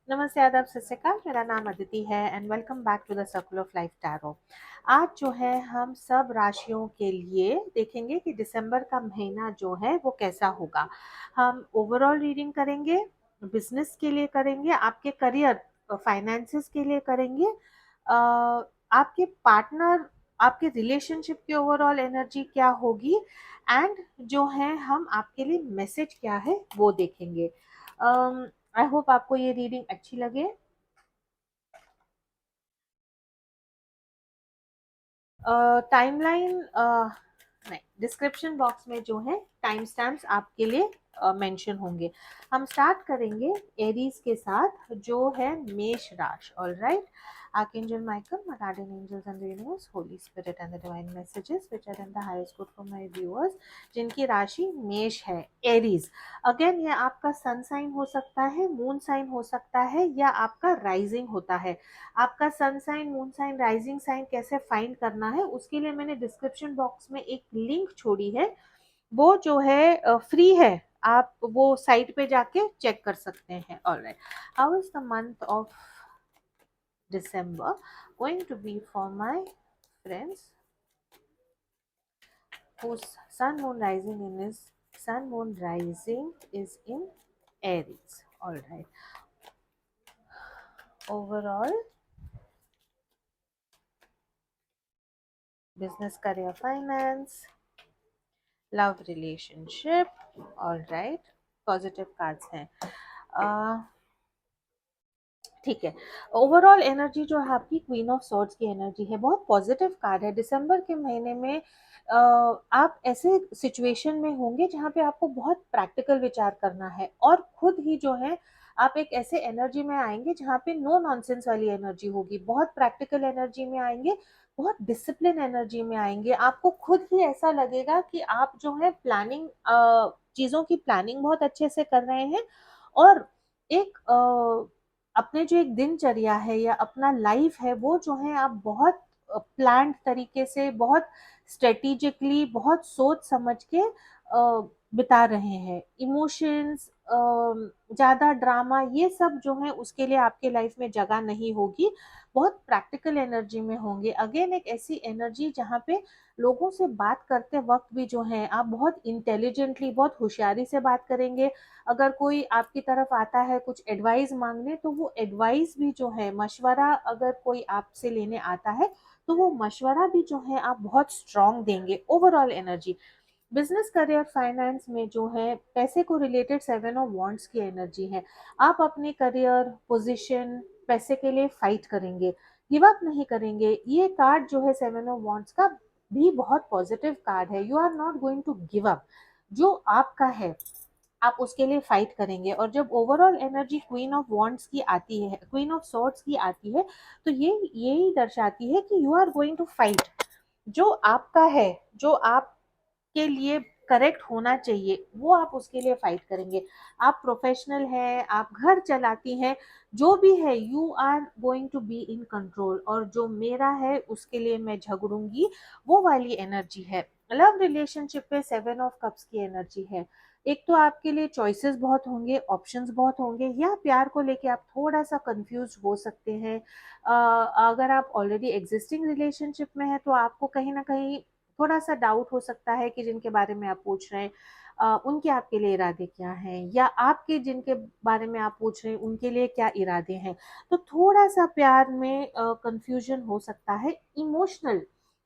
नमस्ते, आदाब, सत श्री अकाल। मेरा नाम अदिति है and welcome back to the circle of life tarot. आज जो है हम सब राशियों के लिए देखेंगे कि दिसंबर का महीना जो है वो कैसा होगा। हम ओवरऑल रीडिंग करेंगे, बिजनेस के लिए करेंगे, आपके करियर फाइनेंसेस के लिए करेंगे, आपके पार्टनर, आपके रिलेशनशिप की ओवरऑल एनर्जी क्या होगी एंड जो है हम आपके लिए मैसेज क्या है वो देखेंगे। आई होप आपको ये रीडिंग अच्छी लगे। टाइमलाइन नहीं, डिस्क्रिप्शन बॉक्स में जो है टाइम स्टैम्प्स आपके लिए मेंशन होंगे। हम स्टार्ट करेंगे एरीज के साथ जो है मेष राशि। All right, Archangel Michael, my guardian angels and the universe, Holy Spirit and the divine messages which are in the highest good for my viewers, जिनकी राशि मेष है, एरीज। अगेन ये आपका सन साइन हो सकता है, मून साइन हो सकता है या आपका राइजिंग होता है। आपका sun sign, moon sign, rising sign कैसे फाइंड करना है उसके लिए मैंने डिस्क्रिप्शन बॉक्स में एक लिंक छोड़ी है, वो जो है फ्री है, आप वो साइट पे जाके चेक कर सकते हैं। Alright, how is the month of December going to be for my friends whose sun moon rising is in Aries? All right, overall business, career, finance, love, relationship. All right, positive cards हैं। ठीक है, overall energy जो है आपकी queen of swords की energy है, बहुत positive card है। दिसंबर के महीने में आप ऐसे सिचुएशन में होंगे जहाँ पे आपको बहुत प्रैक्टिकल विचार करना है और खुद ही जो है आप एक ऐसे एनर्जी में आएंगे जहाँ पे नो नॉनसेंस वाली एनर्जी होगी, बहुत प्रैक्टिकल एनर्जी में आएंगे, बहुत डिसिप्लिन एनर्जी में आएंगे। आपको खुद ही ऐसा लगेगा कि आप जो है प्लानिंग, चीज़ों की प्लानिंग बहुत अच्छे से कर रहे हैं और एक अपने जो एक दिनचर्या है या अपना लाइफ है वो जो है आप बहुत प्लान्ड तरीके से, बहुत स्ट्रेटेजिकली, बहुत सोच समझ के बिता रहे हैं। इमोशंस, ज़्यादा ड्रामा, ये सब जो है उसके लिए आपके लाइफ में जगह नहीं होगी, बहुत प्रैक्टिकल एनर्जी में होंगे। अगेन एक ऐसी एनर्जी जहाँ पे लोगों से बात करते वक्त भी जो है आप बहुत इंटेलिजेंटली, बहुत होशियारी से बात करेंगे। अगर कोई आपकी तरफ आता है कुछ एडवाइस मांगने तो वो एडवाइस भी जो है, मशवरा अगर कोई आपसे लेने आता है तो वो मशवरा भी जो है आप बहुत स्ट्रांग देंगे। Overall energy business, career, finance में जो है पैसे को रिलेटेड सेवन ऑफ वॉन्ड्स की एनर्जी है। आप अपने करियर, पोजीशन, पैसे के लिए फाइट करेंगे, गिव अप नहीं करेंगे। ये कार्ड जो है सेवन ऑफ वॉन्ड्स का भी बहुत पॉजिटिव कार्ड है। You are not going to give up, जो आपका है आप उसके लिए फाइट करेंगे। और जब overall energy queen of wands की आती है, क्वीन ऑफ सॉर्ड्स की आती है, तो ये यही दर्शाती है कि you are going to fight. जो आपका है, जो आपके लिए करेक्ट होना चाहिए वो आप उसके लिए फाइट करेंगे। आप प्रोफेशनल हैं, आप घर चलाती हैं, जो भी है you are going to be in control, और जो मेरा है उसके लिए मैं झगड़ूंगी, वो वाली एनर्जी है। लव रिलेशनशिप पे सेवन ऑफ कप्स की एनर्जी है। एक तो आपके लिए चॉइसेस बहुत होंगे, ऑप्शंस बहुत होंगे, या प्यार को लेके आप थोड़ा सा कंफ्यूज हो सकते हैं। अगर आप ऑलरेडी एग्जिस्टिंग रिलेशनशिप में हैं तो आपको कहीं ना कहीं थोड़ा सा डाउट हो सकता है कि जिनके बारे में आप पूछ रहे हैं उनके आपके लिए इरादे क्या हैं, या आपके जिनके बारे में आप पूछ रहे हैं उनके लिए क्या इरादे हैं। तो थोड़ा सा प्यार में कंफ्यूजन हो सकता है, इमोशनल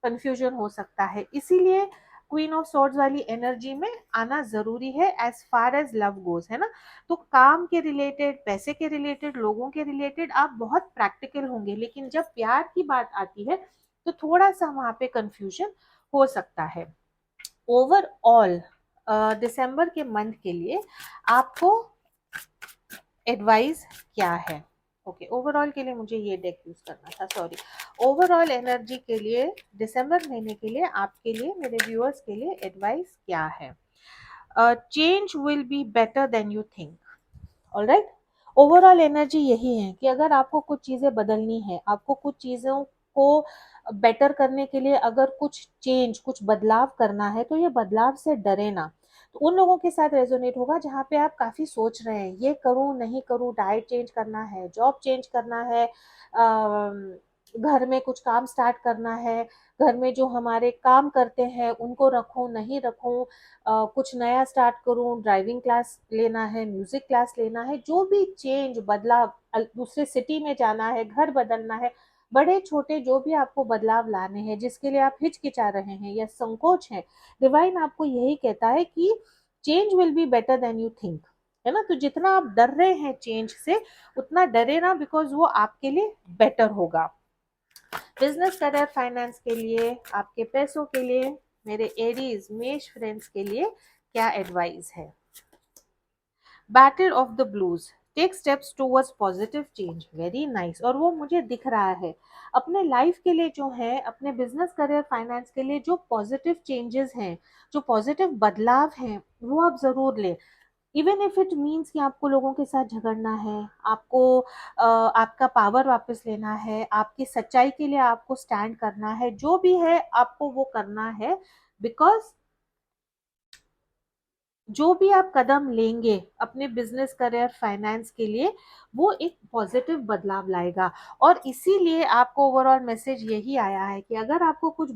कंफ्यूजन हो सकता है, इसीलिए क्वीन ऑफ सॉर्ड्स वाली एनर्जी में आना जरूरी है as far as love goes, है ना। तो काम के रिलेटेड, पैसे के रिलेटेड, लोगों के रिलेटेड आप बहुत प्रैक्टिकल होंगे, लेकिन जब प्यार की बात आती है तो थोड़ा सा वहां पे कंफ्यूजन हो सकता है। ओवरऑल दिसंबर के मंथ के लिए आपको एडवाइस क्या है? ओके, ओवरऑल के लिए मुझे ये डेक यूज करना था, सॉरी। ओवरऑल एनर्जी के लिए दिसंबर महीने के लिए आपके लिए, मेरे व्यूअर्स के लिए एडवाइस क्या है? Change will be better than you think. All right, overall energy यही है कि अगर आपको कुछ चीजें बदलनी है, आपको कुछ चीजों को बेटर करने के लिए अगर कुछ चेंज, कुछ बदलाव करना है तो ये बदलाव से डरे ना। तो उन लोगों के साथ रेजोनेट होगा जहाँ पे आप काफ़ी सोच रहे हैं, ये करूँ नहीं करूँ, डाइट चेंज करना है, जॉब चेंज करना है, घर में कुछ काम स्टार्ट करना है, घर में जो हमारे काम करते हैं उनको रखूँ नहीं रखूँ, कुछ नया स्टार्ट करूँ, ड्राइविंग क्लास लेना है, म्यूजिक क्लास लेना है, जो भी चेंज बदलाव, दूसरे सिटी में जाना है, घर बदलना है, बड़े छोटे जो भी आपको बदलाव लाने हैं जिसके लिए आप हिचकिचा रहे हैं या संकोच है, डिवाइन आपको यही कहता है कि change will be better than you think, है ना। तो जितना आप डर रहे हैं चेंज से, उतना डरे ना, बिकॉज वो आपके लिए बेटर होगा। बिजनेस, करियर, फाइनेंस के लिए, आपके पैसों के लिए, मेरे एरीज मेष फ्रेंड्स के लिए क्या एडवाइस है। Battle of the blues, take steps towards positive change, very nice. और वो मुझे दिख रहा है अपने लाइफ के लिए जो है, अपने बिजनेस, करियर, फाइनेंस के लिए जो पॉजिटिव चेंजेस हैं, जो पॉजिटिव बदलाव हैं, वो आप जरूर लें। इवन इफ इट मीन्स कि आपको लोगों के साथ झगड़ना है, आपको आपका पावर वापस लेना है, आपकी सच्चाई के लिए आपको स्टैंड करना है, जो भी है आपको वो करना है, बिकॉज जो भी आप कदम लेंगे अपने बिजनेस, करियर, फाइनेंस के लिए, वो एक पॉजिटिव बदलाव लाएगा। और इसीलिए आपको ओवरऑल मैसेज यही आया है कि अगर आपको कुछ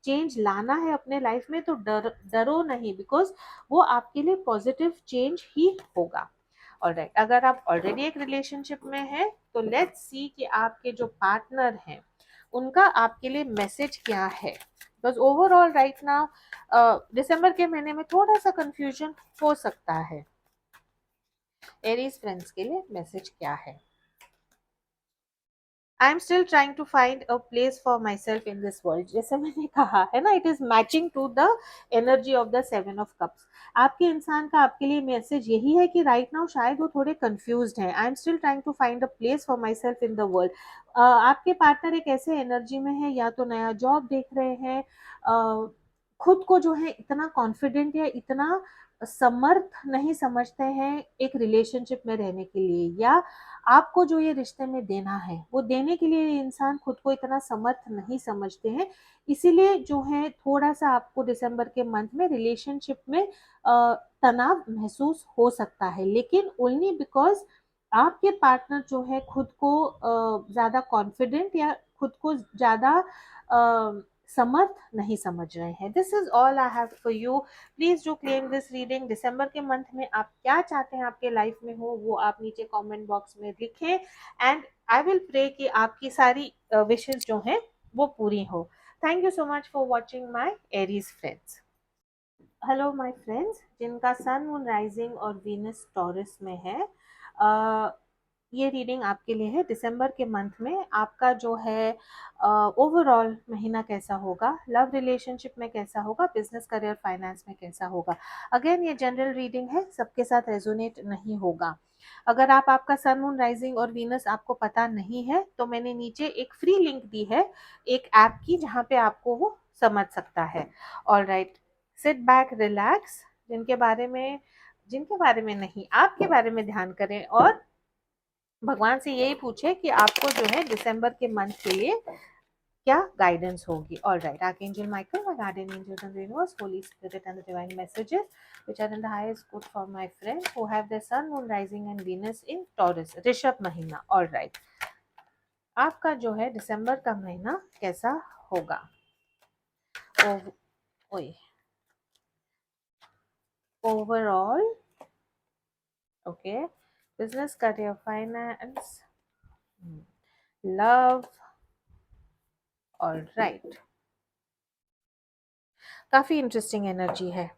चेंज लाना है अपने लाइफ में, तो डरो नहीं, बिकॉज वो आपके लिए पॉजिटिव चेंज ही होगा। ऑलराइट, अगर आप ऑलरेडी एक रिलेशनशिप में हैं, तो लेट्स सी कि आपके जो पार्टनर हैं उनका आपके लिए मैसेज क्या है। बिकॉज ओवरऑल राइट नाउ दिसंबर के महीने में थोड़ा सा कंफ्यूजन हो सकता है। एरीज फ्रेंड्स के लिए मैसेज क्या है। I am still trying to find a place for myself in this world, जैसे मैंने कहा है ना, it is matching to the energy of the seven of cups. आपके इंसान का आपके लिए मैसेज यही है कि राइट नाउ शायद वो थोड़े कंफ्यूज्ड हैं। I am still trying to find a place for myself in the world. आपके पार्टनर एक ऐसे एनर्जी में है, या तो नया जॉब देख रहे हैं, खुद को जो है इतना कॉन्फिडेंट या इतना समर्थ नहीं समझते हैं एक रिलेशनशिप में रहने के लिए, या आपको जो ये रिश्ते में देना है वो देने के लिए ये इंसान खुद को इतना समर्थ नहीं समझते हैं। इसीलिए जो है थोड़ा सा आपको दिसंबर के मंथ में रिलेशनशिप में तनाव महसूस हो सकता है, लेकिन ओनली बिकॉज आपके पार्टनर जो है खुद को ज्यादा कॉन्फिडेंट या खुद को ज्यादा समर्थ नहीं समझ रहे हैं। This is all I have for you. Please do claim this reading. दिसंबर के मंथ में आप क्या चाहते हैं आपके लाइफ में हो, वो आप नीचे कमेंट बॉक्स में लिखें, एंड आई विल प्रे कि आपकी सारी विशेस जो हैं वो पूरी हो। Thank you so much for watching my Aries friends. Hello my friends, जिनका सन, मून, राइजिंग और वीनस टॉरस में है, ये रीडिंग आपके लिए है। दिसंबर के मंथ में आपका जो है ओवरऑल महीना कैसा होगा, लव रिलेशनशिप में कैसा होगा, बिजनेस, करियर, फाइनेंस में कैसा होगा। अगेन ये जनरल रीडिंग है, सबके साथ रेजोनेट नहीं होगा। अगर आप आपका सन, मून, राइजिंग और वीनस आपको पता नहीं है, तो मैंने नीचे एक फ्री लिंक दी है एक ऐप की, जहाँ पे आपको वो समझ सकता है। All right, seat back, relax. जिनके बारे में नहीं, आपके बारे में ध्यान करें और भगवान से यही पूछे कि आपको जो है दिसंबर के मंथ के लिए क्या गाइडेंस होगी। All right, archangel Michael, my guardian angels and universe, holy spirit and the divine messages which are in the highest good for my friends who have their sun, moon, rising and Venus in Taurus, ऋषभ महीना। All right, आपका जो है दिसंबर का महीना कैसा होगा। Overall, okay, business, career, finance, love. All right, काफी इंटरेस्टिंग एनर्जी है।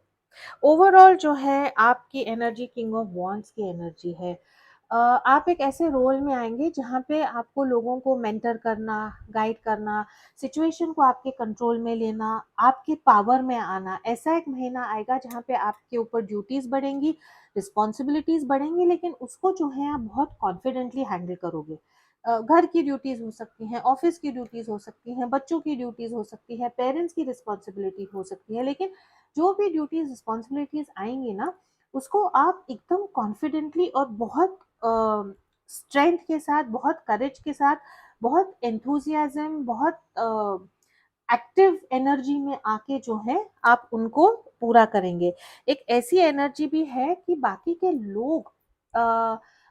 ओवरऑल जो है आपकी एनर्जी किंग ऑफ वॉन्ड्स की एनर्जी है। आप एक ऐसे रोल में आएंगे जहाँ पे आपको लोगों को मेंटर करना, गाइड करना, सिचुएशन को आपके कंट्रोल में लेना, आपके पावर में आना, ऐसा एक महीना आएगा जहाँ पे आपके ऊपर ड्यूटीज बढ़ेंगी, रिस्पॉन्सिबिलिटीज बढ़ेंगी, लेकिन उसको जो है आप बहुत कॉन्फिडेंटली हैंडल करोगे। घर की ड्यूटीज हो सकती हैं, ऑफिस की ड्यूटीज हो सकती हैं, बच्चों की ड्यूटीज हो सकती है, पेरेंट्स की रिस्पॉन्सिबिलिटी हो सकती है, लेकिन जो भी ड्यूटीज रिस्पॉन्सिबिलिटीज आएंगी ना, उसको आप एकदम कॉन्फिडेंटली और बहुत स्ट्रेंथ के साथ, बहुत करेज के साथ, बहुत एंथुजियाज्म, बहुत एक्टिव एनर्जी में आके जो है आप उनको पूरा करेंगे। एक ऐसी एनर्जी भी है कि बाकी के लोग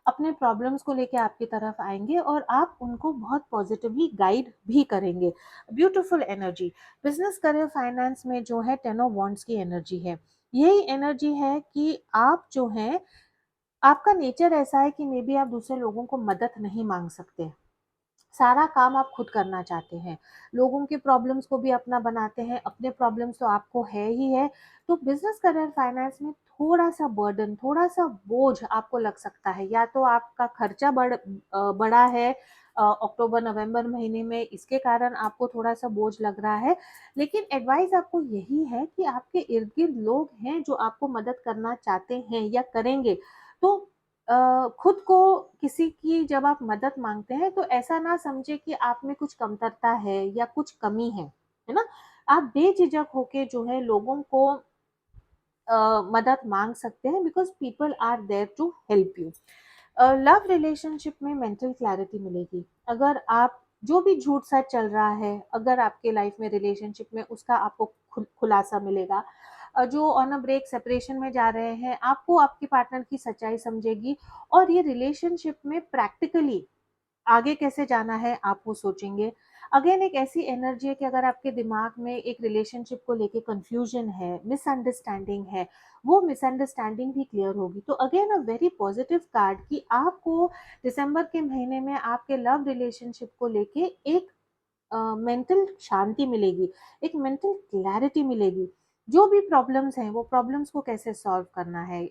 अपने प्रॉब्लम्स को लेके आपकी तरफ आएंगे और आप उनको बहुत पॉजिटिवली गाइड भी करेंगे। Beautiful energy. Business career finance में जो है 10 ऑफ वांड्स की एनर्जी है। यही एनर्जी है कि आप जो है, आपका नेचर ऐसा है कि मे बी आप दूसरे लोगों को मदद नहीं मांग सकते। सारा काम आप खुद करना चाहते हैं। लोगों के प्रॉब्लम्स को भी अपना बनाते हैं, अपने प्रॉब्लम्स तो आपको है ही है। तो बिजनेस करियर फाइनेंस में थोड़ा सा बर्डन, थोड़ा सा बोझ आपको लग सकता है। या तो आपका खर्चा बड़ा है अक्टूबर नवंबर महीने में, इसके कारण आपको थोड़ा सा बोझ लग रहा है। लेकिन एडवाइस आपको यही है कि आपके इर्द गिर्द लोग हैं जो आपको मदद करना चाहते हैं या करेंगे। तो खुद को किसी की जब आप मदद मांगते हैं तो ऐसा ना समझे कि आप में कुछ कमतरता है या कुछ कमी है ना? आप बेझिझक होके जो है लोगों को मदद मांग सकते हैं, because people are there to help you. Love relationship में मेंटल क्लैरिटी मिलेगी। अगर आप जो भी झूठ सच चल रहा है, अगर आपके लाइफ में रिलेशनशिप में, उसका आपको खुलासा मिलेगा। जो ऑन अ ब्रेक सेपरेशन में जा रहे हैं, आपको आपके पार्टनर की सच्चाई समझेगी। और ये रिलेशनशिप में प्रैक्टिकली आगे कैसे जाना है आप वो सोचेंगे। अगेन एक ऐसी एनर्जी है कि अगर आपके दिमाग में एक रिलेशनशिप को लेके कंफ्यूजन है, मिसअंडरस्टैंडिंग है, वो मिसअंडरस्टैंडिंग भी क्लियर होगी। तो again a very positive card कि आपको दिसंबर के महीने में आपके लव रिलेशनशिप को लेके एक मेंटल शांति मिलेगी, एक मेंटल क्लैरिटी मिलेगी। जो भी प्रॉब्लम्स हैं वो प्रॉब्लम्स को कैसे सॉल्व करना है,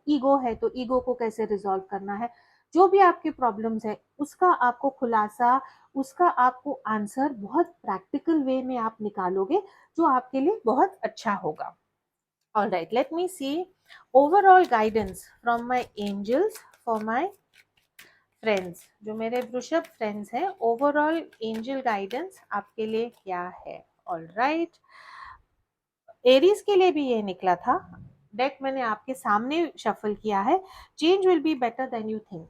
ईगो है तो ईगो को कैसे रिजॉल्व करना है, जो भी आपके प्रॉब्लम्स है उसका आपको खुलासा, उसका आपको आंसर बहुत प्रैक्टिकल वे में आप निकालोगे, जो आपके लिए बहुत अच्छा होगा। All right, let me see overall guidance from my angels for my friends. जो मेरे वृषभ फ्रेंड्स हैं, ओवरऑल एंजल गाइडेंस आपके लिए क्या है? ऑल राइट, एरीज के लिए भी ये निकला था। डेक मैंने आपके सामने शफल किया है। Change will be better than you think.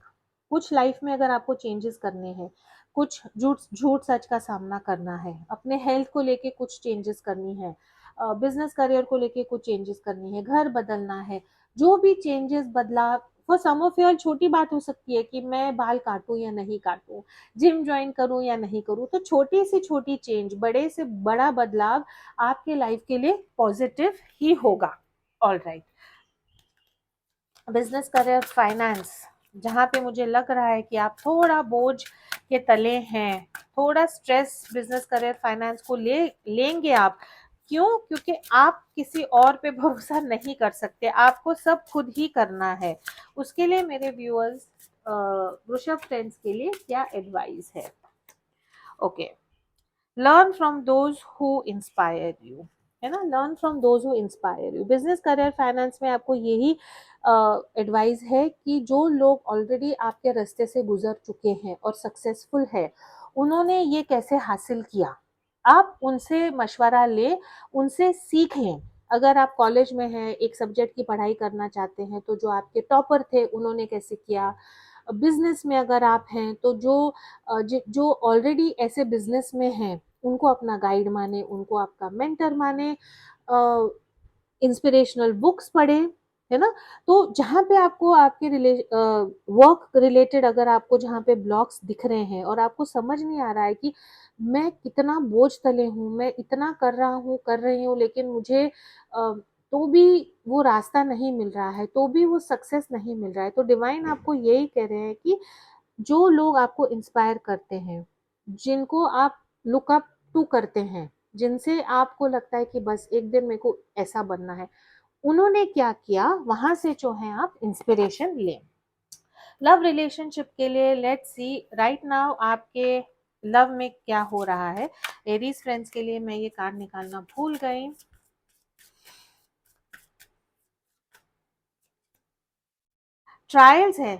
कुछ लाइफ में अगर आपको चेंजेस करने हैं, कुछ झूठ झूठ सच का सामना करना है, अपने हेल्थ को लेके कुछ चेंजेस करनी है, बिजनेस करियर को लेके कुछ चेंजेस करनी है, घर बदलना है, जो भी चेंजेस बदलाव, फॉर सम ऑफ यू छोटी बात हो सकती है कि मैं बाल काटूं या नहीं काटूं, जिम ज्वाइन करूं या नहीं करूं। तो छोटी से छोटी चेंज, बड़े से बड़ा बदलाव आपके लाइफ के लिए पॉजिटिव ही होगा। All right, business career finance, जहाँ पे मुझे लग रहा है कि आप थोड़ा बोझ के तले हैं, थोड़ा स्ट्रेस बिजनेस करियर फाइनेंस को लेंगे आप। क्यों? क्योंकि आप किसी और पे भरोसा नहीं कर सकते, आपको सब खुद ही करना है। उसके लिए मेरे व्यूअर्स, वृषभ फ्रेंड्स के लिए क्या एडवाइस है? Okay, learn from those who inspire you, है ना? Learn from those who inspire you. Business career finance में आपको यही एडवाइस है कि जो लोग ऑलरेडी आपके रास्ते से गुजर चुके हैं और सक्सेसफुल है, उन्होंने ये कैसे हासिल किया, आप उनसे मशवरा ले, उनसे सीखें। अगर आप कॉलेज में हैं, एक सब्जेक्ट की पढ़ाई करना चाहते हैं, तो जो आपके टॉपर थे उन्होंने कैसे किया। बिजनेस में अगर आप हैं तो जो ऑलरेडी ऐसे बिजनेस में हैं, उनको अपना गाइड माने, उनको आपका मेंटर माने, इंस्पिरेशनल बुक्स पढ़े, है ना? तो जहाँ पे आपको आपके वर्क रिलेटेड अगर आपको जहाँ पे ब्लॉक्स दिख रहे हैं और आपको समझ नहीं आ रहा है कि मैं कितना बोझ तले हूँ, मैं इतना कर रहा हूँ, कर रही हूँ, लेकिन मुझे तो भी वो रास्ता नहीं मिल रहा है, तो भी वो सक्सेस नहीं मिल रहा है, तो डिवाइन आपको यही कह रहे हैं कि जो लोग आपको इंस्पायर करते हैं, जिनको आप लुक अप टू करते हैं, जिनसे आपको लगता है कि बस एक दिन मेरे को ऐसा बनना है, उन्होंने क्या किया, वहां से जो है आप इंस्पिरेशन लें। लव रिलेशनशिप के लिए लेट्स सी राइट नाउ आपके लव में क्या हो रहा है। एरीज फ्रेंड्स के लिए मैं ये कार्ड निकालना भूल गई। ट्रायल्स है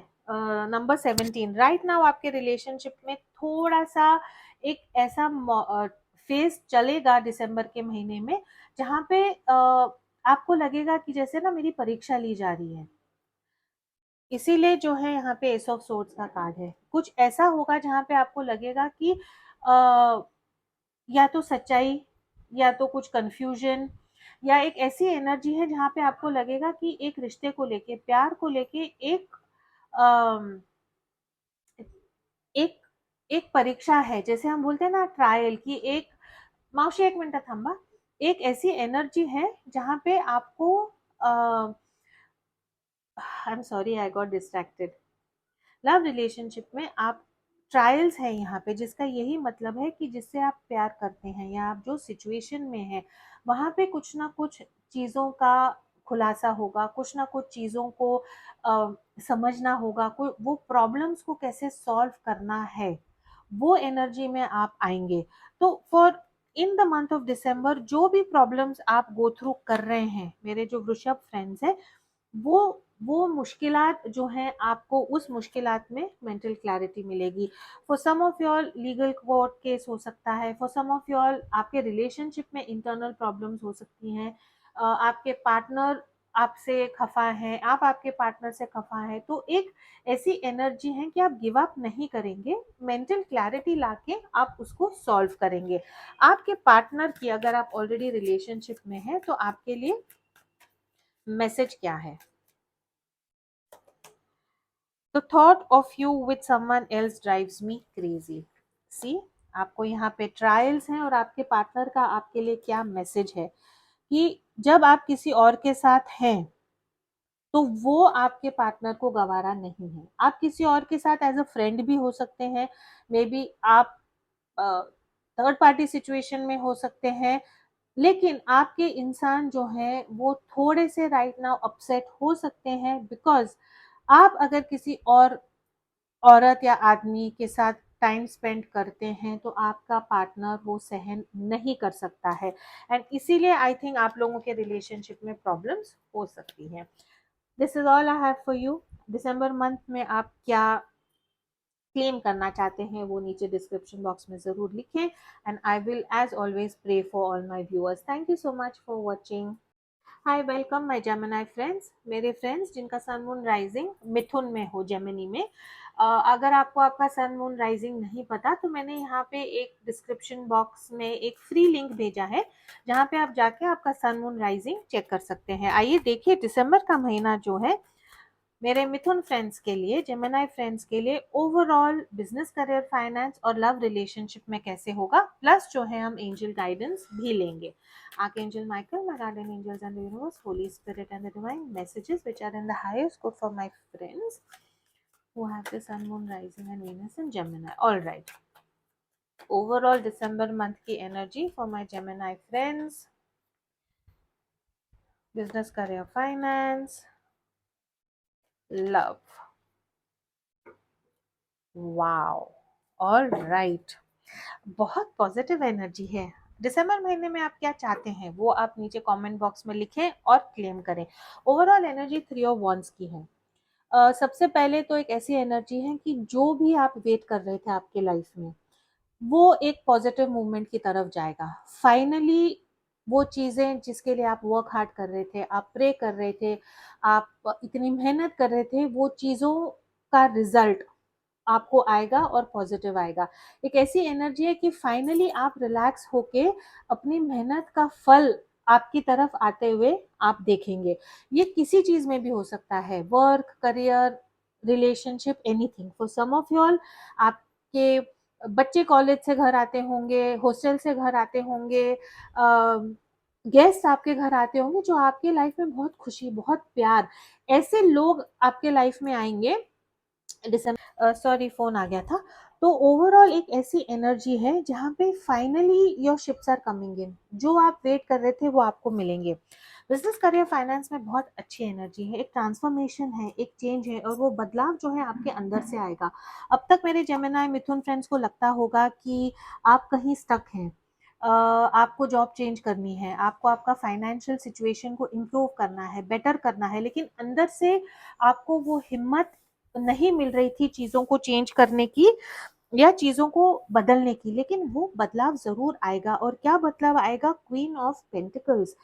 नंबर 17। राइट नाउ आपके रिलेशनशिप में थोड़ा सा एक ऐसा फेज चलेगा दिसंबर के महीने में, जहाँ पे आपको लगेगा कि जैसे ना मेरी परीक्षा ली जा रही है। इसीलिए जो है यहाँ पे एस ऑफ सोर्ड्स का कार्ड है। कुछ ऐसा होगा जहाँ पे आपको लगेगा कि या तो सच्चाई, या तो कुछ कंफ्यूजन, या एक ऐसी एनर्जी है जहाँ पे आपको लगेगा कि एक रिश्ते को लेके, प्यार को लेके अम, एक एक परीक्षा है, जैसे हम बोलते हैं ना ट्रायल की एक। मावशी एक मिनट थांबा। एक ऐसी एनर्जी है जहाँ पे आपको I am sorry I got distracted. Love relationship में आप ट्रायल्स है यहाँ पे, जिसका यही मतलब है कि जिससे आप प्यार करते हैं या आप जो सिचुएशन में हैं वहाँ पे कुछ ना कुछ चीज़ों का खुलासा होगा, कुछ ना कुछ चीज़ों को समझना होगा, कोई वो प्रॉब्लम्स को कैसे सॉल्व करना है, वो एनर्जी में आप आएंगे। तो for in the month of December जो भी प्रॉब्लम्स आप गो थ्रू कर रहे हैं, मेरे जो वृषभ फ्रेंड्स हैं, वो वो मुश्किलात जो हैं आपको उस मुश्किलात में मेंटल क्लैरिटी मिलेगी। For some of your legal court case हो सकता है, फॉर सम ऑफ योर आपके रिलेशनशिप में इंटरनल प्रॉब्लम्स हो सकती हैं, आपके पार्टनर आपसे खफा है, आप आपके पार्टनर से खफा है, तो एक ऐसी एनर्जी है कि आप गिव अप नहीं करेंगे, मेंटल क्लैरिटी लाके आप उसको सॉल्व करेंगे। आपके पार्टनर की अगर आप ऑलरेडी रिलेशनशिप में हैं तो आपके लिए मैसेज क्या है? The thought of you with someone else drives me crazy. See, आपको यहाँ पे ट्रायल्स हैं और आपके पार्टनर का आपके लिए क्या मैसेज है कि जब आप किसी और के साथ हैं तो वो आपके पार्टनर को गवारा नहीं है। आप किसी और के साथ एज अ फ्रेंड भी हो सकते हैं, मे बी आप थर्ड पार्टी सिचुएशन में हो सकते हैं, लेकिन आपके इंसान जो हैं वो थोड़े से राइट नाउ अपसेट हो सकते हैं, बिकॉज आप अगर किसी और औरत या आदमी के साथ टाइम स्पेंड करते हैं तो आपका पार्टनर वो सहन नहीं कर सकता है, एंड इसीलिए आई थिंक आप लोगों के रिलेशनशिप में प्रॉब्लम्स हो सकती हैं। This is all I have for you. December month में आप क्या क्लेम करना चाहते हैं वो नीचे डिस्क्रिप्शन बॉक्स में ज़रूर लिखें, and I will as always pray for all my viewers. Thank you so much for watching. Hi welcome my Gemini friends. मेरे फ्रेंड्स जिनका सन मून राइजिंग मिथुन में हो, जेमिनी में, अगर आपको आपका सन मून राइजिंग नहीं पता तो मैंने यहाँ पे एक डिस्क्रिप्शन बॉक्स में एक फ्री लिंक भेजा है जहाँ पे आप जाके आपका सन मून राइजिंग चेक कर सकते हैं। आइए देखिए दिसंबर का महीना जो है मेरे मिथुन फ्रेंड्स के लिए, जेमिनी फ्रेंड्स के लिए ओवरऑल बिजनेस, करियर, फाइनेंस और लव रिलेशनशिप में कैसे होगा, प्लस जो है हम एंजल गाइडेंस भी लेंगे। Archangel Michael, my guardian angels and the universe, Holy Spirit and the divine messages which are in the highest good for my friends who have the sun, moon, rising and Venus in Gemini. All right. Overall December month की energy for my Gemini friends, business, career, finance, love. Wow. All right. बहुत positive energy है। दिसंबर महीने में आप क्या चाहते हैं वो आप नीचे कमेंट बॉक्स में लिखें और क्लेम करें। ओवरऑल एनर्जी 3 ऑफ वंस की है। सबसे पहले तो एक ऐसी एनर्जी है कि जो भी आप वेट कर रहे थे आपके लाइफ में वो एक पॉजिटिव मूवमेंट की तरफ जाएगा। फाइनली वो चीज़ें जिसके लिए आप वर्क हार्ड कर रहे थे, आप प्रे कर रहे थे, आप इतनी मेहनत कर रहे थे, वो चीज़ों का रिजल्ट आपको आएगा और पॉजिटिव आएगा। एक ऐसी एनर्जी है कि फाइनली आप रिलैक्स होके अपनी मेहनत का फल आपकी तरफ आते हुए आप देखेंगे। ये किसी चीज में भी हो सकता है, work, career, relationship, anything. For some of you all आपके बच्चे कॉलेज से घर आते होंगे, हॉस्टल से घर आते होंगे, गेस्ट आपके घर आते होंगे जो आपके लाइफ में बहुत खुशी, बहुत प्यार, ऐसे लोग आपके लाइफ में आएंगे। दिसंबर, सॉरी फोन आ गया था। तो ओवरऑल एक ऐसी एनर्जी है जहाँ पे finally your ships are coming in, जो आप वेट कर रहे थे वो आपको मिलेंगे। बिजनेस, करियर, फाइनेंस में बहुत अच्छी एनर्जी है, एक ट्रांसफॉर्मेशन है, एक चेंज है, और वो बदलाव जो है आपके अंदर से आएगा। अब तक मेरे जेमिनी मिथुन फ्रेंड्स को लगता होगा कि आप कहीं स्टक हैं, आपको जॉब चेंज करनी है, आपको आपका फाइनेंशियल सिचुएशन को इम्प्रूव करना है, बेटर करना है, लेकिन अंदर से आपको वो हिम्मत नहीं मिल रही थी चीज़ों को चेंज करने की या चीज़ों को बदलने की। लेकिन वो बदलाव ज़रूर आएगा, और क्या बदलाव आएगा? Queen of pentacles.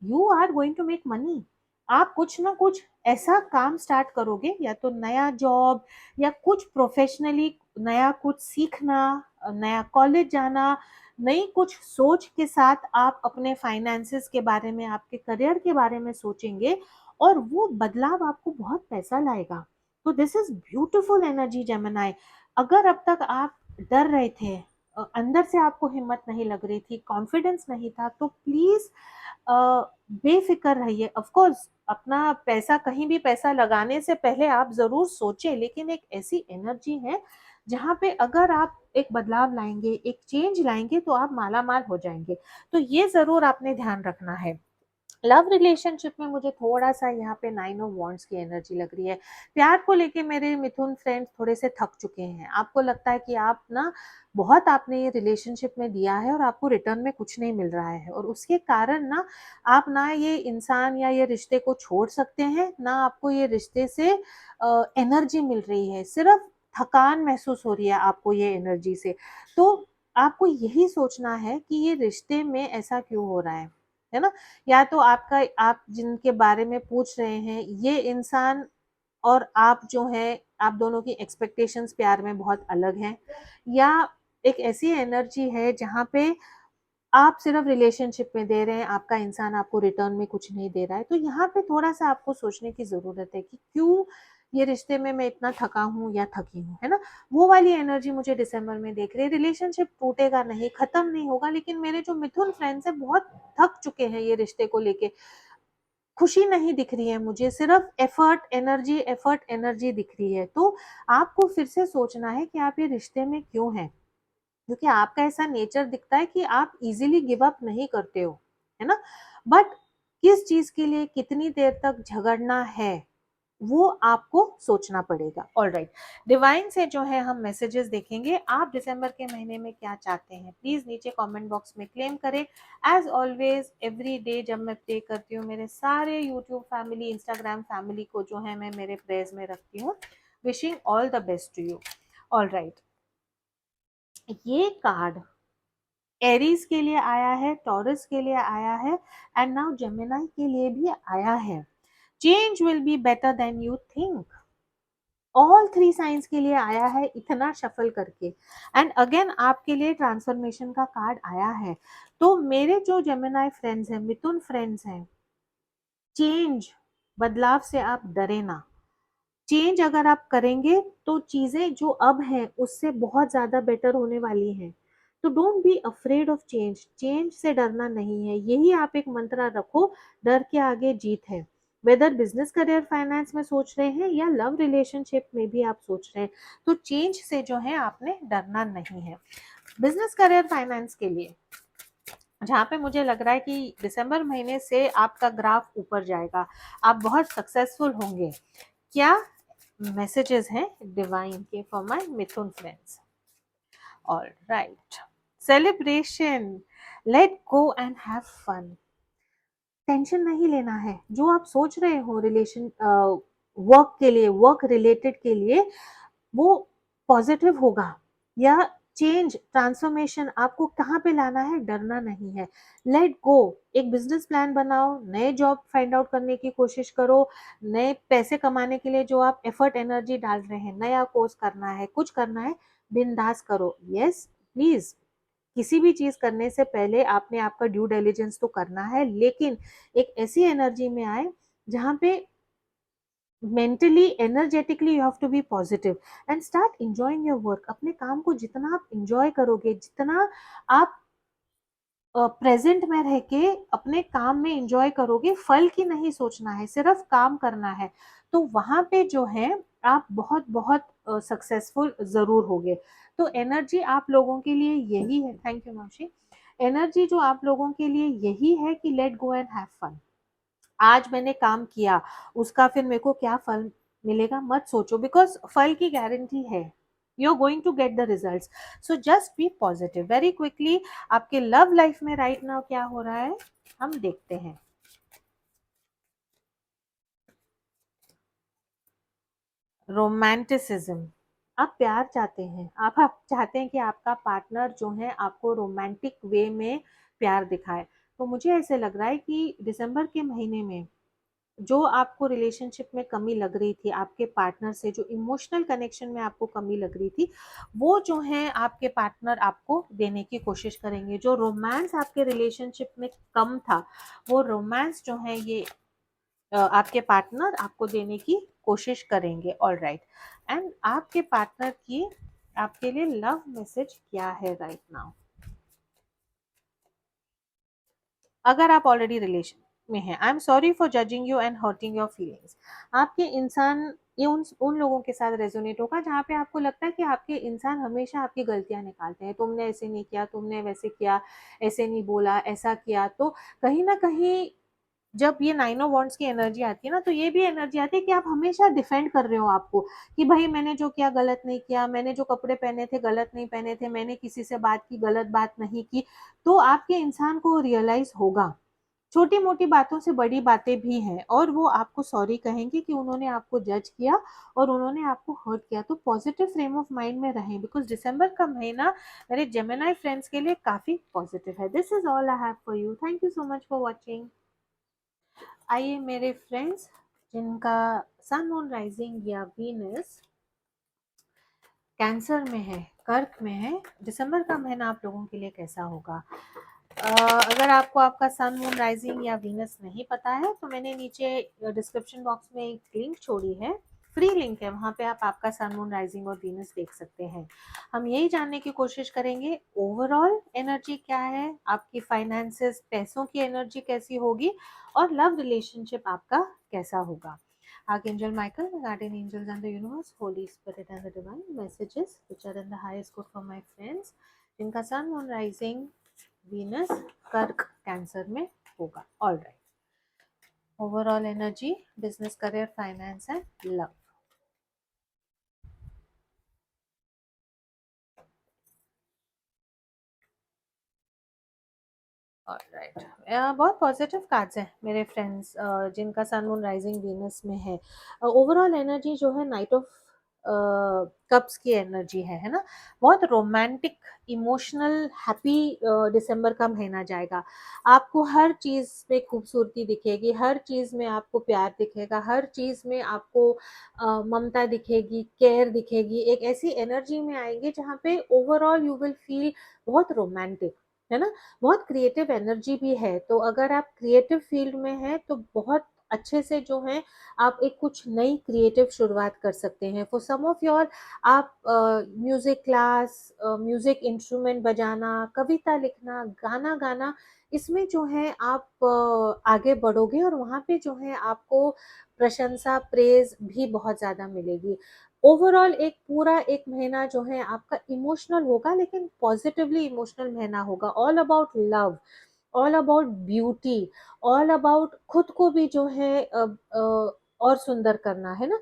You are going to make money. आप कुछ ना कुछ ऐसा काम स्टार्ट करोगे, या तो नया जॉब या कुछ प्रोफेशनली नया कुछ सीखना, नया कॉलेज जाना, नई कुछ सोच के साथ आप अपने फाइनेंसेस के बारे में, आपके करियर के बारे में सोचेंगे और वो बदलाव आपको बहुत पैसा लाएगा। तो this is beautiful energy Gemini. अगर अब तक आप डर रहे थे, अंदर से आपको हिम्मत नहीं लग रही थी, कॉन्फिडेंस नहीं था, तो प्लीज बेफिक्र रहिए। ऑफ कोर्स अपना पैसा, कहीं भी पैसा लगाने से पहले आप जरूर सोचें, लेकिन एक ऐसी एनर्जी है जहाँ पे अगर आप एक बदलाव लाएंगे, एक चेंज लाएंगे, तो आप माला माल हो जाएंगे। तो ये जरूर आपने ध्यान रखना है। लव रिलेशनशिप में मुझे थोड़ा सा यहाँ पे 9 ऑफ वॉन्ड्स की एनर्जी लग रही है। प्यार को लेके मेरे मिथुन फ्रेंड्स थोड़े से थक चुके हैं। आपको लगता है कि आप ना बहुत आपने ये रिलेशनशिप में दिया है और आपको रिटर्न में कुछ नहीं मिल रहा है, और उसके कारण ना आप ना ये इंसान या ये रिश्ते को छोड़ सकते हैं, ना आपको ये रिश्ते से एनर्जी मिल रही है, सिर्फ थकान महसूस हो रही है आपको ये एनर्जी से। तो आपको यही सोचना है कि ये रिश्ते में ऐसा क्यों हो रहा है ना? या तो आपका, आप जिनके बारे में पूछ रहे हैं, ये इंसान और आप जो है, आप दोनों की एक्सपेक्टेशंस प्यार में बहुत अलग हैं, या एक ऐसी एनर्जी है जहाँ पे आप सिर्फ रिलेशनशिप में दे रहे हैं, आपका इंसान आपको रिटर्न में कुछ नहीं दे रहा है। तो यहाँ पे थोड़ा सा आपको सोचने की जरूरत है कि क्यों ये रिश्ते में मैं इतना थका हूँ या थकी हूँ, है ना? वो वाली एनर्जी मुझे दिसंबर में देख रही है। रिलेशनशिप टूटेगा नहीं, खत्म नहीं होगा, लेकिन मेरे जो मिथुन फ्रेंड्स हैं बहुत थक चुके हैं ये रिश्ते को लेके। खुशी नहीं दिख रही है मुझे, सिर्फ एफर्ट एनर्जी दिख रही है। तो आपको फिर से सोचना है कि आप ये रिश्ते में क्यों हैं, क्योंकि आपका ऐसा नेचर दिखता है कि आप इजीली गिव अप नहीं करते हो, है ना? बट किस चीज के लिए कितनी देर तक झगड़ना है, वो आपको सोचना पड़ेगा। ऑल राइट, डिवाइन से जो है हम मैसेजेस देखेंगे, आप दिसंबर के महीने में क्या चाहते हैं, प्लीज नीचे कमेंट बॉक्स में क्लेम करें। एज ऑलवेज एवरी डे जब मैं प्रे करती हूँ, मेरे सारे यूट्यूब फैमिली, इंस्टाग्राम फैमिली को जो है मैं मेरे प्रेयर्स में रखती हूँ। Wishing all the best to you. All right, ये कार्ड एरीज के लिए आया है, टॉरस के लिए आया है, एंड नाउ जेमिनाई के लिए भी आया है। Change will be better than you think. All 3 science के लिए आया है, इतना शफल करके। एंड अगेन आपके लिए ट्रांसफॉर्मेशन का कार्ड आया है। तो मेरे जो जेमिनाई फ्रेंड्स हैं, मिथुन फ्रेंड्स हैं, चेंज, बदलाव से आप डरे ना। चेंज अगर आप करेंगे तो चीजें जो अब हैं उससे बहुत ज्यादा बेटर होने वाली हैं। तो don't be afraid of change, change से डरना नहीं है, यही आप एक मंत्र रखो। डर के आगे जीत है। वेदर बिजनेस, करियर, फाइनेंस में सोच रहे हैं या लव रिलेशनशिप में भी आप सोच रहे हैं, तो चेंज से जो है आपने डरना नहीं है। बिजनेस, करियर, फाइनेंस के लिए जहाँ पे मुझे लग रहा है कि दिसंबर महीने से आपका ग्राफ ऊपर जाएगा, आप बहुत सक्सेसफुल होंगे। क्या मैसेजेस हैं डिवाइन के for my Mithun friends? All right, celebration, let go and have fun. Tension नहीं लेना है, जो आप सोच रहे हो रिलेशन, वर्क के लिए, वर्क रिलेटेड के लिए, वो पॉजिटिव होगा। या चेंज, ट्रांसफॉर्मेशन आपको कहाँ पे लाना है, डरना नहीं है। लेट गो, एक बिजनेस प्लान बनाओ, नए जॉब फाइंड आउट करने की कोशिश करो, नए पैसे कमाने के लिए जो आप एफर्ट एनर्जी डाल रहे हैं, नया कोर्स करना है, कुछ करना है, बिंदास करो। यस, प्लीज, किसी भी चीज करने से पहले आपने आपका ड्यू डिलिजेंस तो करना है, लेकिन एक ऐसी एनर्जी में आए जहाँ पे mentally, energetically you have to be positive and start enjoying your work. अपने काम को जितना आप एंजॉय करोगे, जितना आप प्रेजेंट में रह के अपने काम में एंजॉय करोगे, फल की नहीं सोचना है, सिर्फ काम करना है, तो वहां पे जो है आप बहुत बहुत सक्सेसफुल जरूर होगे। तो एनर्जी आप लोगों के लिए यही है, थैंक यू माशी। एनर्जी जो आप लोगों के लिए यही है कि let go and have fun. आज मैंने काम किया, उसका फिर मेरे को क्या फल मिलेगा मत सोचो, बिकॉज फल की गारंटी है, you are going to get the results. So just be positive. Very quickly आपके लव लाइफ में राइट नाउ क्या हो रहा है हम देखते हैं। रोमांटिसिज्म, आप प्यार चाहते हैं, आप चाहते हैं कि आपका पार्टनर जो है आपको रोमांटिक वे में प्यार दिखाए। तो मुझे ऐसे लग रहा है कि दिसंबर के महीने में जो आपको रिलेशनशिप में कमी लग रही थी आपके पार्टनर से, जो इमोशनल कनेक्शन में आपको कमी लग रही थी, वो जो है आपके पार्टनर आपको देने की कोशिश करेंगे। जो रोमांस आपके रिलेशनशिप में कम था, वो रोमांस जो है ये आपके पार्टनर आपको देने की कोशिश करेंगे। ऑल राइट, एंड आपके पार्टनर की आपके लिए लव मैसेज क्या है राइट नाउ? अगर आप ऑलरेडी रिलेशन में हैं, I am sorry for judging you and hurting your feelings. आपके इंसान ये उन लोगों के साथ रेजोनेट होगा जहाँ पे आपको लगता है कि आपके इंसान हमेशा आपकी गलतियां निकालते हैं, तुमने ऐसे नहीं किया, तुमने वैसे किया, ऐसे नहीं बोला, ऐसा किया। तो कहीं ना कहीं जब ये नाइन ऑफ वॉन्ड्स की एनर्जी आती है ना, तो ये भी एनर्जी आती है कि आप हमेशा डिफेंड कर रहे हो आपको, कि भाई मैंने जो किया गलत नहीं किया, मैंने जो कपड़े पहने थे गलत नहीं पहने थे, मैंने किसी से बात की गलत बात नहीं की। तो आपके इंसान को रियलाइज होगा, छोटी मोटी बातों से बड़ी बातें भी हैं, और वो आपको सॉरी कहेंगे कि उन्होंने आपको जज किया और उन्होंने आपको हर्ट किया। तो पॉजिटिव फ्रेम ऑफ माइंड में रहें, बिकॉज दिसंबर का महीना मेरे जेमिनाई फ्रेंड्स के लिए काफी पॉजिटिव है। This is all I have for you. Thank you so much for watching. आइए मेरे फ्रेंड्स, जिनका सन मून राइजिंग या वीनस कैंसर में है, कर्क में है, दिसंबर का महीना आप लोगों के लिए कैसा होगा? अगर आपको आपका सन मून राइजिंग या वीनस नहीं पता है, तो मैंने नीचे डिस्क्रिप्शन बॉक्स में एक लिंक छोड़ी है, फ्री लिंक है, वहां पे आप आपका सन मून राइजिंग और वीनस देख सकते हैं। हम यही जानने की कोशिश करेंगे ओवरऑल एनर्जी क्या है, आपकी फाइनेंसेस, पैसों की एनर्जी कैसी होगी, और लव रिलेशनशिप आपका कैसा होगा। Archangel Michael, the guardian angels and the universe, Holy Spirit and the divine messages which are in the highest good for my friends जिनका सन मून राइजिंग वीनस कर्क कैंसर में होगा। All right, overall energy, business, career, finance and love. Alright, बहुत positive cards हैं मेरे friends जिनका sun moon rising Venus में है। ओवरऑल एनर्जी जो है नाइट ऑफ कप्स की एनर्जी है ना, बहुत रोमांटिक, इमोशनल, हैप्पी दिसंबर का महीना जाएगा। आपको हर चीज में खूबसूरती दिखेगी, हर चीज में आपको प्यार दिखेगा, हर चीज में आपको ममता दिखेगी, केयर दिखेगी। एक ऐसी एनर्जी में आएंगे जहाँ पे ओवरऑल यू विल फील बहुत रोमांटिक, है ना। बहुत क्रिएटिव एनर्जी भी है, तो अगर आप क्रिएटिव फील्ड में हैं तो बहुत अच्छे से जो है आप एक कुछ नई क्रिएटिव शुरुआत कर सकते हैं। फॉर सम ऑफ योर, आप म्यूजिक क्लास, म्यूजिक इंस्ट्रूमेंट बजाना, कविता लिखना, गाना गाना, इसमें जो है आप आगे बढ़ोगे और वहाँ पे जो है आपको प्रशंसा, प्रेज भी बहुत ज्यादा मिलेगी। ओवरऑल एक पूरा एक महीना जो है आपका इमोशनल होगा, लेकिन पॉजिटिवली इमोशनल महीना होगा। All about love, all about beauty, all about खुद को भी जो है और सुंदर करना, है ना।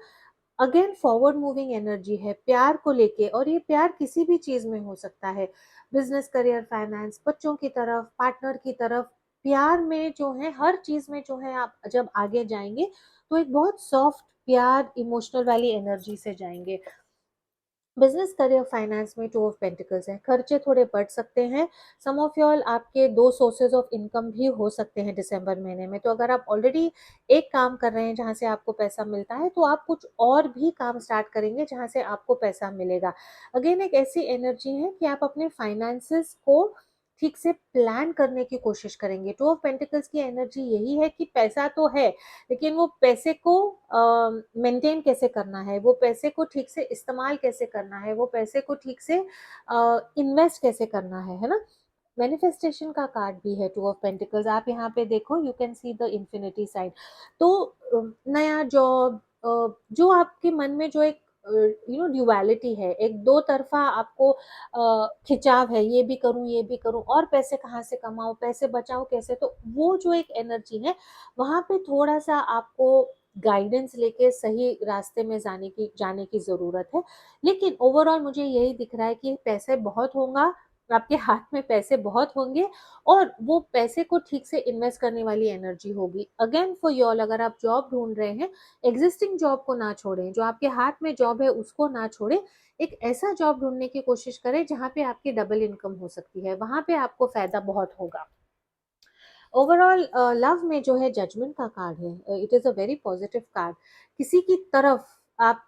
अगेन फॉरवर्ड मूविंग एनर्जी है प्यार को लेके, और ये प्यार किसी भी चीज में हो सकता है, बिजनेस, करियर, फाइनेंस, बच्चों की तरफ, पार्टनर की तरफ। प्यार में जो है हर चीज में जो है आप जब आगे जाएंगे तो एक बहुत सॉफ्ट प्यार, इमोशनल वाली एनर्जी से जाएंगे। बिजनेस, करियर, फाइनेंस में टू ऑफ पेंटिकल्स है, खर्चे थोड़े बढ़ सकते हैं। सम ऑफ यॉल आपके दो सोर्सेज ऑफ इनकम भी हो सकते हैं दिसंबर महीने में। तो अगर आप ऑलरेडी एक काम कर रहे हैं जहां से आपको पैसा मिलता है, तो आप कुछ और भी काम स्टार्ट करेंगे जहां से आपको पैसा मिलेगा। अगेन एक ऐसी एनर्जी है कि आप अपने फाइनेंसेस को ठीक से प्लान करने की कोशिश करेंगे। टू ऑफ पेंटिकल्स की एनर्जी यही है कि पैसा तो है, लेकिन वो पैसे को मेंटेन कैसे करना है, वो पैसे को ठीक से इस्तेमाल कैसे करना है, वो पैसे को ठीक से इन्वेस्ट कैसे करना है ना। मैनिफेस्टेशन का कार्ड भी है टू ऑफ पेंटिकल्स। आप यहाँ पे देखो, you can see the infinity side. तो नया जॉब, जो आपके मन में जो एक ड्युअलिटी है, एक दो तरफा आपको खिंचाव है, ये भी करूं, ये भी करूं, और पैसे कहाँ से कमाऊं, पैसे बचाओ कैसे, तो वो जो एक एनर्जी है, वहां पे थोड़ा सा आपको गाइडेंस लेके सही रास्ते में जाने की जरूरत है। लेकिन ओवरऑल मुझे यही दिख रहा है कि पैसे बहुत होगा, आपके हाथ में पैसे बहुत होंगे, और वो पैसे को ठीक से इन्वेस्ट करने वाली एनर्जी होगी। अगेन फॉर योर, अगर आप जॉब ढूंढ रहे हैं, एग्जिस्टिंग जॉब को ना छोड़ें, जो आपके हाथ में जॉब है उसको ना छोड़ें। एक ऐसा जॉब ढूंढने की कोशिश करें जहां पे आपकी डबल इनकम हो सकती है, वहां पे आपको फायदा बहुत होगा। ओवरऑल लव में जो है जजमेंट का कार्ड है, it is a very positive card. किसी की तरफ आप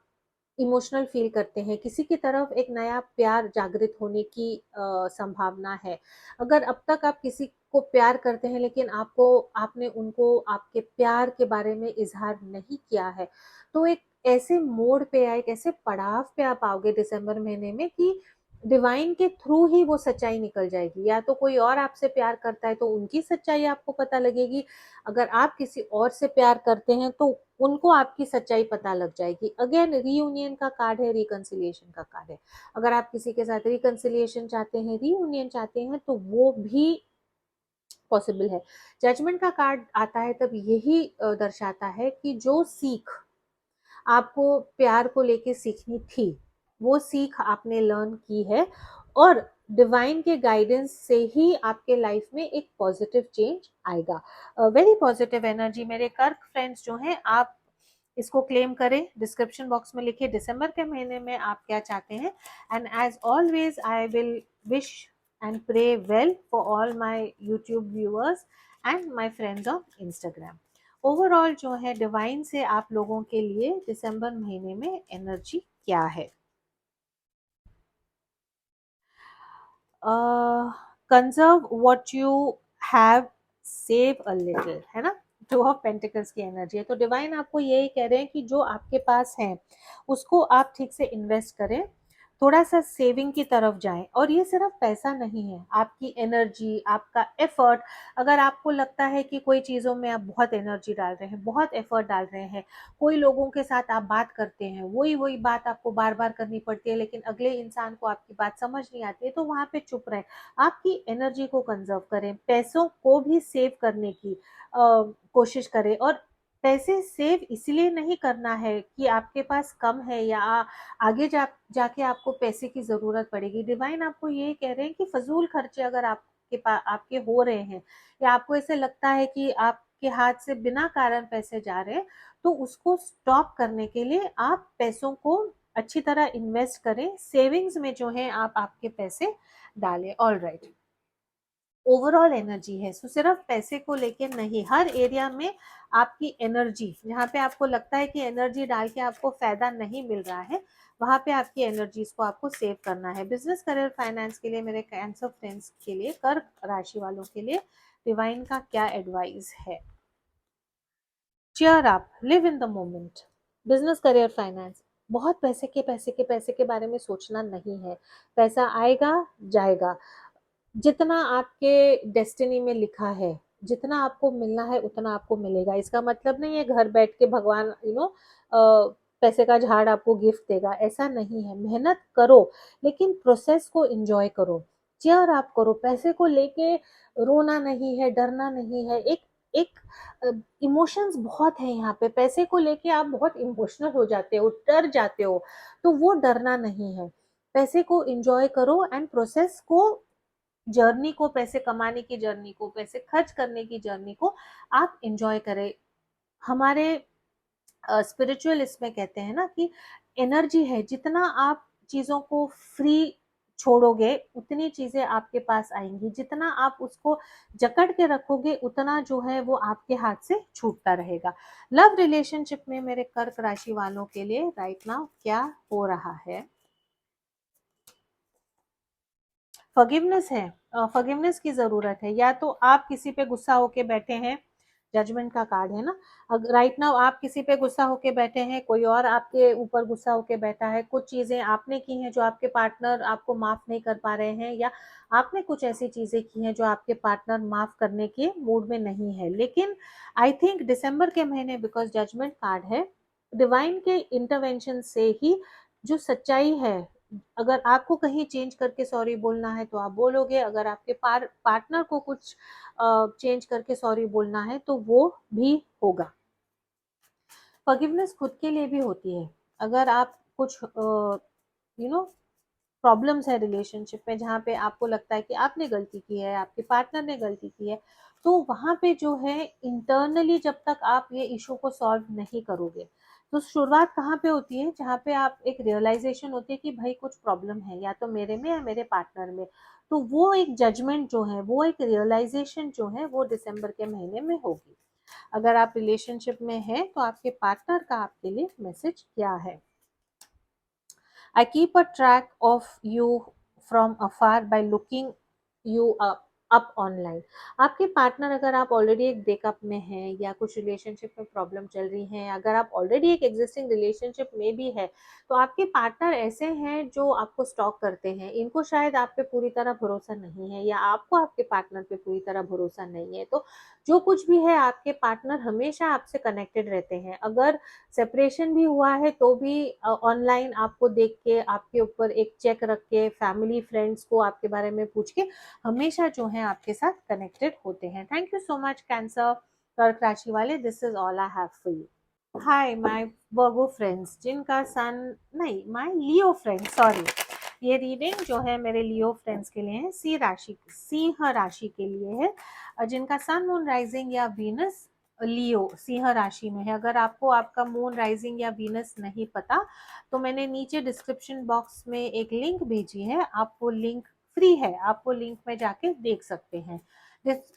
इमोशनल फील करते हैं, किसी की तरफ एक नया प्यार जागृत होने की संभावना है। अगर अब तक आप किसी को प्यार करते हैं लेकिन आपने उनको आपके प्यार के बारे में इजहार नहीं किया है, तो एक ऐसे मोड़ पे या एक ऐसे पड़ाव पे आप आओगे दिसंबर महीने में कि डिवाइन के थ्रू ही वो सच्चाई निकल जाएगी। या तो कोई और आपसे प्यार करता है तो उनकी सच्चाई आपको पता लगेगी, अगर आप किसी और से प्यार करते हैं तो उनको आपकी सच्चाई पता लग जाएगी। अगेन रियूनियन का कार्ड है, रिकंसिलिएशन का कार्ड है। अगर आप किसी के साथ रिकंसिलिएशन चाहते हैं, रियूनियन चाहते हैं, तो वो भी पॉसिबल है। जजमेंट का कार्ड आता है तब यही दर्शाता है कि जो सीख आपको प्यार को लेके सीखनी थी, वो सीख आपने लर्न की है, और डिवाइन के गाइडेंस से ही आपके लाइफ में एक पॉजिटिव चेंज आएगा। वेरी पॉजिटिव एनर्जी मेरे कर्क फ्रेंड्स जो हैं, आप इसको क्लेम करें, डिस्क्रिप्शन बॉक्स में लिखिए दिसंबर के महीने में आप क्या चाहते हैं। And as always I will wish and pray well for all my YouTube viewers and my friends on Instagram. Overall जो है डिवाइन से आप लोगों के लिए दिसंबर महीने में एनर्जी क्या है। Conserve what you have, save a little, है ना। टू ऑफ पेंटिकल्स की एनर्जी है, तो डिवाइन आपको यही कह रहे हैं कि जो आपके पास है उसको आप ठीक से इन्वेस्ट करें, थोड़ा सा सेविंग की तरफ जाएं। और ये सिर्फ पैसा नहीं है, आपकी एनर्जी, आपका एफर्ट। अगर आपको लगता है कि कोई चीज़ों में आप बहुत एनर्जी डाल रहे हैं, बहुत एफर्ट डाल रहे हैं, कोई लोगों के साथ आप बात करते हैं, वही वही बात आपको बार बार करनी पड़ती है लेकिन अगले इंसान को आपकी बात समझ नहीं आती है, तो वहाँ पे चुप रहे। आपकी एनर्जी को कंजर्व करें, पैसों को भी सेव करने की कोशिश करें। और पैसे सेव इसलिए नहीं करना है कि आपके पास कम है या आगे जाके आपको पैसे की जरूरत पड़ेगी। डिवाइन आपको ये कह रहे हैं कि फजूल खर्चे अगर आपके पास आपके हो रहे हैं, या आपको ऐसे लगता है कि आपके हाथ से बिना कारण पैसे जा रहे हैं, तो उसको स्टॉप करने के लिए आप पैसों को अच्छी तरह इन्वेस्ट करें, सेविंग्स में जो है आप आपके पैसे डालें। ऑल राइट, ओवरऑल एनर्जी है, सो सिर्फ पैसे को लेके नहीं, हर एरिया में आपकी एनर्जी, जहाँ पे आपको लगता है कि एनर्जी डाल के आपको फायदा नहीं मिल रहा है, वहां पे आपकी एनर्जीज को आपको सेव करना है। बिजनेस, करियर, फाइनेंस के लिए मेरे कैंसर फ्रेंड्स के लिए, कर्क राशि वालों के लिए डिवाइन का क्या एडवाइस है। Cheer up, live in the moment. Business, career, finance, बहुत पैसे के बारे में सोचना नहीं है। पैसा आएगा, जाएगा। जितना आपके डेस्टिनी में लिखा है, जितना आपको मिलना है उतना आपको मिलेगा। इसका मतलब नहीं है घर बैठ के भगवान पैसे का झाड़ आपको गिफ्ट देगा, ऐसा नहीं है। मेहनत करो लेकिन प्रोसेस को एंजॉय करो, चेयर आप करो। पैसे को लेके रोना नहीं है, डरना नहीं है। एक एक इमोशंस बहुत है यहाँ पे, पैसे को लेके आप बहुत इमोशनल हो जाते हो, डर जाते हो, तो वो डरना नहीं है। पैसे को एंजॉय करो एंड प्रोसेस को, जर्नी को, पैसे कमाने की जर्नी को, पैसे खर्च करने की जर्नी को आप एंजॉय करें। हमारे स्पिरिचुअल इसमें कहते हैं ना कि एनर्जी है, जितना आप चीजों को फ्री छोड़ोगे उतनी चीजें आपके पास आएंगी, जितना आप उसको जकड़ के रखोगे उतना जो है वो आपके हाथ से छूटता रहेगा। लव रिलेशनशिप में मेरे कर्क राशि वालों के लिए राइट नाउ क्या हो रहा है। फॉरगिवनेस है, फॉरगिवनेस की जरूरत है। या तो आप किसी पे गुस्सा होके बैठे हैं, जजमेंट का कार्ड है ना, अगर राइट नाउ आप किसी पे गुस्सा होके बैठे हैं, कोई और आपके ऊपर गुस्सा होके बैठा है, कुछ चीजें आपने की हैं जो आपके पार्टनर आपको माफ नहीं कर पा रहे हैं, या आपने कुछ ऐसी चीजें की हैं जो आपके पार्टनर माफ करने के मूड में नहीं है। लेकिन आई थिंक दिसंबर के महीने, बिकॉज जजमेंट कार्ड है, डिवाइन के इंटरवेंशन से ही जो सच्चाई है, अगर आपको कहीं चेंज करके सॉरी बोलना है तो आप बोलोगे, अगर आपके पार्टनर को कुछ चेंज करके सॉरी बोलना है तो वो भी होगा। फॉरगिवनेस खुद के लिए भी होती है। अगर आप कुछ प्रॉब्लम्स है रिलेशनशिप में जहाँ पे आपको लगता है कि आपने गलती की है, आपके पार्टनर ने गलती की है, तो वहां पे जो है इंटरनली जब तक आप ये इशू को सॉल्व नहीं करोगे, तो शुरुआत कहाँ पे होती है, जहाँ पे आप एक रियलाइजेशन होती है कि भाई कुछ प्रॉब्लम है या तो मेरे में या मेरे पार्टनर में। तो वो एक जजमेंट जो है, वो एक रियलाइजेशन जो है, वो दिसंबर के महीने में होगी। अगर आप रिलेशनशिप में हैं तो आपके पार्टनर का आपके लिए मैसेज क्या है? I keep a track of you from afar by looking you up online. आपके पार्टनर, अगर आप ऑलरेडी एक ब्रेकअप में हैं या कुछ रिलेशनशिप में प्रॉब्लम चल रही है, अगर आप ऑलरेडी एक एग्जिस्टिंग रिलेशनशिप में भी है, तो आपके पार्टनर ऐसे हैं जो आपको स्टॉक करते हैं। इनको शायद आप पे पूरी तरह भरोसा नहीं है, या आपको आपके पार्टनर पे पूरी तरह भरोसा नहीं है। तो जो कुछ भी है, आपके पार्टनर हमेशा आपसे कनेक्टेड रहते हैं। अगर सेपरेशन भी हुआ है तो भी ऑनलाइन आपको देख के, आपके ऊपर एक चेक रख के, फैमिली फ्रेंड्स को आपके बारे में पूछ के हमेशा जो है आपके साथ कनेक्टेड होते हैं। Thank you so much cancer कर्क राशि वाले, this is all I have for you. Hi my Virgo friends, जिनका सन, नहीं, माय लियो फ्रेंड्स, सॉरी, ये रीडिंग जो है मेरे लियो फ्रेंड्स के लिए है, सी राशि, सिंह राशि के लिए है, जिनका सन, मून, राइजिंग या वीनस लियो सिंह राशि में है। अगर आपको आपका मून, राइजिंग या वीनस नहीं पता, तो मैंने नीचे डिस्क्रिप्शन बॉक्स में एक लिंक भेजी है, आप वो लिंक फ्री है, आप वो लिंक में जाके देख सकते हैं।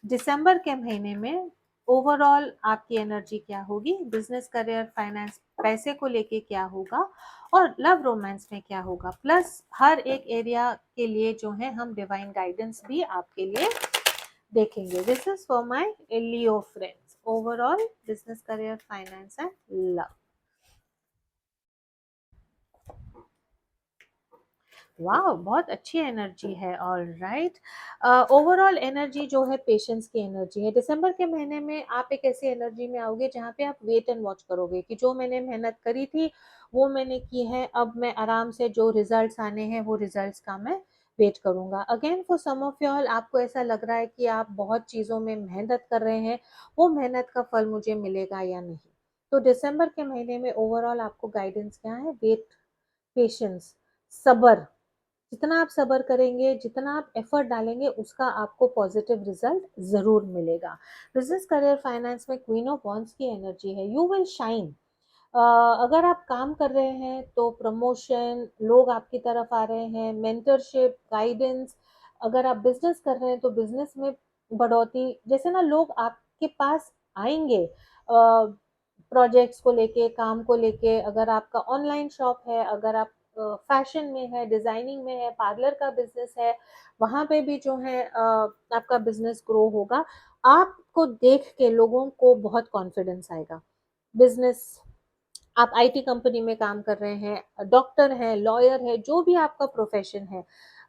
दिसंबर के महीने में ओवरऑल आपकी एनर्जी क्या होगी, बिजनेस, करियर, फाइनेंस, पैसे को लेके क्या होगा, और लव रोमांस में क्या होगा, प्लस हर एक एरिया के लिए जो है हम डिवाइन गाइडेंस भी आपके लिए देखेंगे। This is for my Leo friends, overall business, career, finance and love. वाह, बहुत अच्छी एनर्जी है। ऑल राइट, ओवरऑल एनर्जी जो है पेशेंस की एनर्जी है। दिसंबर के महीने में आप एक ऐसी एनर्जी में आओगे जहाँ पे आप वेट एंड वॉच करोगे कि जो मैंने मेहनत करी थी वो मैंने की है, अब मैं आराम से जो रिजल्ट्स आने हैं वो रिजल्ट्स का मैं वेट करूंगा। Again for some of you all, आपको ऐसा लग रहा है कि आप बहुत चीज़ों में मेहनत कर रहे हैं, वो मेहनत का फल मुझे मिलेगा या नहीं। तो दिसंबर के महीने में ओवरऑल आपको गाइडेंस क्या है, वेट, पेशेंस, सबर। जितना आप सबर करेंगे, जितना आप एफर्ट डालेंगे, उसका आपको पॉजिटिव रिजल्ट जरूर मिलेगा। बिजनेस, करियर, फाइनेंस में क्वीन ऑफ वॉन्ड्स की एनर्जी है, यू विल शाइन। अगर आप काम कर रहे हैं तो प्रमोशन, लोग आपकी तरफ आ रहे हैं, मेंटरशिप, गाइडेंस। अगर आप बिजनेस कर रहे हैं तो बिजनेस में बढ़ोतरी, जैसे ना लोग आपके पास आएंगे प्रोजेक्ट्स को लेके, काम को लेके। अगर आपका ऑनलाइन शॉप है, अगर आप फैशन में है, डिजाइनिंग में है, पार्लर का बिजनेस है, वहां पे भी जो है आपका बिजनेस ग्रो होगा। आपको देख के लोगों को बहुत कॉन्फिडेंस आएगा। बिजनेस, आप आईटी कंपनी में काम कर रहे हैं, डॉक्टर हैं, लॉयर है, जो भी आपका प्रोफेशन है,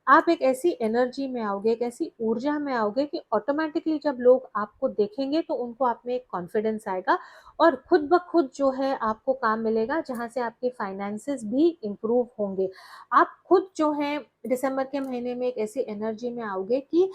आप एक ऐसी एनर्जी में आओगे, एक ऐसी ऊर्जा में आओगे कि ऑटोमेटिकली जब लोग आपको देखेंगे तो उनको आप में एक कॉन्फिडेंस आएगा, और खुद ब खुद जो है आपको काम मिलेगा, जहां से आपके फाइनेंसेस भी इंप्रूव होंगे। आप खुद जो है दिसंबर के महीने में एक ऐसी एनर्जी में आओगे कि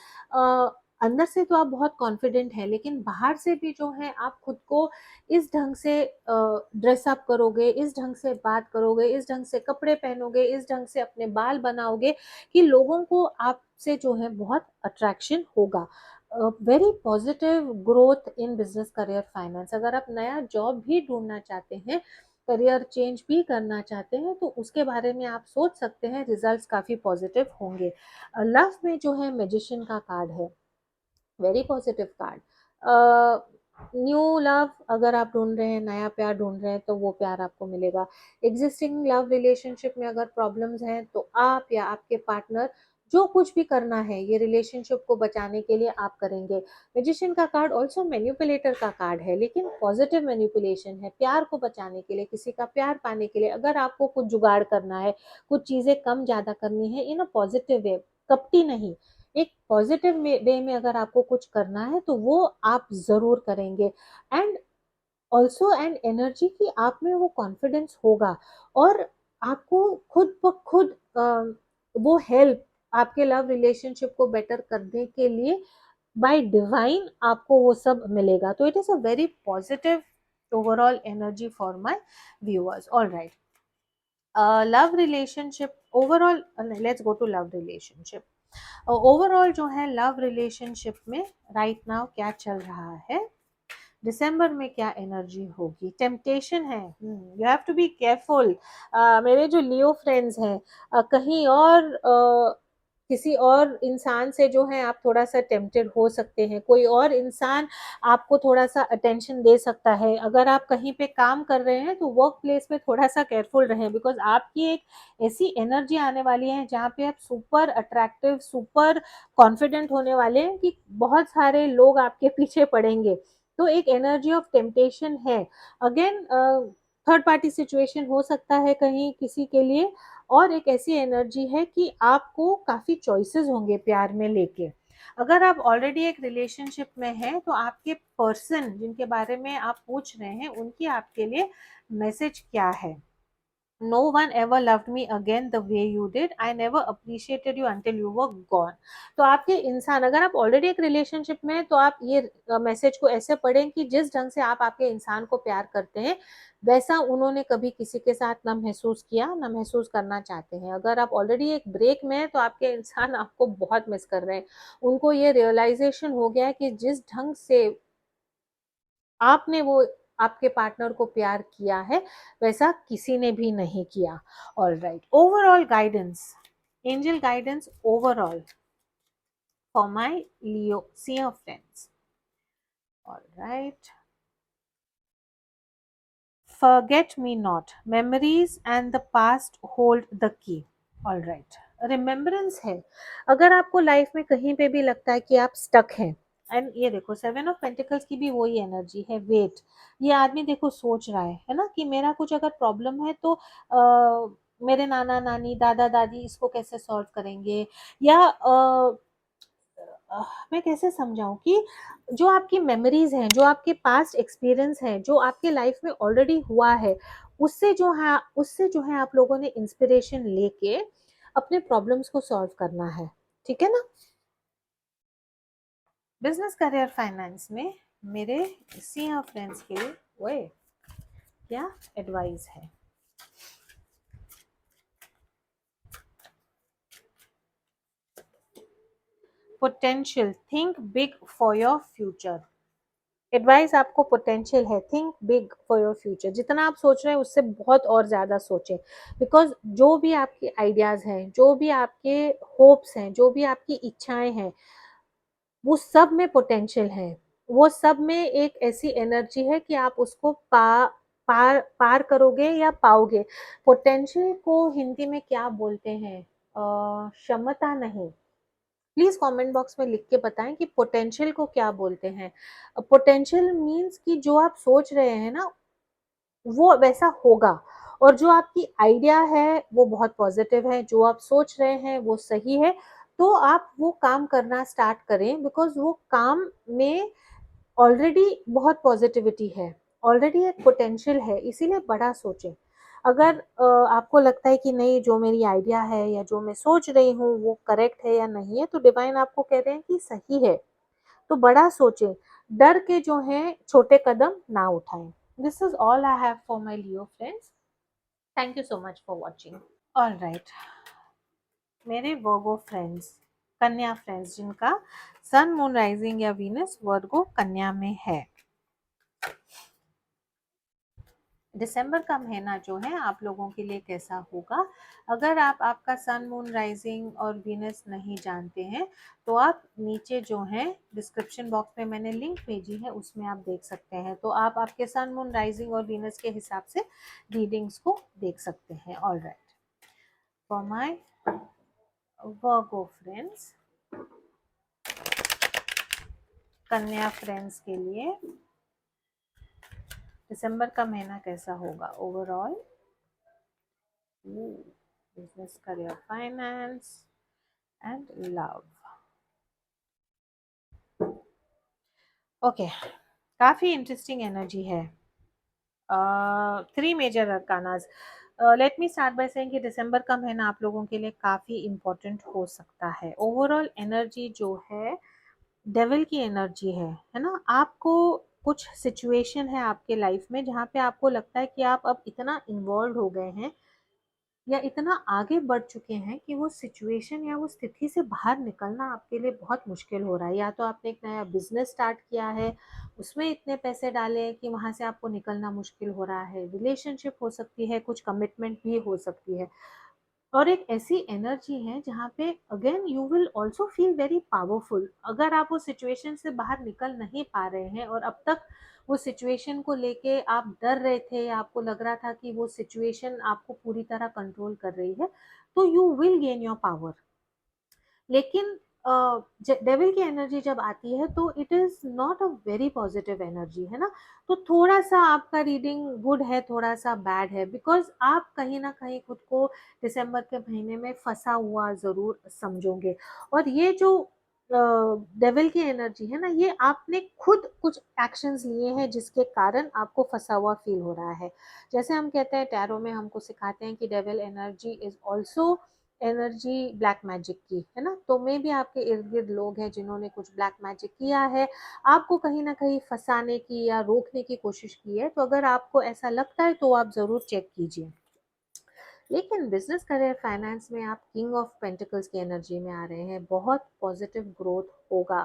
अंदर से तो आप बहुत कॉन्फिडेंट है, लेकिन बाहर से भी जो है आप खुद को इस ढंग से ड्रेसअप करोगे, इस ढंग से बात करोगे, इस ढंग से कपड़े पहनोगे, इस ढंग से अपने बाल बनाओगे कि लोगों को आपसे जो है बहुत अट्रैक्शन होगा। Very positive growth in business, career, finance. अगर आप नया जॉब भी ढूंढना चाहते हैं, करियर चेंज भी करना चाहते हैं, तो उसके बारे में आप सोच सकते हैं, रिजल्ट्स काफी पॉजिटिव होंगे। लव में जो है मैजिशियन का कार्ड है, very positive card. New love अगर आप ढूंढ रहे हैं, नया प्यार ढूंढ रहे हैं, तो वो प्यार आपको मिलेगा। एग्जिस्टिंग लव रिलेशनशिप में अगर प्रॉब्लम्स हैं तो आप या आपके पार्टनर जो कुछ भी करना है ये रिलेशनशिप को बचाने के लिए आप करेंगे। मैजिशियन का कार्ड ऑल्सो मैन्युपुलेटर का कार्ड है, लेकिन पॉजिटिव मैन्युपुलेशन है, प्यार को बचाने के लिए, किसी का प्यार पाने के लिए। अगर आपको कुछ जुगाड़ करना है, कुछ चीजें कम ज्यादा करनी है इन अ पॉजिटिव वे, कपटी नहीं, एक पॉजिटिव वे में अगर आपको कुछ करना है तो वो आप जरूर करेंगे। एंड ऑल्सो एंड एनर्जी की आप में वो कॉन्फिडेंस होगा, और आपको खुद ब खुद वो हेल्प आपके लव रिलेशनशिप को बेटर करने के लिए बाय डिवाइन आपको वो सब मिलेगा। तो it is a very positive overall energy for my viewers. All right, love relationship overall, let's go to love relationship. Overall जो है लव रिलेशनशिप में राइट नाउ क्या चल रहा है दिसंबर में क्या एनर्जी होगी? टेम्पटेशन है, you have to be careful. मेरे जो लियो फ्रेंड्स हैं, कहीं और किसी और इंसान से जो है आप थोड़ा सा टेम्पटेड हो सकते हैं, कोई और इंसान आपको थोड़ा सा अटेंशन दे सकता है। अगर आप कहीं पे काम कर रहे हैं तो वर्क प्लेस में थोड़ा सा केयरफुल रहें, बिकॉज आपकी एक ऐसी एनर्जी आने वाली है जहाँ पे आप सुपर अट्रैक्टिव, सुपर कॉन्फिडेंट होने वाले हैं कि बहुत सारे लोग आपके पीछे पड़ेंगे। तो एक एनर्जी ऑफ टेम्पटेशन है। अगेन थर्ड पार्टी सिचुएशन हो सकता है कहीं किसी के लिए, और एक ऐसी एनर्जी है कि आपको काफी चॉइसेस होंगे प्यार में लेके। अगर आप ऑलरेडी एक रिलेशनशिप में हैं तो आपके पर्सन जिनके बारे में आप पूछ रहे हैं उनकी आपके लिए मैसेज क्या है? No one ever loved me again the way you did. I never appreciated you until you were gone. तो आपके इंसान, अगर आप ऑलरेडी एक रिलेशनशिप में हैं तो आप ये मैसेज को ऐसे पढ़ें कि जिस ढंग से आप आपके इंसान को प्यार करते हैं वैसा उन्होंने कभी किसी के साथ ना महसूस किया ना महसूस करना चाहते हैं। अगर आप ऑलरेडी एक ब्रेक में हैं तो आपके इंसान आपको बहुत मिस कर रहे हैं। उनको ये रियलाइजेशन हो गया है कि जिस ढंग से आपने वो आपके पार्टनर को प्यार किया है वैसा किसी ने भी नहीं किया। All right, overall guidance, angel guidance overall for my Leo seer friends. All right, forget me not, memories and the past hold the key. All right, remembrance है। अगर आपको लाइफ में कहीं पे भी लगता है कि आप स्टक हैं, एंड ये देखो सेवन ऑफ पेंटिकल्स की भी वही एनर्जी है, वेट। ये आदमी देखो सोच रहा है ना कि मेरा कुछ अगर प्रॉब्लम है तो मेरे नाना नानी दादा दादी इसको कैसे सॉल्व करेंगे, या मैं कैसे समझाऊं कि जो आपकी मेमोरीज हैं, जो आपके पास्ट एक्सपीरियंस है, जो आपके लाइफ में ऑलरेडी हुआ है, उससे जो है आप लोगों ने इंस्पिरेशन लेके अपने प्रॉब्लम्स को सॉल्व करना है। ठीक है ना? बिजनेस, करियर, फाइनेंस में मेरे सी फ्रेंड्स के लिए वो क्या एडवाइस है? Potential, think big for your future. Advice आपको पोटेंशियल है, think big for your future. जितना आप सोच रहे हैं उससे बहुत और ज़्यादा सोचें, बिकॉज जो भी आपके आइडियाज़ हैं, जो भी आपके होप्स हैं, जो भी आपकी इच्छाएं हैं, वो सब में पोटेंशियल है। वो सब में एक ऐसी एनर्जी है कि आप उसको पार पार करोगे या पाओगे। पोटेंशियल को हिंदी में क्या बोलते हैं? क्षमता नहीं। प्लीज कमेंट बॉक्स में लिख के बताएं कि पोटेंशियल को क्या बोलते हैं। पोटेंशियल मीन्स कि जो आप सोच रहे हैं ना वो वैसा होगा, और जो आपकी आइडिया है वो बहुत पॉजिटिव है, जो आप सोच रहे हैं वो सही है, तो आप वो काम करना स्टार्ट करें, बिकॉज वो काम में ऑलरेडी बहुत पॉजिटिविटी है, ऑलरेडी एक पोटेंशियल है, इसीलिए बड़ा सोचें। अगर आपको लगता है कि नहीं जो मेरी आइडिया है या जो मैं सोच रही हूँ वो करेक्ट है या नहीं है, तो डिवाइन आपको कह रहे हैं कि सही है, तो बड़ा सोचें, डर के जो हैं छोटे कदम ना उठाएं। This is all I have for my Leo friends. Thank you so much for watching. All right, मेरे वर्गो फ्रेंड्स, कन्या फ्रेंड्स जिनका सन मून राइजिंग या वीनस वर्गो कन्या में है, दिसंबर का महीना जो है आप लोगों के लिए कैसा होगा? अगर आप आपका सन मून राइजिंग और वीनस नहीं जानते हैं तो आप नीचे जो है डिस्क्रिप्शन बॉक्स में मैंने लिंक भेजी है उसमें आप देख सकते हैं, तो आप आपके सन मून राइजिंग और वीनस के हिसाब से रीडिंग्स को देख सकते हैं। All right, for my Virgo friends, कन्या फ्रेंड्स के लिए दिसंबर का महीना कैसा होगा overall? Business, career, finance and love. Okay, काफी इंटरेस्टिंग एनर्जी है। Three major arcanas. Let me start by saying कि दिसंबर का महीना आप लोगों के लिए काफी इंपॉर्टेंट हो सकता है। ओवरऑल एनर्जी जो है डेविल की एनर्जी है ना? आपको कुछ सिचुएशन है आपके लाइफ में जहाँ पे आपको लगता है कि आप अब इतना इन्वॉल्व हो गए हैं या इतना आगे बढ़ चुके हैं कि वो सिचुएशन या वो स्थिति से बाहर निकलना आपके लिए बहुत मुश्किल हो रहा है। या तो आपने एक नया बिजनेस स्टार्ट किया है, उसमें इतने पैसे डाले हैं कि वहां से आपको निकलना मुश्किल हो रहा है, रिलेशनशिप हो सकती है, कुछ कमिटमेंट भी हो सकती है। और एक ऐसी एनर्जी है जहाँ पे again you will also feel very powerful. अगर आप उस सिचुएशन से बाहर निकल नहीं पा रहे हैं और अब तक वो सिचुएशन को लेके आप डर रहे थे या आपको लग रहा था कि वो सिचुएशन आपको पूरी तरह कंट्रोल कर रही है, तो you will gain your power. लेकिन डेविल की एनर्जी जब आती है तो it is not a very positive energy, है ना। तो थोड़ा सा आपका रीडिंग गुड है, थोड़ा सा बैड है, बिकॉज आप कहीं ना कहीं खुद को दिसंबर के महीने में फंसा हुआ जरूर समझोगे। और ये जो डेविल की एनर्जी है ना, ये आपने खुद कुछ एक्शंस लिए हैं जिसके कारण आपको फंसा हुआ फील हो रहा है। जैसे हम कहते हैं, टैरो में हमको सिखाते हैं कि devil energy is also energy black magic की, है ना। तो मे भी आपके इर्द गिर्द लोग हैं जिन्होंने कुछ ब्लैक मैजिक किया है, आपको कहीं ना कहीं फंसाने की या रोकने की कोशिश की है। तो अगर आपको ऐसा लगता है तो आप जरूर चेक कीजिए। लेकिन बिजनेस करियर फाइनेंस में आप किंग ऑफ पेंटिकल्स की एनर्जी में आ रहे हैं, बहुत पॉजिटिव ग्रोथ होगा।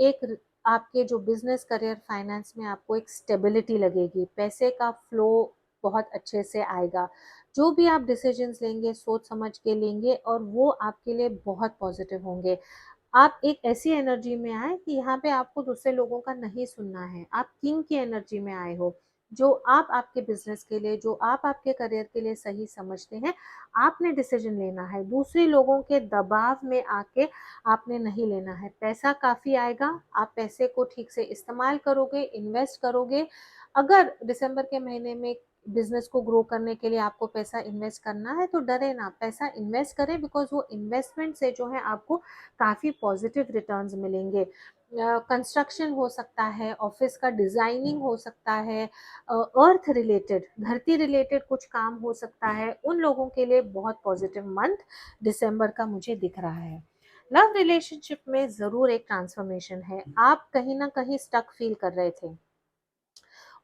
एक आपके जो बिजनेस करियर फाइनेंस में आपको एक स्टेबिलिटी लगेगी, पैसे का फ्लो बहुत अच्छे से आएगा। जो भी आप डिसीजंस लेंगे सोच समझ के लेंगे और वो आपके लिए बहुत पॉजिटिव होंगे। आप एक ऐसी एनर्जी में आए कि यहाँ पे आपको दूसरे लोगों का नहीं सुनना है, आप किंग की एनर्जी में आए हो। जो आप आपके बिजनेस के लिए, जो आप आपके करियर के लिए सही समझते हैं, आपने डिसीजन लेना है। दूसरे लोगों के दबाव में आके आपने नहीं लेना है। पैसा काफी आएगा, आप पैसे को ठीक से इस्तेमाल करोगे, इन्वेस्ट करोगे। अगर दिसंबर के महीने में बिजनेस को ग्रो करने के लिए आपको पैसा इन्वेस्ट करना है तो डरे ना, पैसा इन्वेस्ट करें, बिकॉज वो इन्वेस्टमेंट से जो है आपको काफी पॉजिटिव रिटर्न्स मिलेंगे। कंस्ट्रक्शन हो सकता है, ऑफिस का डिजाइनिंग हो सकता है, अर्थ रिलेटेड, धरती रिलेटेड कुछ काम हो सकता है। उन लोगों के लिए बहुत पॉजिटिव मंथ दिसंबर का मुझे दिख रहा है। लव रिलेशनशिप में जरूर एक ट्रांसफॉर्मेशन है। आप कहीं ना कहीं स्टक फील कर रहे थे,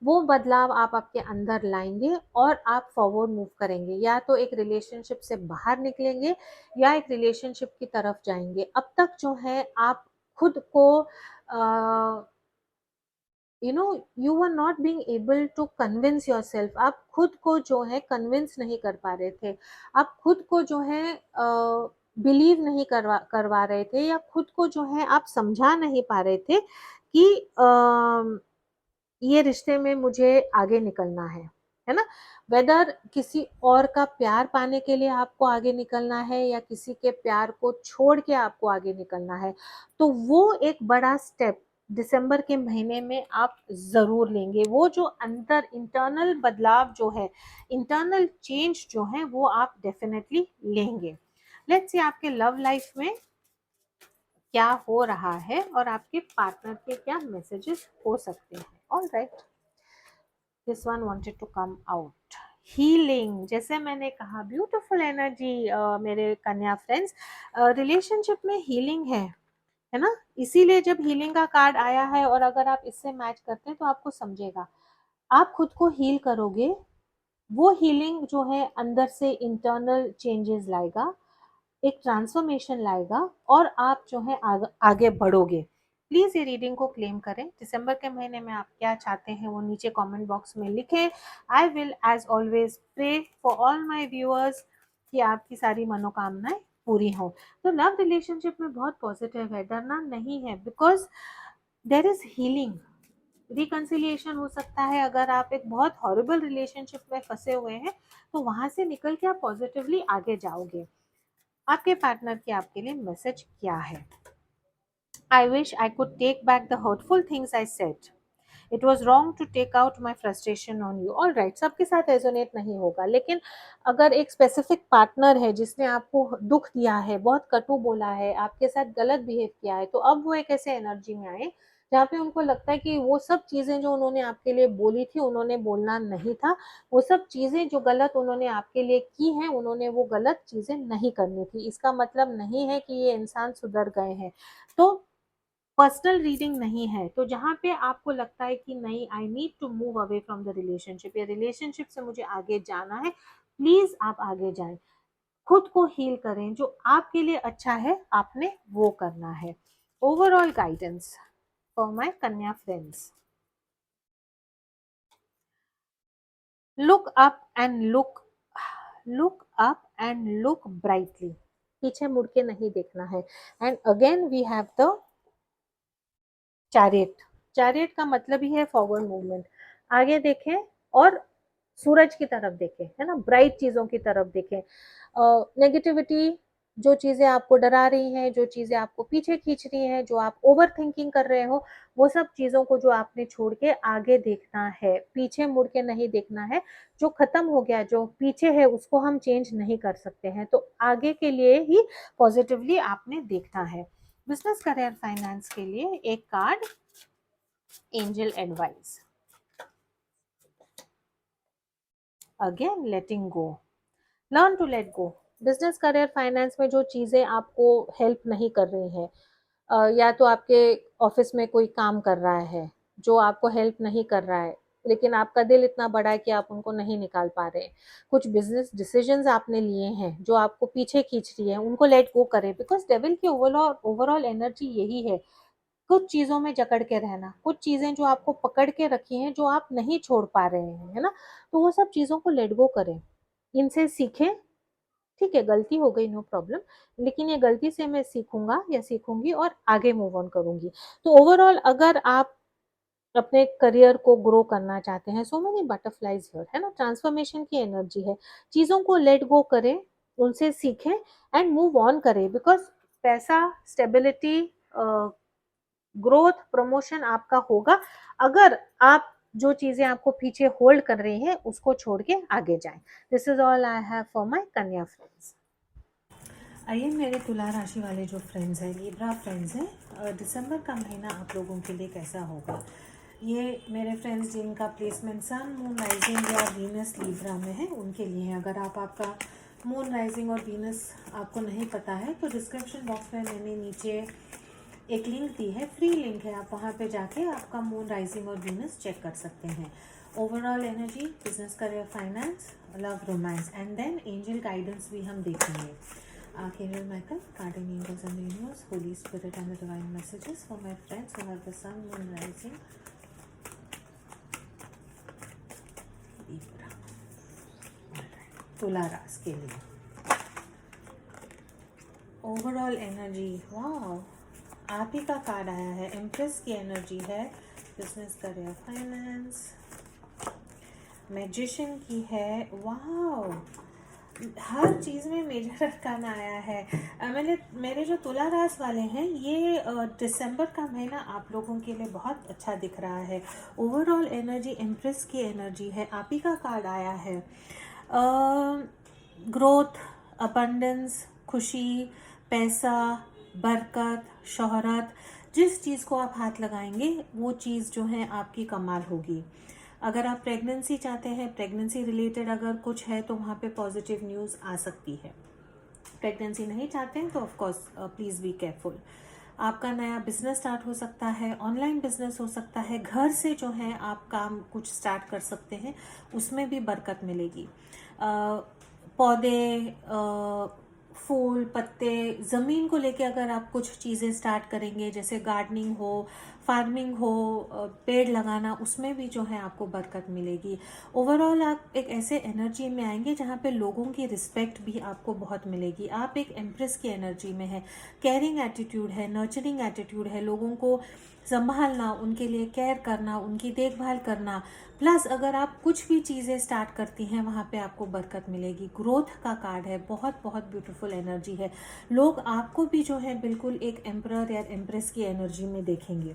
वो बदलाव आप आपके अंदर लाएंगे और आप फॉरवर्ड मूव करेंगे। या तो एक रिलेशनशिप से बाहर निकलेंगे या एक रिलेशनशिप की तरफ जाएंगे। अब तक जो है आप खुद को you are not being able to convince yourself. आप खुद को जो है कन्विंस नहीं कर पा रहे थे, आप खुद को जो है बिलीव नहीं करवा रहे थे, या खुद को जो है आप समझा नहीं पा रहे थे कि ये रिश्ते में मुझे आगे निकलना है ना। वेदर किसी और का प्यार पाने के लिए आपको आगे निकलना है या किसी के प्यार को छोड़ के आपको आगे निकलना है, तो वो एक बड़ा स्टेप दिसंबर के महीने में आप जरूर लेंगे। वो जो अंदर इंटरनल बदलाव जो है, इंटरनल चेंज जो है, वो आप डेफिनेटली लेंगे। लेट्स सी आपके लव लाइफ में क्या हो रहा है और आपके पार्टनर के क्या मैसेजेस हो सकते हैं। All right, this one wanted to come out. Healing, जैसे मैंने कहा, ब्यूटीफुल एनर्जी मेरे कन्या फ्रेंड्स। रिलेशनशिप में हीलिंग है ना। इसीलिए जब हीलिंग का कार्ड आया है और अगर आप इससे मैच करते हैं तो आपको समझेगा, आप खुद को हील करोगे। वो हीलिंग जो है अंदर से इंटरनल चेंजेस लाएगा, एक ट्रांसफॉर्मेशन लाएगा और आप जो है आगे बढ़ोगे। प्लीज ये रीडिंग को क्लेम करें। दिसंबर के महीने में आप क्या चाहते हैं वो नीचे कमेंट बॉक्स में लिखें। I will as always pray for all my viewers कि आपकी सारी मनोकामनाएं पूरी हो। तो लव रिलेशनशिप में बहुत पॉजिटिव है, डरना नहीं है, because there is healing. Reconciliation हो सकता है। अगर आप एक बहुत हॉरिबल रिलेशनशिप में फंसे हुए हैं तो वहां से निकल के आप पॉजिटिवली आगे जाओगे। आपके पार्टनर की आपके लिए मैसेज क्या है? I wish I could take back the hurtful things I said. It was wrong to take out my frustration on you. All right, सबके साथ रेजोनेट नहीं होगा, लेकिन अगर एक स्पेसिफिक पार्टनर है जिसने आपको दुख दिया है, बहुत कटु बोला है, आपके साथ गलत बिहेव किया है, तो अब वो एक ऐसे एनर्जी में आए जहाँ पे उनको लगता है कि वो सब चीजें जो उन्होंने आपके लिए बोली थी उन्होंने बोलना नहीं था। वो सब चीजें जो गलत उन्होंने आपके लिए की हैं, उन्होंने वो गलत चीजें नहीं करनी थी। इसका मतलब नहीं है कि ये इंसान सुधर गए हैं। तो पर्सनल रीडिंग नहीं है। तो जहाँ पे आपको लगता है कि नहीं, I need to move away from the relationship, या रिलेशनशिप से मुझे आगे जाना है, प्लीज आप आगे जाएं, खुद को हील करें, जो आपके लिए अच्छा है आपने वो करना है। Overall guidance for my Kanya friends, look up and look up and look brightly, पीछे मुड़ के नहीं देखना है। And again we have the chariot, chariot का मतलब ही है फॉरवर्ड मूवमेंट, आगे देखें और सूरज की तरफ देखें, है ना, ब्राइट चीजों की तरफ देखें। नेगेटिविटी, जो चीजें आपको डरा रही हैं, जो चीजें आपको पीछे खींच रही हैं, जो आप ओवर थिंकिंग कर रहे हो, वो सब चीजों को जो आपने छोड़ के आगे देखना है, पीछे मुड़ के नहीं देखना है। जो खत्म हो गया, जो पीछे है, उसको हम चेंज नहीं कर सकते हैं, तो आगे के लिए ही पॉजिटिवली आपने देखना है। बिजनेस करियर फाइनेंस के लिए एक card, angel advice, again letting go, learn to let go. Business career finance में जो चीजें आपको हेल्प नहीं कर रही हैं, या तो आपके ऑफिस में कोई काम कर रहा है जो आपको हेल्प नहीं कर रहा है, लेकिन आपका दिल इतना बड़ा है कि आप उनको नहीं निकाल पा रहे हैं। कुछ बिजनेस डिसीजंस आपने लिए हैं जो आपको पीछे खींच रही है, उनको लेट गो करें, बिकॉज डेविल की ओवरऑल एनर्जी यही है, कुछ चीजों में जकड़ के रहना, कुछ चीजें जो आपको पकड़ के रखी हैं, जो आप नहीं छोड़ पा रहे हैं, है ना, तो वो सब चीजों को लेट गो करें, इनसे सीखें। ठीक है, गलती हो गई, नो प्रॉब्लम, लेकिन ये गलती से मैं सीखूंगा या सीखूंगी और आगे मूव ऑन करूंगी। तो ओवरऑल अगर आप अपने करियर को ग्रो करना चाहते हैं, सो मेनी बटरफ्लाइज हियर, है ना, ट्रांसफॉर्मेशन की एनर्जी है, चीजों को लेट गो करें, उनसे सीखें एंड मूव ऑन करें, बिकॉज पैसा, स्टेबिलिटी, ग्रोथ, प्रमोशन आपका होगा अगर आप जो चीजें आपको पीछे होल्ड कर रही हैं उसको छोड़ के आगे जाएं। This is all I have for my Kanya friends. आइए मेरे तुला राशि वाले जो फ्रेंड्स हैं, लिब्रा फ्रेंड्स हैं, दिसंबर का महीना आप लोगों के लिए कैसा होगा। ये मेरे फ्रेंड्स जिनका प्लेसमेंट सन, मून, राइजिंग या वीनस लिब्रा में है, उनके लिए है। अगर आपका मून, राइजिंग और वीनस आपको नहीं पता है तो डिस्क्रिप्शन बॉक्स में मैंने नीचे एक लिंक दी है, फ्री लिंक है, आप वहाँ पे जाके आपका मून, राइजिंग और वीनस चेक कर सकते हैं। Overall energy, business, career, finance, love, romance and then angel guidance भी हम देखेंगे। Archangel Michael, guardian angels and the universe, Holy Spirit and the divine messages for my friends who have the sun, moon, rising, Libra, तुला राशि के लिए overall energy, वाह, आप ही का कार्ड आया है, एम्प्रेस की एनर्जी है, बिजनेस, करियर, फाइनेंस, मैजिशियन की है, वाह, हर चीज़ में मेजर अरकान आया है। मेरे जो तुला राशि वाले हैं, ये दिसंबर का महीना आप लोगों के लिए बहुत अच्छा दिख रहा है। ओवरऑल एनर्जी एम्प्रेस की एनर्जी है, आप ही का कार्ड आया है, ग्रोथ, अबंडेंस, खुशी, पैसा, बरकत, शोहरत, जिस चीज़ को आप हाथ लगाएंगे वो चीज़ जो है आपकी कमाल होगी। अगर आप प्रेगनेंसी चाहते हैं, प्रेगनेंसी रिलेटेड अगर कुछ है तो वहाँ पे पॉजिटिव न्यूज़ आ सकती है। प्रेगनेंसी नहीं चाहते हैं तो of course please be careful. आपका नया बिजनेस स्टार्ट हो सकता है, ऑनलाइन बिजनेस हो सकता है, घर से जो है आप काम कुछ स्टार्ट कर सकते हैं, उसमें भी बरकत मिलेगी। पौधे, फूल, पत्ते, ज़मीन को लेके अगर आप कुछ चीज़ें स्टार्ट करेंगे, जैसे गार्डनिंग हो, फार्मिंग हो, पेड़ लगाना, उसमें भी जो है आपको बरकत मिलेगी। ओवरऑल आप एक ऐसे एनर्जी में आएंगे जहाँ पे लोगों की रिस्पेक्ट भी आपको बहुत मिलेगी। आप एक एम्प्रेस की एनर्जी में है, केयरिंग एटीट्यूड है, नर्चरिंग एटीट्यूड है, लोगों को संभालना, उनके लिए केयर करना, उनकी देखभाल करना, प्लस अगर आप कुछ भी चीज़ें स्टार्ट करती हैं वहाँ पे आपको बरकत मिलेगी। ग्रोथ का कार्ड है, बहुत बहुत ब्यूटीफुल एनर्जी है, लोग आपको भी जो है बिल्कुल एक एम्परर या एम्प्रेस की एनर्जी में देखेंगे।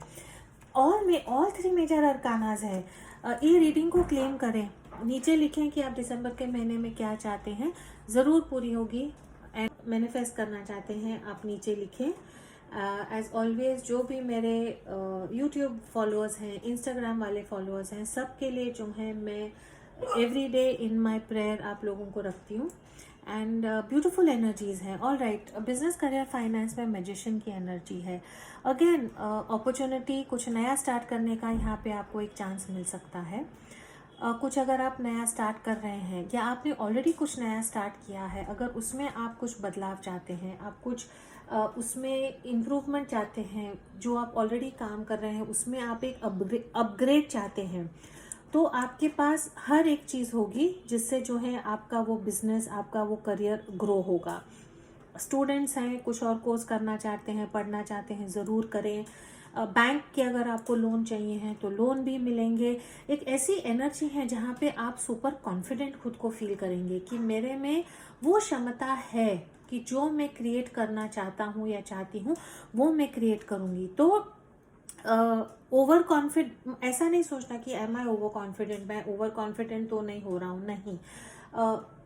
और 3 मेजर अरकानाज है। ये रीडिंग को क्लेम करें, नीचे लिखें कि आप दिसंबर के महीने में क्या चाहते हैं, ज़रूर पूरी होगी। एंड मैनिफेस्ट करना चाहते हैं, आप नीचे लिखें। एज ऑलवेज जो भी मेरे यूट्यूब फॉलोअर्स हैं, इंस्टाग्राम वाले फॉलोअर्स हैं, सबके लिए जो है मैं every day in my prayer आप लोगों को रखती हूँ। एंड ब्यूटिफुल एनर्जीज हैं। All right, business, career, finance में मैजिशियन की एनर्जी है। अगेन अपॉर्चुनिटी, कुछ नया स्टार्ट करने का यहाँ पे आपको एक चांस मिल सकता है। कुछ अगर आप नया स्टार्ट कर रहे हैं या आपने ऑलरेडी कुछ नया स्टार्ट किया है, अगर उसमें आप कुछ बदलाव चाहते हैं, आप कुछ उसमें इम्प्रूवमेंट चाहते हैं, जो आप ऑलरेडी काम कर रहे हैं उसमें आप एक अपग्रेड चाहते हैं, तो आपके पास हर एक चीज़ होगी जिससे जो है आपका वो बिजनेस, आपका वो करियर ग्रो होगा। स्टूडेंट्स हैं, कुछ और कोर्स करना चाहते हैं, पढ़ना चाहते हैं, ज़रूर करें। बैंक के अगर आपको लोन चाहिए हैं तो लोन भी मिलेंगे। एक ऐसी एनर्जी है जहाँ पे आप सुपर कॉन्फिडेंट खुद को फील करेंगे कि मेरे में वो क्षमता है कि जो मैं क्रिएट करना चाहता हूँ या चाहती हूँ वो मैं क्रिएट करूँगी। तो ओवर कॉन्फिडेंट ऐसा नहीं सोचना कि एम आई ओवर कॉन्फिडेंट, मैं ओवर कॉन्फिडेंट तो नहीं हो रहा हूँ, नहीं।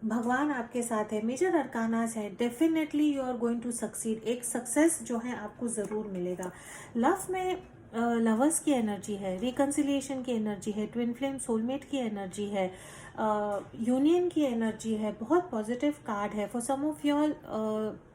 भगवान आपके साथ है, मेजर अरकानास है, definitely you are going to succeed. एक सक्सेस जो है आपको ज़रूर मिलेगा। लव में लवर्स की एनर्जी है, रिकन्सिलिएशन की एनर्जी है, ट्विन फ्लेम सोलमेट की एनर्जी है, यूनियन की एनर्जी है। बहुत पॉजिटिव कार्ड है फॉर सम ऑफ योर।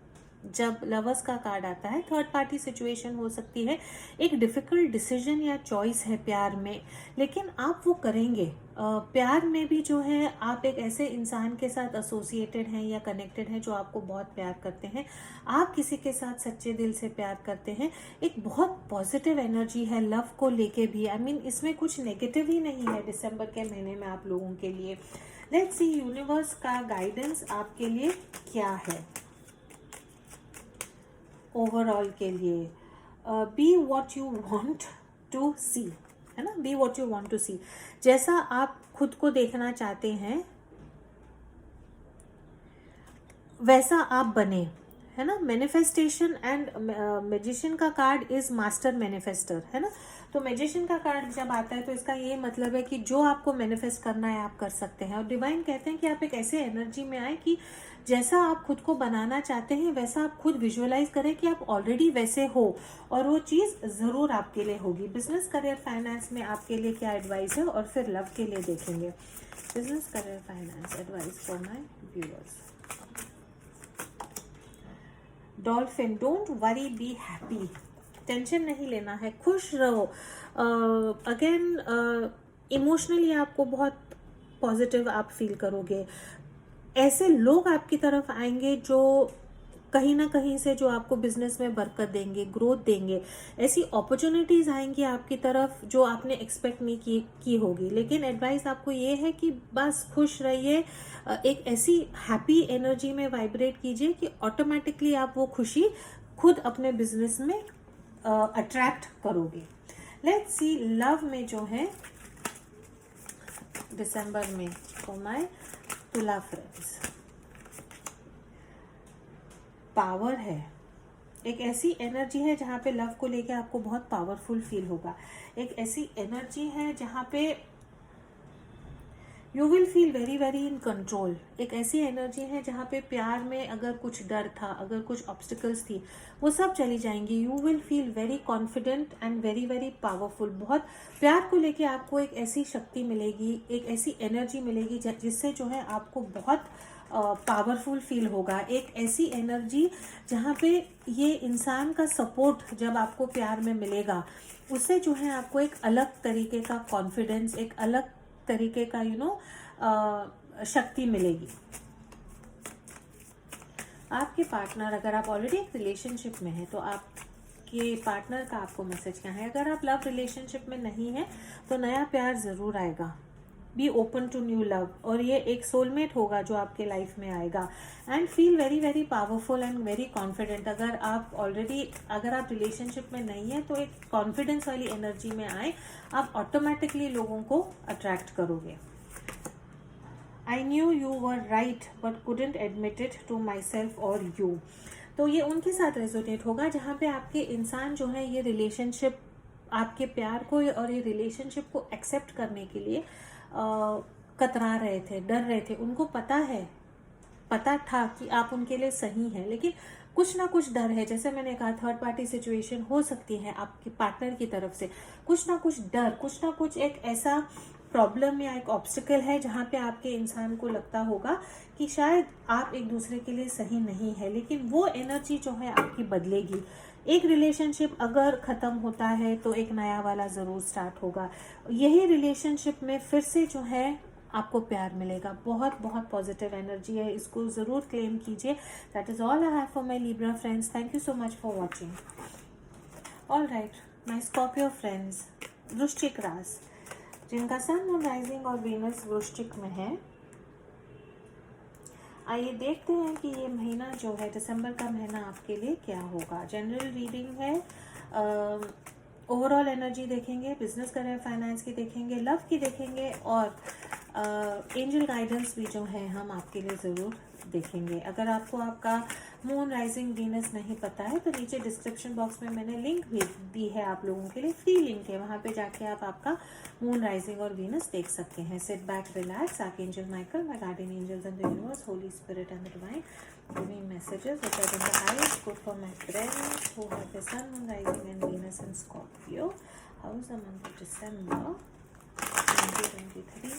जब लवर्स का कार्ड आता है, थर्ड पार्टी सिचुएशन हो सकती है, एक डिफ़िकल्ट डिसीजन या चॉइस है प्यार में, लेकिन आप वो करेंगे। प्यार में भी जो है आप एक ऐसे इंसान के साथ एसोसिएटेड हैं या कनेक्टेड हैं जो आपको बहुत प्यार करते हैं, आप किसी के साथ सच्चे दिल से प्यार करते हैं। एक बहुत पॉजिटिव एनर्जी है लव को लेके भी। आई मीन इसमें कुछ नेगेटिव ही नहीं है दिसंबर के महीने में आप लोगों के लिए। लेट्स सी यूनिवर्स का गाइडेंस आपके लिए क्या है ओवरऑल के लिए। Be what you want to see, है ना, be what you want to see. जैसा आप खुद को देखना चाहते हैं वैसा आप बने, है ना। मैनिफेस्टेशन एंड मैजिशियन का कार्ड इज मास्टर मैनिफेस्टर, है ना। तो मैजिशियन का कार्ड जब आता है तो इसका ये मतलब है कि जो आपको मैनिफेस्ट करना है आप कर सकते हैं। और डिवाइन कहते हैं कि आप एक ऐसे एनर्जी में आए कि जैसा आप खुद को बनाना चाहते हैं वैसा आप खुद विजुअलाइज करें कि आप ऑलरेडी वैसे हो, और वो चीज़ ज़रूर आपके लिए होगी। बिजनेस, करियर, फाइनेंस में आपके लिए क्या एडवाइस है, और फिर लव के लिए देखेंगे। Business, career, finance advice for my viewers. Dolphin, don't worry, be happy. Tension नहीं लेना है, खुश रहो। अगेन इमोशनली आपको बहुत पॉजिटिव आप फील करोगे। ऐसे लोग आपकी तरफ आएंगे जो कहीं ना कहीं से जो आपको बिजनेस में बरकत देंगे, ग्रोथ देंगे। ऐसी अपॉर्चुनिटीज़ आएंगी आपकी तरफ जो आपने एक्सपेक्ट नहीं की होगी। लेकिन एडवाइस आपको ये है कि बस खुश रहिए, एक ऐसी हैप्पी एनर्जी में वाइब्रेट कीजिए कि ऑटोमेटिकली आप वो खुशी खुद अपने बिजनेस में अट्रैक्ट करोगे। लेट्स सी लव में जो है दिसंबर में फॉर माय तुला फ्रेंड्स। पावर है, एक ऐसी एनर्जी है जहाँ पे लव को लेके आपको बहुत पावरफुल फील होगा। एक ऐसी एनर्जी है जहाँ पे you will feel very very in control. एक ऐसी एनर्जी है जहाँ पे प्यार में अगर कुछ डर था, अगर कुछ ऑब्स्टिकल्स थी, वो सब चली जाएंगी। You will feel very confident and very very powerful. बहुत प्यार को लेके आपको एक ऐसी शक्ति मिलेगी, एक ऐसी एनर्जी मिलेगी जिससे जो है आपको बहुत पावरफुल फील होगा। एक ऐसी एनर्जी जहाँ पे ये इंसान का सपोर्ट जब आपको प्यार में मिलेगा, उससे जो है आपको एक अलग तरीके का कॉन्फिडेंस, एक अलग तरीके का शक्ति मिलेगी। आपके पार्टनर, अगर आप ऑलरेडी एक रिलेशनशिप में हैं तो आपके पार्टनर का आपको मैसेज क्या है। अगर आप लव रिलेशनशिप में नहीं है तो नया प्यार ज़रूर आएगा। Be open to new love, और ये एक सोलमेट होगा जो आपके लाइफ में आएगा। And feel very very powerful and very confident. अगर आप रिलेशनशिप में नहीं है तो एक कॉन्फिडेंस वाली एनर्जी में आए, आप ऑटोमेटिकली लोगों को अट्रैक्ट करोगे। I knew you were right but couldn't admit it to myself और यू। तो ये उनके साथ रेजोनेट होगा जहाँ पे आपके इंसान जो है ये रिलेशनशिप, आपके प्यार को और ये रिलेशनशिप को एक्सेप्ट करने के लिए कतरा रहे थे, डर रहे थे। उनको पता था कि आप उनके लिए सही हैं, लेकिन कुछ ना कुछ डर है। जैसे मैंने कहा, थर्ड पार्टी सिचुएशन हो सकती है आपके पार्टनर की तरफ से। कुछ ना कुछ डर, कुछ ना कुछ एक ऐसा प्रॉब्लम या एक ऑब्स्टिकल है जहाँ पे आपके इंसान को लगता होगा कि शायद आप एक दूसरे के लिए सही नहीं है, लेकिन वो एनर्जी जो है आपकी बदलेगी। एक रिलेशनशिप अगर ख़त्म होता है तो एक नया वाला ज़रूर स्टार्ट होगा। यही रिलेशनशिप में फिर से जो है आपको प्यार मिलेगा। बहुत बहुत पॉजिटिव एनर्जी है, इसको ज़रूर क्लेम कीजिए। That is all I have for my Libra friends. Thank you so much for watching. All right my Scorpio friends, वृश्चिक राशि, जिनका सन मून राइजिंग और वीनस वृश्चिक में है, आइए देखते हैं कि ये महीना जो है, दिसंबर का महीना आपके लिए क्या होगा। जनरल रीडिंग है, ओवरऑल एनर्जी देखेंगे, बिजनेस करियर फाइनेंस की देखेंगे, लव की देखेंगे, और एंजल गाइडेंस भी जो है हम आपके लिए ज़रूर देखेंगे। अगर आपको आपका मून राइजिंग वीनस नहीं पता है तो नीचे डिस्क्रिप्शन बॉक्स में मैंने लिंक भी दी है आप लोगों के लिए, फ्री लिंक है, वहाँ पे जाके आप आपका मून राइजिंग और वीनस देख सकते हैं। Sit back, relax, archangel Michael, my guardian angels and the universe, holy spirit and the divine give me messages which are in the highest good for my friends who have the sun, moon, rising and Venus in Scorpio. How is the month of December 2023?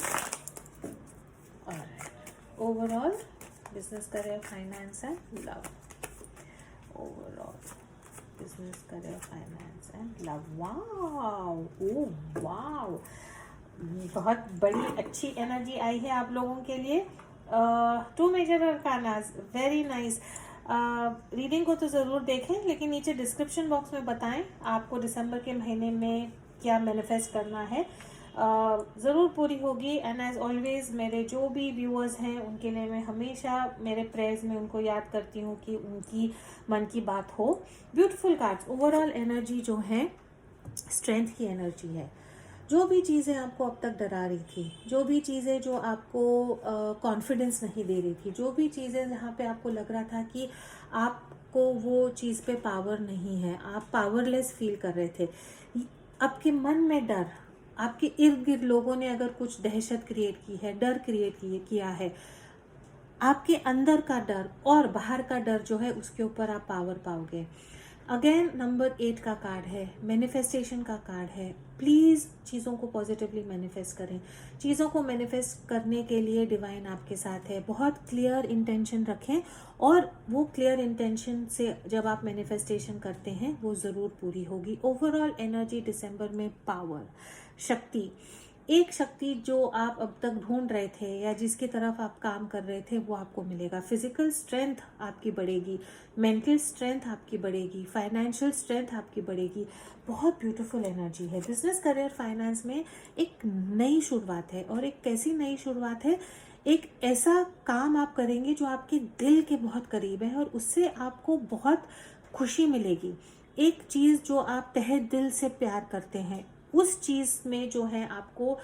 Alright. Overall, business, career, finance and love. Overall, business, career, finance and love. Wow! Oh, wow! बहुत बड़ी अच्छी energy आई है आप लोगों के लिए। 2 major अरकानास, very nice. Reading को तो ज़रूर देखें, लेकिन नीचे डिस्क्रिप्शन बॉक्स में बताएं आपको दिसंबर के महीने में क्या मैनिफेस्ट करना है। ज़रूर पूरी होगी। एंड एज ऑलवेज मेरे जो भी व्यूअर्स हैं उनके लिए मैं हमेशा मेरे प्रेयर्स में उनको याद करती हूँ कि उनकी मन की बात हो। ब्यूटीफुल कार्ड्स, ओवरऑल एनर्जी जो है स्ट्रेंथ की एनर्जी है। जो भी चीज़ें आपको अब तक डरा रही थी, जो भी चीज़ें जो आपको कॉन्फिडेंस नहीं दे रही थी, जो भी चीज़ें जहाँ पे आपको लग रहा था कि आपको वो चीज़ पे पावर नहीं है, आप पावरलेस फील कर रहे थे, आपके मन में डर, आपके इर्द गिर्द लोगों ने अगर कुछ दहशत क्रिएट की है, डर क्रिएट किया है, आपके अंदर का डर और बाहर का डर जो है उसके ऊपर आप पावर पाओगे। अगेन नंबर 8 का कार्ड है, मैनिफेस्टेशन का कार्ड है। प्लीज़ चीज़ों को पॉजिटिवली मैनिफेस्ट करें। चीज़ों को मैनिफेस्ट करने के लिए डिवाइन आपके साथ है। बहुत क्लियर इंटेंशन रखें और वो क्लियर इंटेंशन से जब आप मैनिफेस्टेशन करते हैं वो ज़रूर पूरी होगी। ओवरऑल एनर्जी दिसंबर में पावर, शक्ति, एक शक्ति जो आप अब तक ढूंढ रहे थे या जिसकी तरफ आप काम कर रहे थे वो आपको मिलेगा। फिजिकल स्ट्रेंथ आपकी बढ़ेगी, मेंटल स्ट्रेंथ आपकी बढ़ेगी, फाइनेंशियल स्ट्रेंथ आपकी बढ़ेगी। बहुत ब्यूटीफुल एनर्जी है। बिजनेस, करियर, फाइनेंस में एक नई शुरुआत है, और एक कैसी नई शुरुआत है, एक ऐसा काम आप करेंगे जो आपके दिल के बहुत करीब है और उससे आपको बहुत खुशी मिलेगी। एक चीज़ जो आप तहे दिल से प्यार करते हैं उस चीज़ में जो है आपको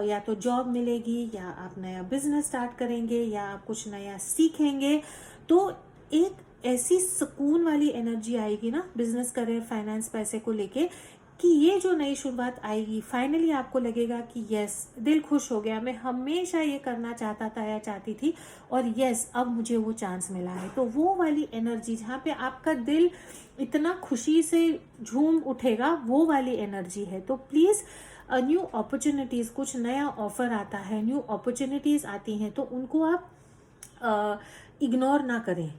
या तो जॉब मिलेगी, या आप नया बिजनेस स्टार्ट करेंगे, या आप कुछ नया सीखेंगे। तो एक ऐसी सुकून वाली एनर्जी आएगी ना बिजनेस, करियर, फाइनेंस, पैसे को लेके, कि ये जो नई शुरुआत आएगी फाइनली आपको लगेगा कि यस, दिल खुश हो गया, मैं हमेशा ये करना चाहता था या चाहती थी और यस अब मुझे वो चांस मिला है। तो वो वाली एनर्जी जहाँ पे आपका दिल इतना खुशी से झूम उठेगा, वो वाली एनर्जी है। तो प्लीज़ न्यू अपॉर्चुनिटीज़, कुछ नया ऑफर आता है, न्यू अपॉर्चुनिटीज़ आती हैं तो उनको आप इग्नोर ना करें।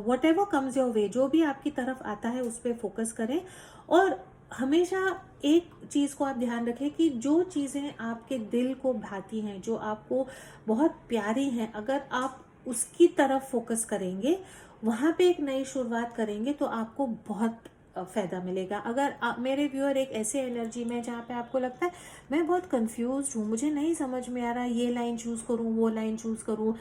What ever comes your way, जो भी आपकी तरफ आता है उस पर फोकस करें। और हमेशा एक चीज़ को आप ध्यान रखें कि जो चीज़ें आपके दिल को भाती हैं, जो आपको बहुत प्यारी हैं, अगर आप उसकी तरफ फोकस करेंगे, वहाँ पे एक नई शुरुआत करेंगे तो आपको बहुत फ़ायदा मिलेगा। अगर मेरे व्यूअर एक ऐसे एनर्जी में जहाँ पे आपको लगता है मैं बहुत कंफ्यूज हूँ, मुझे नहीं समझ में आ रहा ये लाइन चूज़ करूँ, वो लाइन चूज़ करूँ,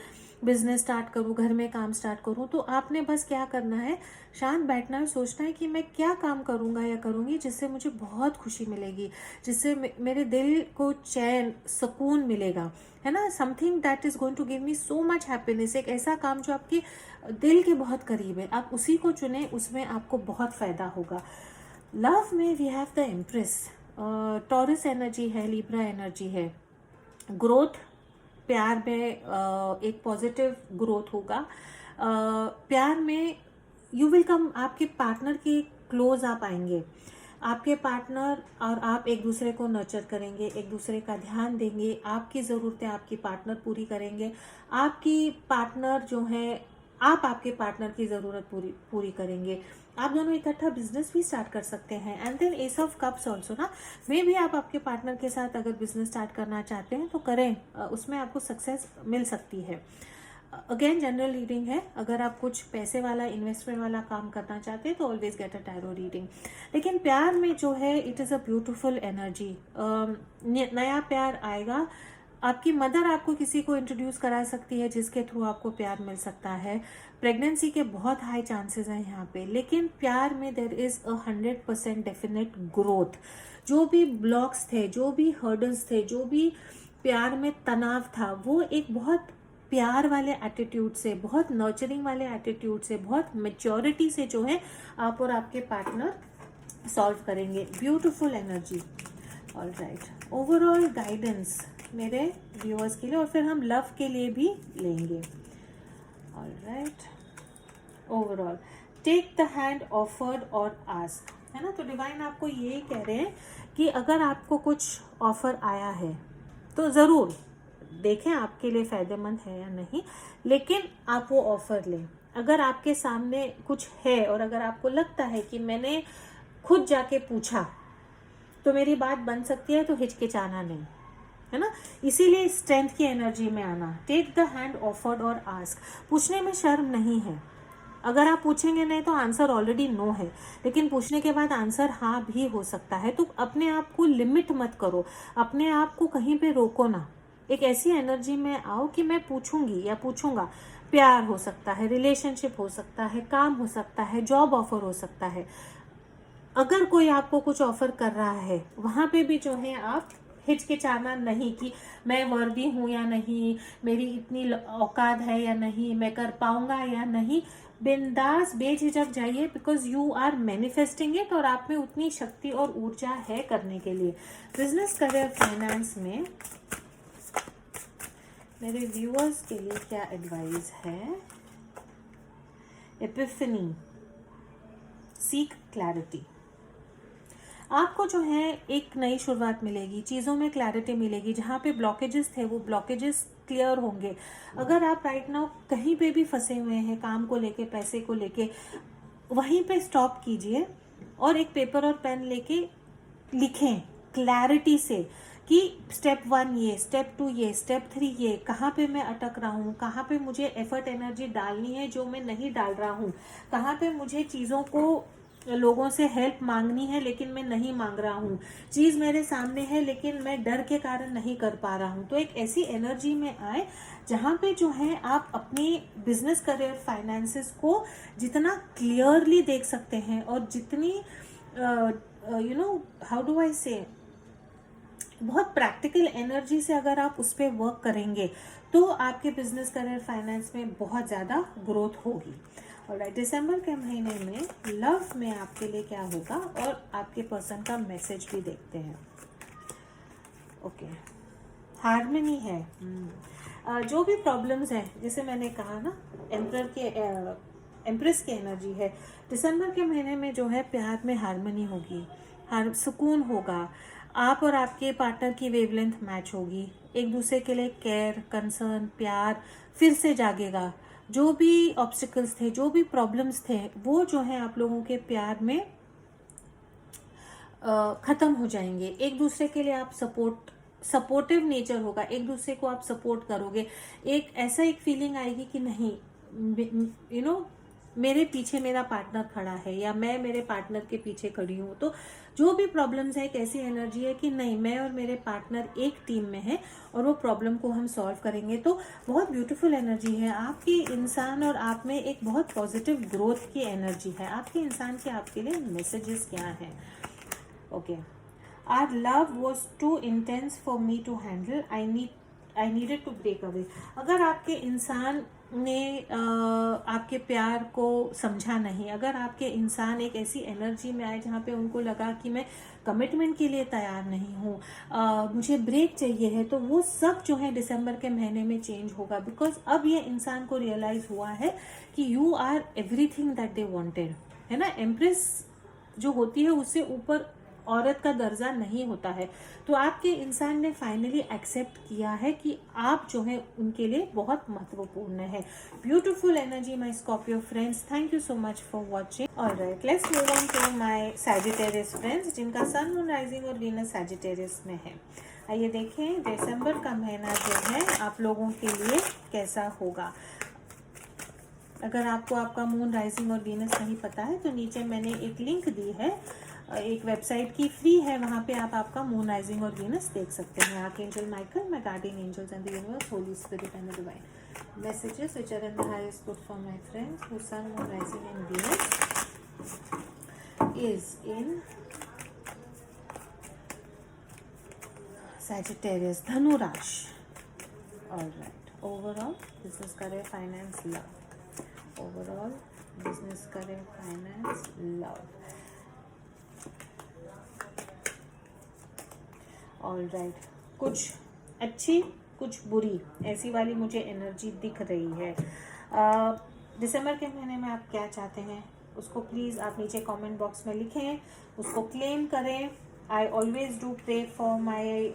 बिजनेस स्टार्ट करूँ, घर में काम स्टार्ट करूँ, तो आपने बस क्या करना है, शांत बैठना है, सोचना है कि मैं क्या काम करूँगा या करूँगी जिससे मुझे बहुत खुशी मिलेगी, जिससे मेरे दिल को चैन, सुकून मिलेगा, है ना। Something that is going to give me so much happiness. एक ऐसा काम जो आपके दिल के बहुत करीब है, आप उसी को चुनें, उसमें आपको बहुत फ़ायदा होगा। लव में we have the empress, Taurus energy है, लिब्रा एनर्जी है। ग्रोथ, प्यार में एक पॉजिटिव ग्रोथ होगा। प्यार में यू विल कम, आपके पार्टनर के क्लोज आप आएंगे। आपके पार्टनर और आप एक दूसरे को नर्चर करेंगे, एक दूसरे का ध्यान देंगे, आपकी ज़रूरतें आपकी पार्टनर पूरी करेंगे, आपकी पार्टनर जो है, आप आपके पार्टनर की ज़रूरत पूरी पूरी करेंगे। आप दोनों इकट्ठा बिजनेस भी स्टार्ट कर सकते हैं। And then ace of cups also ना, मे भी आप आपके पार्टनर के साथ अगर बिजनेस स्टार्ट करना चाहते हैं तो करें, उसमें आपको सक्सेस मिल सकती है। अगेन जनरल रीडिंग है, अगर आप कुछ पैसे वाला इन्वेस्टमेंट वाला काम करना चाहते हैं तो always get a tarot reading. लेकिन प्यार में जो है, it is a beautiful energy. नया प्यार आएगा। आपकी मदर आपको किसी को इंट्रोड्यूस करा सकती है जिसके थ्रू आपको प्यार मिल सकता है। प्रेगनेंसी के बहुत हाई चांसेस हैं यहाँ पे, लेकिन प्यार में देर इज़ 100% डेफिनेट ग्रोथ। जो भी ब्लॉक्स थे, जो भी हर्डल्स थे, जो भी प्यार में तनाव था, वो एक बहुत प्यार वाले एटीट्यूड से, बहुत नर्चरिंग वाले एटीट्यूड से, बहुत मेच्योरिटी से जो है आप और आपके पार्टनर सॉल्व करेंगे। Beautiful energy. Alright, overall guidance मेरे व्यूअर्स के लिए, और फिर हम लव के लिए भी लेंगे। Alright, overall take the hand offered और आस्क, है ना। तो डिवाइन आपको ये कह रहे हैं कि अगर आपको कुछ ऑफर आया है तो ज़रूर देखें आपके लिए फ़ायदेमंद है या नहीं, लेकिन आप वो ऑफ़र लें। अगर आपके सामने कुछ है और अगर आपको लगता है कि मैंने खुद जाके पूछा तो मेरी बात बन सकती है, तो हिचकिचाना नहीं, है ना। इसीलिए स्ट्रेंथ की एनर्जी में आना। टेक द हैंड ऑफर्ड और आस्क। पूछने में शर्म नहीं है। अगर आप पूछेंगे नहीं तो आंसर ऑलरेडी नो है, लेकिन पूछने के बाद आंसर हाँ भी हो सकता है। तो अपने आप को लिमिट मत करो, अपने आप को कहीं पे रोको ना। एक ऐसी एनर्जी में आओ कि मैं पूछूंगी या पूछूंगा। प्यार हो सकता है, रिलेशनशिप हो सकता है, काम हो सकता है, जॉब ऑफर हो सकता है। अगर कोई आपको कुछ ऑफर कर रहा है, वहां पे भी जो है आप हिचकिचाना नहीं कि मैं वर्दी हूँ या नहीं, मेरी इतनी औकात है या नहीं, मैं कर पाऊंगा या नहीं। बिंदास बेझिझक जाइए, because you are manifesting it, और आप में उतनी शक्ति और ऊर्जा है करने के लिए। बिजनेस, करियर, फाइनेंस में मेरे व्यूअर्स के लिए क्या एडवाइस है। Epiphany, seek clarity. आपको जो है एक नई शुरुआत मिलेगी, चीज़ों में क्लैरिटी मिलेगी। जहाँ पे ब्लॉकेजेस थे वो ब्लॉकेजेस क्लियर होंगे। अगर आप राइट नाउ कहीं पे भी फंसे हुए हैं, काम को लेके, पैसे को लेके, वहीं पे स्टॉप कीजिए और एक पेपर और पेन लेके लिखें क्लैरिटी से कि स्टेप 1 ये, स्टेप 2 ये, स्टेप 3 ये, कहाँ पे मैं अटक रहा हूँ, कहाँ पे मुझे एफर्ट एनर्जी डालनी है जो मैं नहीं डाल रहा हूँ, कहाँ पे मुझे चीज़ों को, लोगों से हेल्प मांगनी है लेकिन मैं नहीं मांग रहा हूँ, चीज़ मेरे सामने है लेकिन मैं डर के कारण नहीं कर पा रहा हूँ। तो एक ऐसी एनर्जी में आए जहाँ पे जो है आप अपनी बिजनेस, करियर, फाइनेंसेस को जितना क्लियरली देख सकते हैं और जितनी हाउ डू आई से, बहुत प्रैक्टिकल एनर्जी से अगर आप उस पर वर्क करेंगे तो आपके बिजनेस, करियर, फाइनेंस में बहुत ज़्यादा ग्रोथ होगी। ऑलराइट, दिसंबर के महीने में लव में आपके लिए क्या होगा और आपके पर्सन का मैसेज भी देखते हैं। ओके, हार्मनी है। जो भी प्रॉब्लम्स हैं, जैसे मैंने कहा ना, एम्प्रेस की एनर्जी है। दिसंबर के महीने में जो है प्यार में हार्मनी होगी, सुकून होगा। आप और आपके पार्टनर की वेवलेंथ मैच होगी। एक दूसरे के लिए केयर, कंसर्न, प्यार फिर से जागेगा। जो भी ऑब्स्टिकल्स थे, जो भी प्रॉब्लम्स थे, वो जो है आप लोगों के प्यार में ख़त्म हो जाएंगे। एक दूसरे के लिए आप सपोर्टिव नेचर होगा, एक दूसरे को आप सपोर्ट करोगे। एक ऐसा एक फीलिंग आएगी कि नहीं, मेरे पीछे मेरा पार्टनर खड़ा है या मैं मेरे पार्टनर के पीछे खड़ी हूँ। तो जो भी प्रॉब्लम्स है, एक ऐसी एनर्जी है कि नहीं, मैं और मेरे पार्टनर एक टीम में है और वो प्रॉब्लम को हम सॉल्व करेंगे। तो बहुत ब्यूटीफुल एनर्जी है। आपकी इंसान और आप में एक बहुत पॉजिटिव ग्रोथ की एनर्जी है। आपके इंसान के आपके लिए मैसेजेस क्या हैं? Okay, our love was too intense for me to handle. I needed to break away. अगर आपके इंसान ने आपके प्यार को समझा नहीं, अगर आपके इंसान एक ऐसी एनर्जी में आए जहाँ पे उनको लगा कि मैं कमिटमेंट के लिए तैयार नहीं हूँ, मुझे ब्रेक चाहिए है, तो वो सब जो है दिसंबर के महीने में चेंज होगा। बिकॉज अब ये इंसान को रियलाइज हुआ है कि you are everything that they wanted, है ना। एम्प्रेस जो होती है उससे ऊपर औरत का दर्जा नहीं होता है। तो आपके इंसान ने फाइनली एक्सेप्ट किया है कि आप जो है उनके लिए बहुत महत्वपूर्ण है। Beautiful energy my Scorpio friends, thank you so much for watching. Alright, let's move on to my Sagittarius friends जिनका सन, मून, राइजिंग और वीनस सैजिटेरियस में है। आइए देखें दिसंबर का महीना जो है आप लोगों के लिए कैसा होगा। अगर आपको आपका मून, राइजिंग और वीनस नहीं पता है तो नीचे मैंने एक लिंक दी है, एक वेबसाइट की, फ्री है, वहाँ पे आप आपका मून, राइजिंग और वीनस देख सकते हैं। Archangel Michael, my guardian angels and the universe, holy spirit and the divine messages which are in the highest good for my friends who sun, moon, rising and Venus is in Sagittarius, Dhanu राशि। Alright, overall business, career, finance, love. Overall business, career, finance, love. Alright, कुछ अच्छी कुछ बुरी ऐसी वाली मुझे energy दिख रही है। दिसंबर के महीने में आप क्या चाहते हैं उसको प्लीज़ आप नीचे कमेंट बॉक्स में लिखें, उसको क्लेम करें। I always do pray for my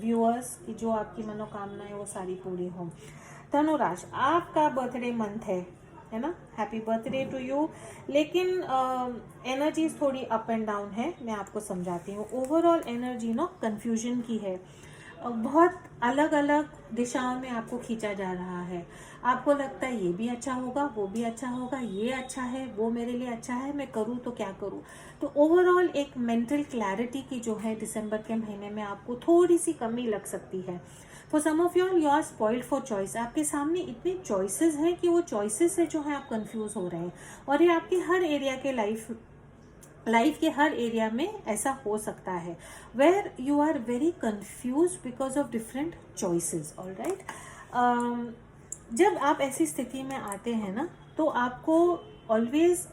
viewers कि जो आपकी मनोकामनाएं वो सारी पूरी हों। धनुराशि, आपका बर्थडे मंथ है ना, हैप्पी बर्थडे टू यू। लेकिन एनर्जीज थोड़ी अप एंड डाउन है, मैं आपको समझाती हूँ। ओवरऑल एनर्जी ना कन्फ्यूजन की है, बहुत अलग अलग दिशाओं में आपको खींचा जा रहा है। आपको लगता है ये भी अच्छा होगा, वो भी अच्छा होगा, ये अच्छा है, वो मेरे लिए अच्छा है, मैं करूँ तो क्या करूँ। तो ओवरऑल एक मेंटल क्लैरिटी की जो है दिसंबर के महीने में आपको थोड़ी सी कमी लग सकती है। For some of you are spoiled for choice, आपके सामने इतने चॉइसेस हैं कि वो चॉइसेस से जो है आप कंफ्यूज हो रहे हैं। और ये आपके हर एरिया के लाइफ के हर एरिया में ऐसा हो सकता है, where you are very confuse because of different choices. Alright, जब आप ऐसी स्थिति में आते हैं ना तो आपको ऑलवेज,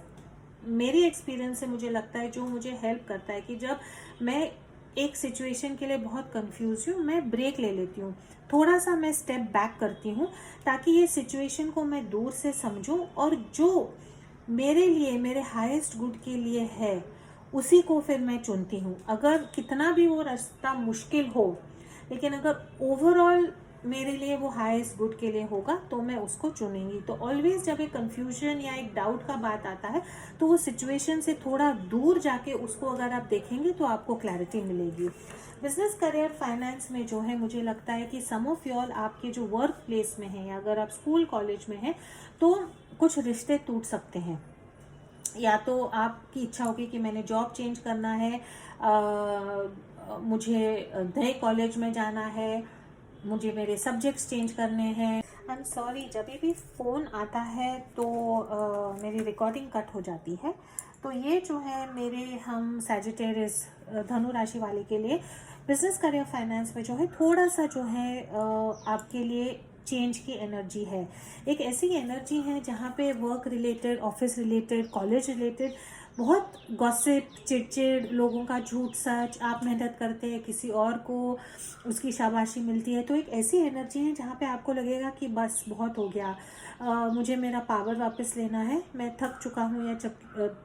मेरी एक्सपीरियंस से मुझे लगता है, जो मुझे हेल्प करता है कि जब मैं एक सिचुएशन के लिए बहुत कंफ्यूज हूँ, मैं ब्रेक ले लेती हूँ, थोड़ा सा मैं स्टेप बैक करती हूँ ताकि ये सिचुएशन को मैं दूर से समझूं और जो मेरे लिए, मेरे हाईएस्ट गुड के लिए है उसी को फिर मैं चुनती हूँ। अगर कितना भी वो रास्ता मुश्किल हो, लेकिन अगर ओवरऑल मेरे लिए वो हाईएस्ट गुड के लिए होगा तो मैं उसको चुनेंगी। तो ऑलवेज जब एक कंफ्यूजन या एक डाउट का बात आता है तो वो सिचुएशन से थोड़ा दूर जाके उसको अगर आप देखेंगे तो आपको क्लैरिटी मिलेगी। बिजनेस, करियर, फाइनेंस में जो है मुझे लगता है कि सम ऑफ यू ऑल आपके जो वर्क प्लेस में है या अगर आप स्कूल कॉलेज में हैं तो कुछ रिश्ते टूट सकते हैं। या तो आपकी इच्छा होगी कि मैंने जॉब चेंज करना है, मुझे नए कॉलेज में जाना है, मुझे मेरे सब्जेक्ट्स चेंज करने हैं। आई एम सॉरी, जब भी फ़ोन आता है तो मेरी रिकॉर्डिंग कट हो जाती है। तो ये जो है मेरे हम सैजिटेरियस धनु राशि वाले के लिए बिजनेस, करियर, फाइनेंस में जो है थोड़ा सा जो है आपके लिए चेंज की एनर्जी है। एक ऐसी एनर्जी है जहाँ पे work related, office related, college related बहुत गॉसिप, चिड़चिड़, लोगों का झूठ सच, आप मेहनत करते हैं किसी और को उसकी शाबाशी मिलती है। तो एक ऐसी एनर्जी है जहाँ पे आपको लगेगा कि बस बहुत हो गया, मुझे मेरा पावर वापस लेना है, मैं थक चुका हूँ या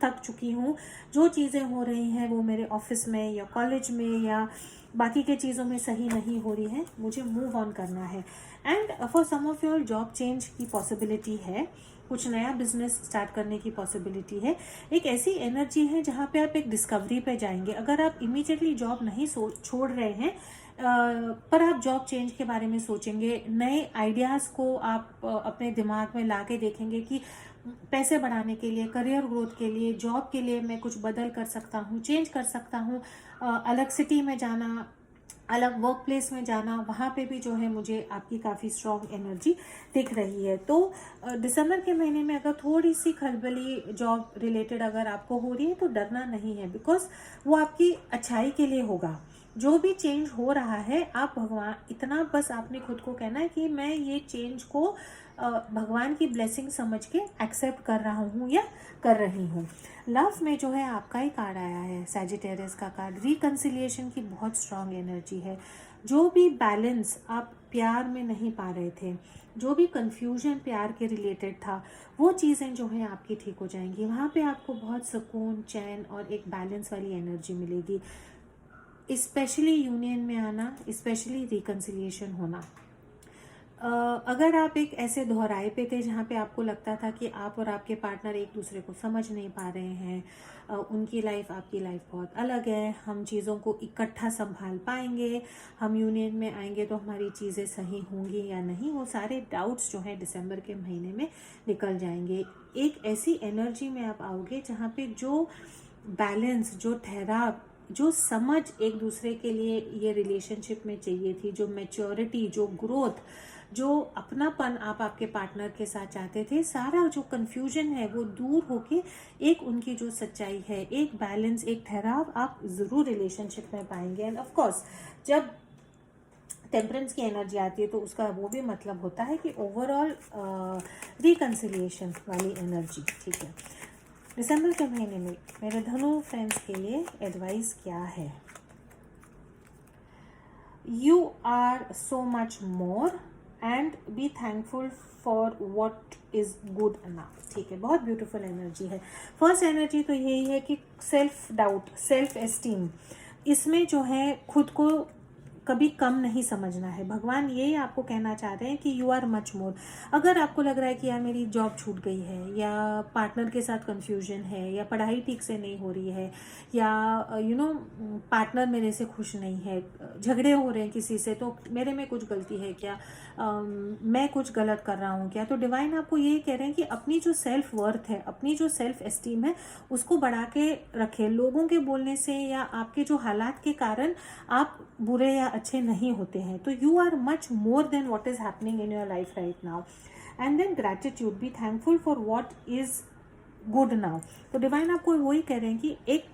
थक चुकी हूँ। जो चीज़ें हो रही हैं वो मेरे ऑफिस में या कॉलेज में या बाकी के चीज़ों में सही नहीं हो रही है, मुझे मूव ऑन करना है। And for some of your job change की पॉसिबिलिटी है, कुछ नया बिजनेस स्टार्ट करने की पॉसिबिलिटी है। एक ऐसी एनर्जी है जहाँ पे आप एक डिस्कवरी पे जाएंगे। अगर आप इमीडिएटली जॉब नहीं छोड़ रहे हैं पर आप जॉब चेंज के बारे में सोचेंगे, नए आइडियाज़ को आप अपने दिमाग में ला के देखेंगे कि पैसे बढ़ाने के लिए, करियर ग्रोथ के लिए, जॉब के लिए मैं कुछ बदल कर सकता हूँ, चेंज कर सकता हूँ, अलग सिटी में जाना, अलग वर्क प्लेस में जाना, वहाँ पे भी जो है मुझे आपकी काफ़ी स्ट्रॉन्ग एनर्जी दिख रही है। तो दिसंबर के महीने में अगर थोड़ी सी खलबली जॉब रिलेटेड अगर आपको हो रही है तो डरना नहीं है, बिकॉज वो आपकी अच्छाई के लिए होगा। जो भी चेंज हो रहा है, आप भगवान, इतना बस आपने खुद को कहना है कि मैं ये चेंज को भगवान की ब्लेसिंग समझ के एक्सेप्ट कर रहा हूँ या कर रही हूँ। लव में जो है आपका ही कार्ड आया है, सैजिटेरियस का कार्ड। रिकंसिलिएशन की बहुत स्ट्रांग एनर्जी है। जो भी बैलेंस आप प्यार में नहीं पा रहे थे, जो भी कंफ्यूजन प्यार के रिलेटेड था, वो चीज़ें जो है आपकी ठीक हो जाएंगी। वहाँ पे आपको बहुत सुकून, चैन और एक बैलेंस वाली एनर्जी मिलेगी। स्पेशली यूनियन में आना, स्पेशली रिकन्सिलिएशन होना। अगर आप एक ऐसे दोहराए पे थे जहाँ पे आपको लगता था कि आप और आपके पार्टनर एक दूसरे को समझ नहीं पा रहे हैं, उनकी लाइफ आपकी लाइफ बहुत अलग है, हम चीज़ों को इकट्ठा संभाल पाएंगे, हम यूनियन में आएंगे तो हमारी चीज़ें सही होंगी या नहीं, वो सारे डाउट्स जो हैं दिसंबर के महीने में निकल जाएंगे। एक ऐसी एनर्जी में आप आओगे जहाँ पे जो बैलेंस, जो ठहराव, जो समझ एक दूसरे के लिए ये रिलेशनशिप में चाहिए थी, जो मैच्योरिटी, जो ग्रोथ, जो अपनापन आप आपके पार्टनर के साथ चाहते थे, सारा जो कंफ्यूजन है वो दूर होके एक उनकी जो सच्चाई है, एक बैलेंस, एक ठहराव आप ज़रूर रिलेशनशिप में पाएंगे। एंड ऑफ कोर्स जब टेम्परेंस की एनर्जी आती है तो उसका वो भी मतलब होता है कि ओवरऑल रिकन्सिलिएशन वाली एनर्जी। ठीक है, दिसंबर के महीने में मेरे धनु फ्रेंड्स के लिए एडवाइस क्या है? You are so much more and be thankful for what is good enough. ठीक है, बहुत ब्यूटीफुल एनर्जी है। फर्स्ट एनर्जी तो यही है कि सेल्फ डाउट, सेल्फ एस्टीम, इसमें जो है खुद को कभी कम नहीं समझना है। भगवान यही आपको कहना चाह रहे हैं कि यू आर मच मोर। अगर आपको लग रहा है कि यार मेरी जॉब छूट गई है, या पार्टनर के साथ कंफ्यूजन है, या पढ़ाई ठीक से नहीं हो रही है, या पार्टनर मेरे से खुश नहीं है, झगड़े हो रहे हैं किसी से, तो मेरे में कुछ गलती है क्या, मैं कुछ गलत कर रहा हूँ क्या, तो डिवाइन आपको यही कह रहे हैं कि अपनी जो सेल्फ वर्थ है, अपनी जो सेल्फ एस्टीम है, उसको बढ़ा के रखें। लोगों के बोलने से या आपके जो हालात के कारण आप बुरे या अच्छे नहीं होते हैं। तो you are much more than what is happening in your life right now. And then gratitude, be thankful for what is good now. तो डिवाइन आपको वही कह रहे हैं कि एक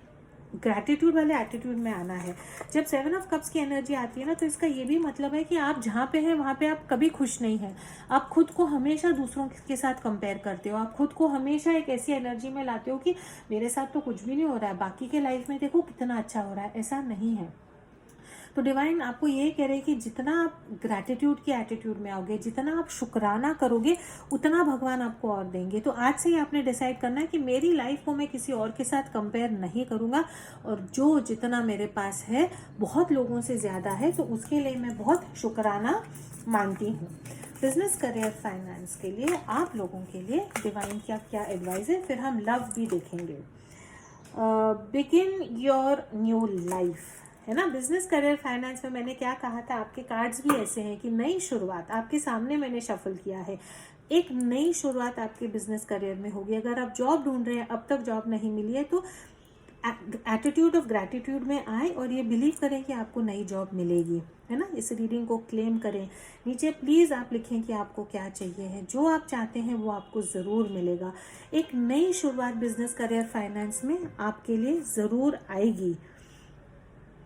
ग्रैटिट्यूड वाले एटीट्यूड में आना है। जब 7 ऑफ कप्स की एनर्जी आती है ना, तो इसका ये भी मतलब है कि आप जहाँ पे हैं वहाँ पे आप कभी खुश नहीं हैं। आप खुद को हमेशा दूसरों के साथ कंपेयर करते हो, आप खुद को हमेशा एक ऐसी एनर्जी में लाते हो कि मेरे साथ तो कुछ भी नहीं हो रहा है, बाकी के लाइफ में देखो कितना अच्छा हो रहा है। ऐसा नहीं है। तो डिवाइन आपको ये कह रहे हैं कि जितना आप ग्रैटिट्यूड की एटीट्यूड में आओगे, जितना आप शुक्राना करोगे, उतना भगवान आपको और देंगे। तो आज से ही आपने डिसाइड करना है कि मेरी लाइफ को मैं किसी और के साथ कंपेयर नहीं करूँगा, और जो जितना मेरे पास है बहुत लोगों से ज़्यादा है, तो उसके लिए मैं बहुत शुक्राना मानती हूँ। बिजनेस, करियर, फाइनेंस के लिए आप लोगों के लिए डिवाइन क्या क्या एडवाइस है, फिर हम लव भी देखेंगे। बिगिन योर न्यू लाइफ, है ना। बिजनेस, करियर, फाइनेंस में मैंने क्या कहा था, आपके कार्ड्स भी ऐसे हैं कि नई शुरुआत आपके सामने मैंने शफल किया है। एक नई शुरुआत आपके बिजनेस करियर में होगी। अगर आप जॉब ढूंढ रहे हैं, अब तक जॉब नहीं मिली है, तो एटीट्यूड ऑफ ग्रैटिट्यूड में आए और ये बिलीव करें कि आपको नई जॉब मिलेगी, है ना। इस रीडिंग को क्लेम करें। नीचे प्लीज़ आप लिखें कि आपको क्या चाहिए है, जो आप चाहते हैं वो आपको ज़रूर मिलेगा। एक नई शुरुआत बिजनेस, करियर, फाइनेंस में आपके लिए ज़रूर आएगी।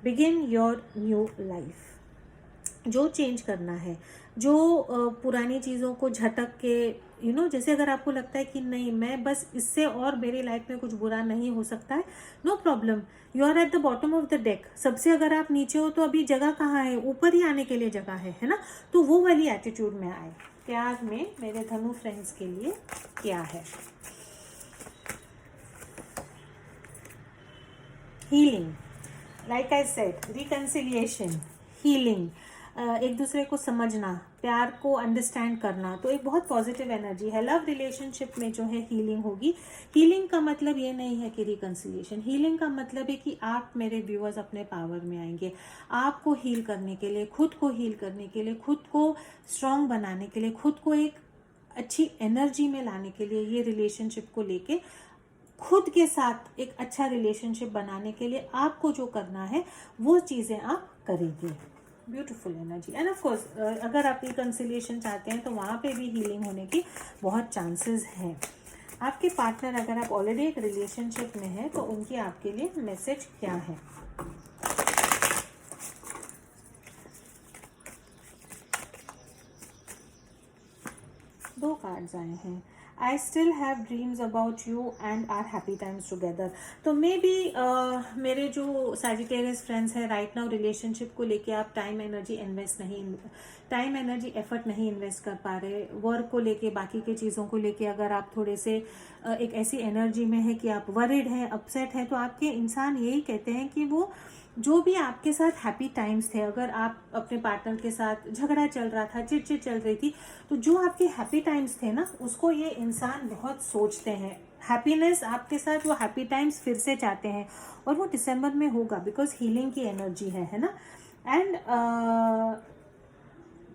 Begin your new life. जो चेंज करना है, जो पुरानी चीज़ों को झटक के जैसे अगर आपको लगता है कि नहीं, मैं बस इससे और मेरी लाइफ में कुछ बुरा नहीं हो सकता है, no problem, you are at the bottom of the deck. सबसे अगर आप नीचे हो तो अभी जगह कहाँ है, ऊपर ही आने के लिए जगह है ना। तो वो वाली एटीट्यूड में आए। प्यार में मेरे धनु फ्रेंड्स के लिए क्या है? Healing, like I said, reconciliation, healing, एक दूसरे को समझना, प्यार को अंडरस्टैंड करना, तो एक बहुत पॉजिटिव एनर्जी है। लव रिलेशनशिप में जो है हीलिंग होगी। हीलिंग का मतलब ये नहीं है कि रिकन्सिलिएशन, हीलिंग का मतलब है कि आप मेरे व्यूअर्स अपने पावर में आएंगे। आपको हील करने के लिए, खुद को हील करने के लिए, खुद को स्ट्रांग बनाने के लिए, खुद को एक अच्छी एनर्जी में लाने के लिए, ये रिलेशनशिप को लेके खुद के साथ एक अच्छा रिलेशनशिप बनाने के लिए आपको जो करना है वो चीज़ें आप करेंगे। Beautiful energy. End of course अगर आप रिकन्सिलिएशन चाहते हैं तो वहाँ पे भी हीलिंग होने की बहुत चांसेस हैं। आपके पार्टनर, अगर आप ऑलरेडी एक रिलेशनशिप में हैं, तो उनकी आपके लिए मैसेज क्या है? दो कार्ड्स आए हैं। I still have dreams about you and are happy times together. तो मे बी मेरे जो सैजिटेरियस फ्रेंड्स हैं राइट नाउ रिलेशनशिप को लेके आप टाइम एनर्जी एफर्ट नहीं इन्वेस्ट कर पा रहे, वर्क को लेके बाकी के चीज़ों को लेके अगर आप थोड़े से एक ऐसी एनर्जी में है कि आप वरिड हैं, अपसेट हैं, तो आपके इंसान यही कहते हैं कि वो जो भी आपके साथ हैप्पी टाइम्स थे, अगर आप अपने पार्टनर के साथ झगड़ा चल रहा था, चिड़चिड़ चल रही थी, तो जो आपके हैप्पी टाइम्स थे ना, उसको ये इंसान बहुत सोचते हैं। हैप्पीनेस आपके साथ, वो हैप्पी टाइम्स फिर से चाहते हैं, और वो दिसंबर में होगा बिकॉज हीलिंग की एनर्जी है ना। And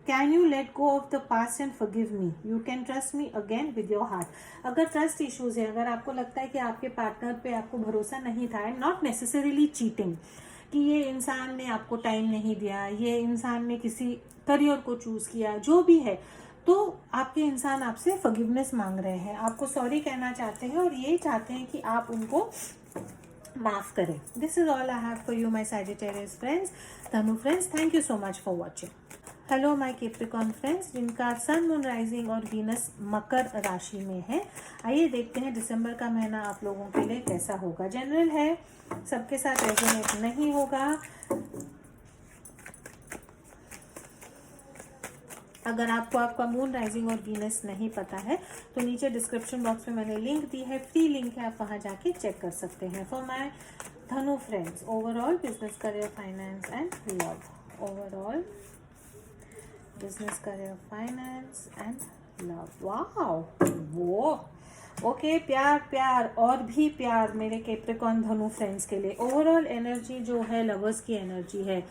can you let go of the past and forgive me, you can trust me again with your heart. अगर ट्रस्ट इश्यूज है, अगर आपको लगता है कि आपके पार्टनर पे आपको भरोसा नहीं था, एंड नॉट नेसेसरीली चीटिंग, कि ये इंसान ने आपको टाइम नहीं दिया, ये इंसान ने किसी करियर को चूज किया, जो भी है, तो आपके इंसान आपसे फॉरगिवनेस मांग रहे हैं, आपको सॉरी कहना चाहते हैं, और ये चाहते हैं कि आप उनको माफ करें। This is all I have for you my Sagittarius friends. धनु friends, thank you so much for watching. Hello my Capricorn friends, जिनका सन, मून, राइजिंग और वीनस मकर राशि में है, आइए देखते हैं दिसंबर का महीना आप लोगों के लिए कैसा होगा। जनरल है, सबके साथ रेजोनेट नहीं होगा। अगर आपको आपका मून, राइजिंग और वीनस नहीं पता है तो नीचे डिस्क्रिप्शन बॉक्स में मैंने लिंक दी है, फ्री लिंक है, आप वहां जाके चेक कर सकते हैं। फॉर माय धनु friends, overall business, career, finance and love. Overall business, career, finance and love. Wow, वो ओके, प्यार प्यार और भी प्यार मेरे कैप्रिकॉर्न धनु फ्रेंड्स के लिए। ओवरऑल एनर्जी जो है लवर्स की एनर्जी है,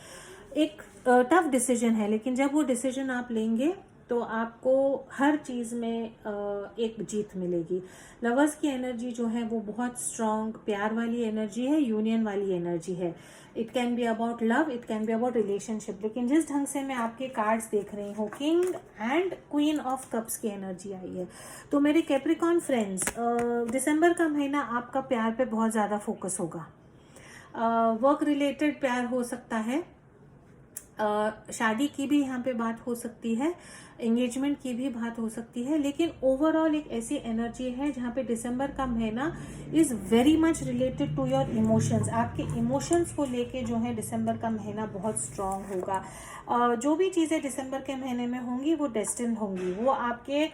एक टफ डिसीजन है, लेकिन जब वो डिसीजन आप लेंगे तो आपको हर चीज़ में एक जीत मिलेगी। लवर्स की एनर्जी जो है वो बहुत स्ट्रॉन्ग प्यार वाली एनर्जी है, यूनियन वाली एनर्जी है। It can be about love, it can be about relationship, लेकिन जिस ढंग से मैं आपके कार्ड्स देख रही हूँ, king and queen of cups की एनर्जी आई है, तो मेरे कैप्रिकॉर्न फ्रेंड्स, दिसंबर का महीना आपका प्यार पे बहुत ज़्यादा फोकस होगा। वर्क रिलेटेड प्यार हो सकता है, शादी की भी यहाँ पे बात हो सकती है, एंगेजमेंट की भी बात हो सकती है, लेकिन ओवरऑल एक ऐसी एनर्जी है जहाँ पे दिसंबर का महीना is very much related to your emotions. आपके इमोशंस को लेके जो है दिसंबर का महीना बहुत स्ट्रांग होगा। जो भी चीज़ें दिसंबर के महीने में होंगी वो डेस्टिन्ड होंगी, वो आपके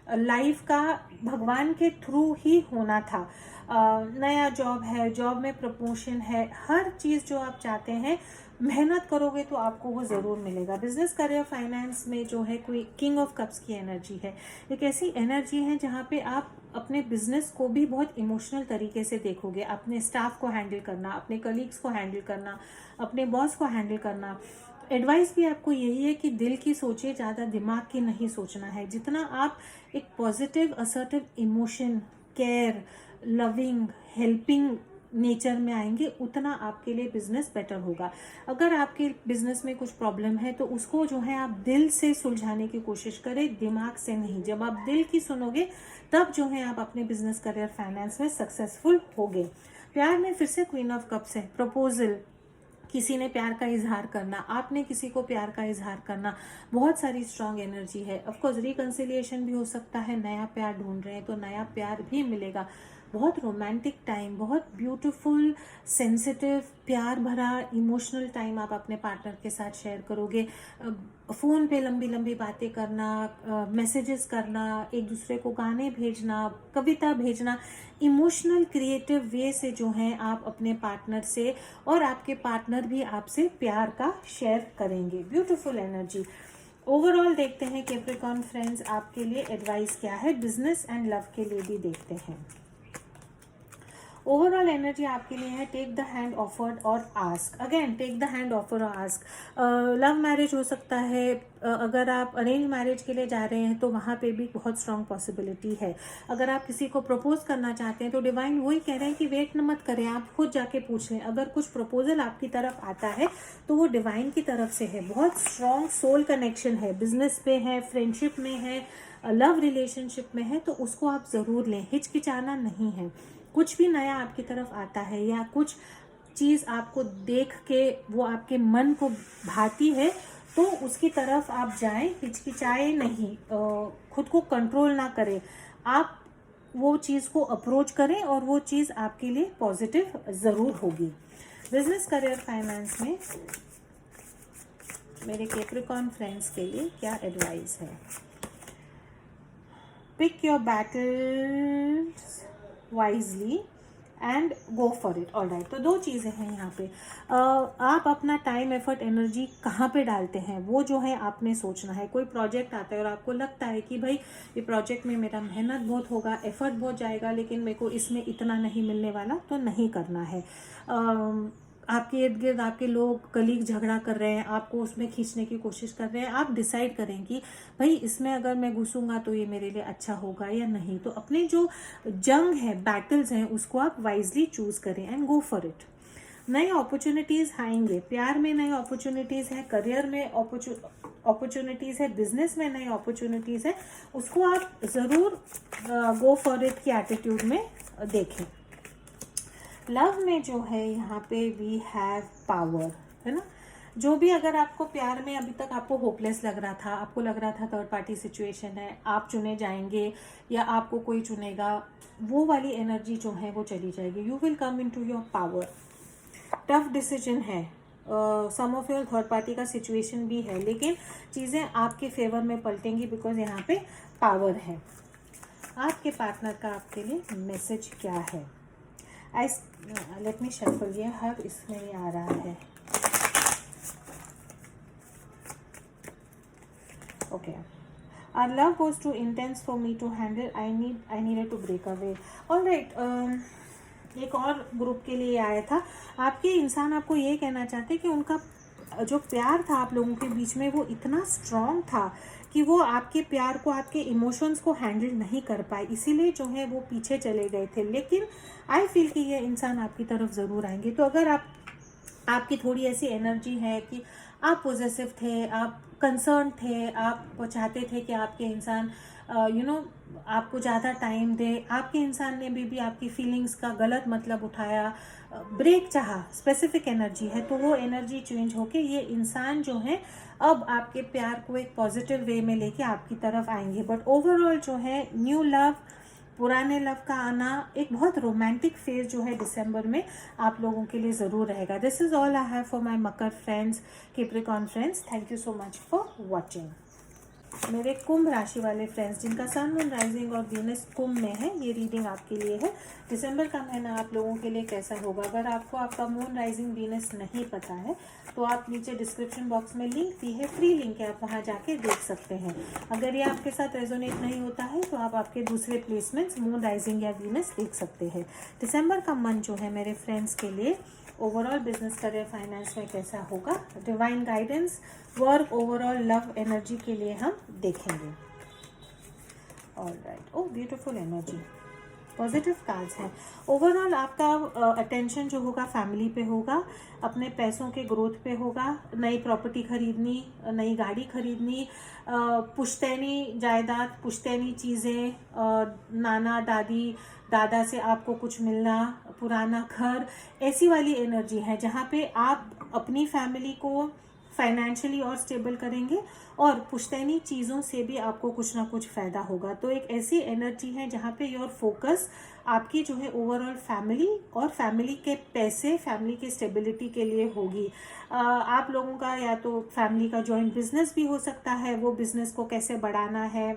लाइफ का भगवान के थ्रू ही होना था। नया जॉब है, जॉब में प्रमोशन है, हर चीज़ जो आप चाहते हैं मेहनत करोगे तो आपको वो ज़रूर मिलेगा। बिजनेस, करियर, फाइनेंस में जो है कोई किंग ऑफ कप्स की एनर्जी है, एक ऐसी एनर्जी है जहाँ पे आप अपने बिजनेस को भी बहुत इमोशनल तरीके से देखोगे। अपने स्टाफ को हैंडल करना, अपने कलीग्स को हैंडल करना, अपने बॉस को हैंडल करना। एडवाइस भी आपको यही है कि दिल की सोचे, ज़्यादा दिमाग की नहीं सोचना है। जितना आप एक positive assertive emotion, care, loving, helping nature में आएंगे, उतना आपके लिए बिजनेस बेटर होगा। अगर आपके बिजनेस में कुछ प्रॉब्लम है तो उसको जो है आप दिल से सुलझाने की कोशिश करें, दिमाग से नहीं। जब आप दिल की सुनोगे तब जो है आप अपने बिजनेस, करियर, फाइनेंस में सक्सेसफुल होगे। प्यार में फिर से क्वीन ऑफ कप्स है, प्रपोजल, किसी ने प्यार का इजहार करना, आपने किसी को प्यार का इजहार करना, बहुत सारी स्ट्रांग एनर्जी है। ऑफकोर्स रिकंसिलिएशन भी हो सकता है, नया प्यार ढूंढ रहे हैं तो नया प्यार भी मिलेगा। बहुत रोमांटिक टाइम, बहुत ब्यूटीफुल, सेंसिटिव, प्यार भरा, इमोशनल टाइम आप अपने पार्टनर के साथ शेयर करोगे। फ़ोन पे लंबी लंबी बातें करना, मैसेजेस करना, एक दूसरे को गाने भेजना, कविता भेजना, इमोशनल क्रिएटिव वे से जो है आप अपने पार्टनर से, और आपके पार्टनर भी आपसे प्यार का शेयर करेंगे। Beautiful energy. ओवरऑल देखते हैं कैप्रिकॉर्न फ्रेंड्स आपके लिए एडवाइस क्या है, बिजनेस एंड लव के लिए भी देखते हैं। ओवरऑल एनर्जी आपके लिए है, टेक द हैंड ऑफर्ड और ask. Again take the hand offer और आस्क। लव मैरिज हो सकता है, अगर आप अरेंज मैरिज के लिए जा रहे हैं तो वहाँ पे भी बहुत स्ट्रांग पॉसिबिलिटी है। अगर आप किसी को प्रपोज करना चाहते हैं तो डिवाइन वही कह रहे हैं कि वेट न मत करें, आप खुद जाके पूछ लें। अगर कुछ प्रपोजल आपकी तरफ आता है तो वो डिवाइन की तरफ से है, बहुत स्ट्रांग सोल कनेक्शन है, बिजनेस पे है, फ्रेंडशिप में है, लव रिलेशनशिप में है, तो उसको आप ज़रूर लें, हिचकिचाना नहीं है। कुछ भी नया आपकी तरफ आता है या कुछ चीज़ आपको देख के वो आपके मन को भाती है तो उसकी तरफ आप जाएं, हिचकिचाए नहीं, खुद को कंट्रोल ना करें। आप वो चीज़ को अप्रोच करें और वो चीज़ आपके लिए पॉजिटिव ज़रूर होगी। बिजनेस, करियर, फाइनेंस में मेरे कैप्रिकॉर्न फ्रेंड्स के लिए क्या एडवाइस है? Pick your battles wisely and go for it. All right, तो दो चीज़ें हैं यहाँ पे। आप अपना टाइम, एफर्ट, एनर्जी कहाँ पे डालते हैं वो जो है आपने सोचना है। कोई प्रोजेक्ट आता है और आपको लगता है कि भाई ये प्रोजेक्ट में मेरा मेहनत बहुत होगा, एफर्ट बहुत जाएगा, लेकिन मेरे को इसमें इतना नहीं मिलने वाला, तो नहीं करना है। आपके इर्द गिर्द आपके लोग, कलीग झगड़ा कर रहे हैं, आपको उसमें खींचने की कोशिश कर रहे हैं, आप डिसाइड करें कि भाई इसमें अगर मैं घुसूंगा तो ये मेरे लिए अच्छा होगा या नहीं। तो अपने जो जंग है, बैटल्स हैं, उसको आप वाइजली चूज करें एंड गो फॉर इट। नए अपॉर्चुनिटीज आएंगे, प्यार में नए अपॉर्चुनिटीज है, करियर में अपॉर्चुनिटीज है, बिजनेस में नई अपॉर्चुनिटीज है, उसको आप जरूर गो फॉर इट की एटीट्यूड में देखें। लव में जो है यहाँ पे वी हैव पावर, है ना। जो भी, अगर आपको प्यार में अभी तक आपको होपलेस लग रहा था, आपको लग रहा था थर्ड पार्टी सिचुएशन है, आप चुने जाएंगे या आपको कोई चुनेगा, वो वाली एनर्जी जो है वो चली जाएगी। You will come into your power. Tough decision है, some of your third party का सिचुएशन भी है, लेकिन चीज़ें आपके फेवर में पलटेंगी बिकॉज यहाँ पे पावर है। आपके पार्टनर का आपके लिए मैसेज क्या है? लेट मी शफल, ये हर इसमें ही आ रहा है। Okay, our love was too intense for me to handle, I needed to break away. Alright, एक और ग्रुप के लिए आया था। आपके इंसान आपको ये कहना चाहते कि उनका जो प्यार था आप लोगों के बीच में वो इतना स्ट्रॉन्ग था कि वो आपके प्यार को, आपके इमोशंस को हैंडल नहीं कर पाए, इसीलिए जो है वो पीछे चले गए थे। लेकिन आई फील कि ये इंसान आपकी तरफ ज़रूर आएंगे। तो अगर आपकी थोड़ी ऐसी एनर्जी है कि आप पॉजिटिव थे, आप कंसर्न थे, आप चाहते थे कि आपके इंसान आपको ज़्यादा टाइम दे, आपके इंसान ने भी आपकी फीलिंग्स का गलत मतलब उठाया, ब्रेक चाहा, स्पेसिफिक एनर्जी है, तो वो एनर्जी चेंज होके ये इंसान जो है अब आपके प्यार को एक पॉजिटिव वे में लेके आपकी तरफ आएंगे। बट ओवरऑल जो है न्यू लव, पुराने लव का आना, एक बहुत रोमांटिक फेज जो है दिसंबर में आप लोगों के लिए ज़रूर रहेगा। This is all I have for my Makar friends, Capricorn friends. Thank you so much for watching. मेरे कुंभ राशि वाले फ्रेंड्स जिनका सन, मून, राइजिंग और वीनस कुंभ में है, ये रीडिंग आपके लिए है। दिसंबर का महीना आप लोगों के लिए कैसा होगा? अगर आपको आपका मून, राइजिंग, वीनस नहीं पता है तो आप नीचे डिस्क्रिप्शन बॉक्स में लिंक दी है, फ्री लिंक है, आप वहाँ जाके देख सकते हैं। अगर ये आपके साथ रेजोनेट नहीं होता है तो आप आपके दूसरे प्लेसमेंट्स मून, राइजिंग या वीनस देख सकते हैं। दिसंबर का मंथ जो है मेरे फ्रेंड्स के लिए ओवरऑल बिजनेस, करियर, फाइनेंस में कैसा होगा, divine guidance, work, overall love energy के लिए हम देखेंगे। Alright, oh beautiful energy, positive cards हैं। ओवरऑल आपका अटेंशन जो होगा फैमिली पे होगा, अपने पैसों के ग्रोथ पे होगा, नई प्रॉपर्टी खरीदनी, नई गाड़ी खरीदनी, पुश्तैनी जायदाद, पुश्तैनी चीज़ें, नाना दादी दादा से आपको कुछ मिलना, पुराना घर, ऐसी वाली एनर्जी है जहाँ पे आप अपनी फैमिली को फाइनेंशियली और स्टेबल करेंगे और पुश्तैनी चीज़ों से भी आपको कुछ ना कुछ फ़ायदा होगा। तो एक ऐसी एनर्जी है जहाँ पे योर फोकस आपकी जो है ओवरऑल फैमिली और फैमिली के पैसे, फैमिली की स्टेबिलिटी के लिए होगी। आप लोगों का या तो फैमिली का जॉइंट बिजनेस भी हो सकता है, वो बिजनेस को कैसे बढ़ाना है,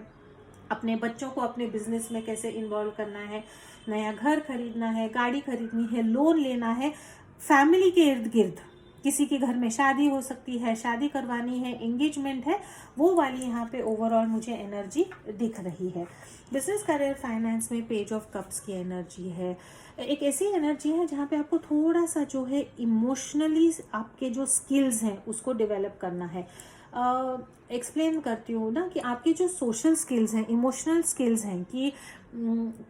अपने बच्चों को अपने बिजनेस में कैसे इन्वॉल्व करना है, नया घर खरीदना है, गाड़ी खरीदनी है, लोन लेना है, फैमिली के इर्द गिर्द किसी के घर में शादी हो सकती है, शादी करवानी है, एंगेजमेंट है, वो वाली यहाँ पे ओवरऑल मुझे एनर्जी दिख रही है। बिजनेस, करियर, फाइनेंस में पेज ऑफ कप्स की एनर्जी है। एक ऐसी एनर्जी है जहाँ पे आपको थोड़ा सा जो है इमोशनली आपके जो स्किल्स हैं उसको डेवलप करना है। एक्सप्लेन करती हूँ ना कि आपकी जो सोशल स्किल्स हैं, इमोशनल स्किल्स हैं कि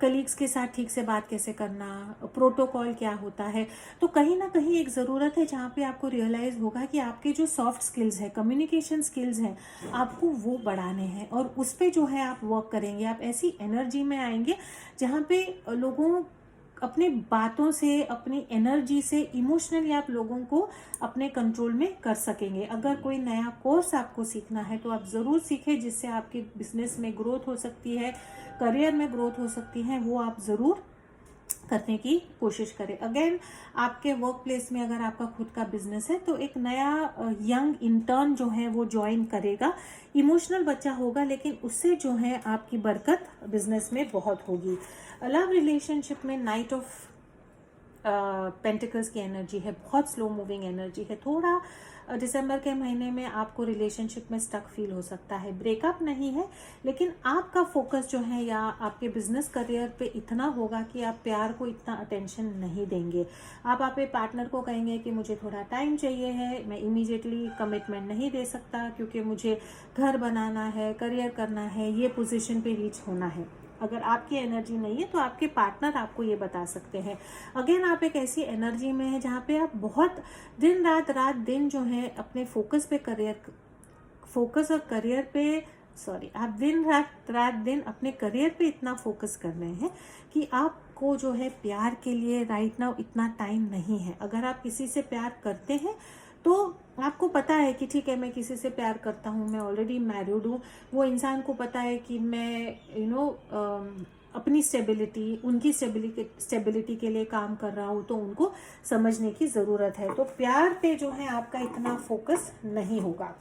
कलीग्स के साथ ठीक से बात कैसे करना, प्रोटोकॉल क्या होता है, तो कहीं ना कहीं एक ज़रूरत है जहाँ पे आपको रियलाइज़ होगा कि आपके जो सॉफ्ट स्किल्स हैं, कम्युनिकेशन स्किल्स हैं, आपको वो बढ़ाने हैं और उस पर जो है आप वर्क करेंगे। आप ऐसी एनर्जी में आएंगे जहाँ पे लोगों अपने बातों से, अपनी एनर्जी से इमोशनली आप लोगों को अपने कंट्रोल में कर सकेंगे। अगर कोई नया कोर्स आपको सीखना है तो आप ज़रूर सीखें, जिससे आपके बिजनेस में ग्रोथ हो सकती है, करियर में ग्रोथ हो सकती है, वो आप ज़रूर करने की कोशिश करें। अगेन आपके वर्क प्लेस में अगर आपका खुद का बिजनेस है तो एक नया यंग इंटर्न जो है वो ज्वाइन करेगा, इमोशनल बच्चा होगा, लेकिन उससे जो है आपकी बरकत बिजनेस में बहुत होगी। लव रिलेशनशिप में नाइट ऑफ पेंटिकल्स की एनर्जी है, बहुत स्लो मूविंग एनर्जी है। थोड़ा दिसंबर के महीने में आपको रिलेशनशिप में स्टक फील हो सकता है, ब्रेकअप नहीं है, लेकिन आपका फोकस जो है या आपके बिजनेस करियर पे इतना होगा कि आप प्यार को इतना अटेंशन नहीं देंगे। आप अपने पार्टनर को कहेंगे कि मुझे थोड़ा टाइम चाहिए है, मैं इमीडिएटली कमिटमेंट नहीं दे सकता क्योंकि मुझे घर बनाना है, करियर करना है, ये पोजीशन पे रीच होना है। अगर आपकी एनर्जी नहीं है तो आपके पार्टनर आपको ये बता सकते हैं। अगेन आप एक ऐसी एनर्जी में है जहाँ पे आप बहुत दिन रात रात दिन जो है अपने फोकस और करियर पे आप दिन रात दिन अपने करियर पे इतना फोकस कर रहे हैं कि आपको जो है प्यार के लिए राइट नाउ इतना टाइम नहीं है। अगर आप किसी से प्यार करते हैं तो आपको पता है कि ठीक है मैं किसी से प्यार करता हूँ, मैं ऑलरेडी मैरिड हूँ, वो इंसान को पता है कि मैं अपनी स्टेबिलिटी, उनकी स्टेबिलिटी के लिए काम कर रहा हूँ, तो उनको समझने की ज़रूरत है। तो प्यार पे जो है आपका इतना फोकस नहीं होगा।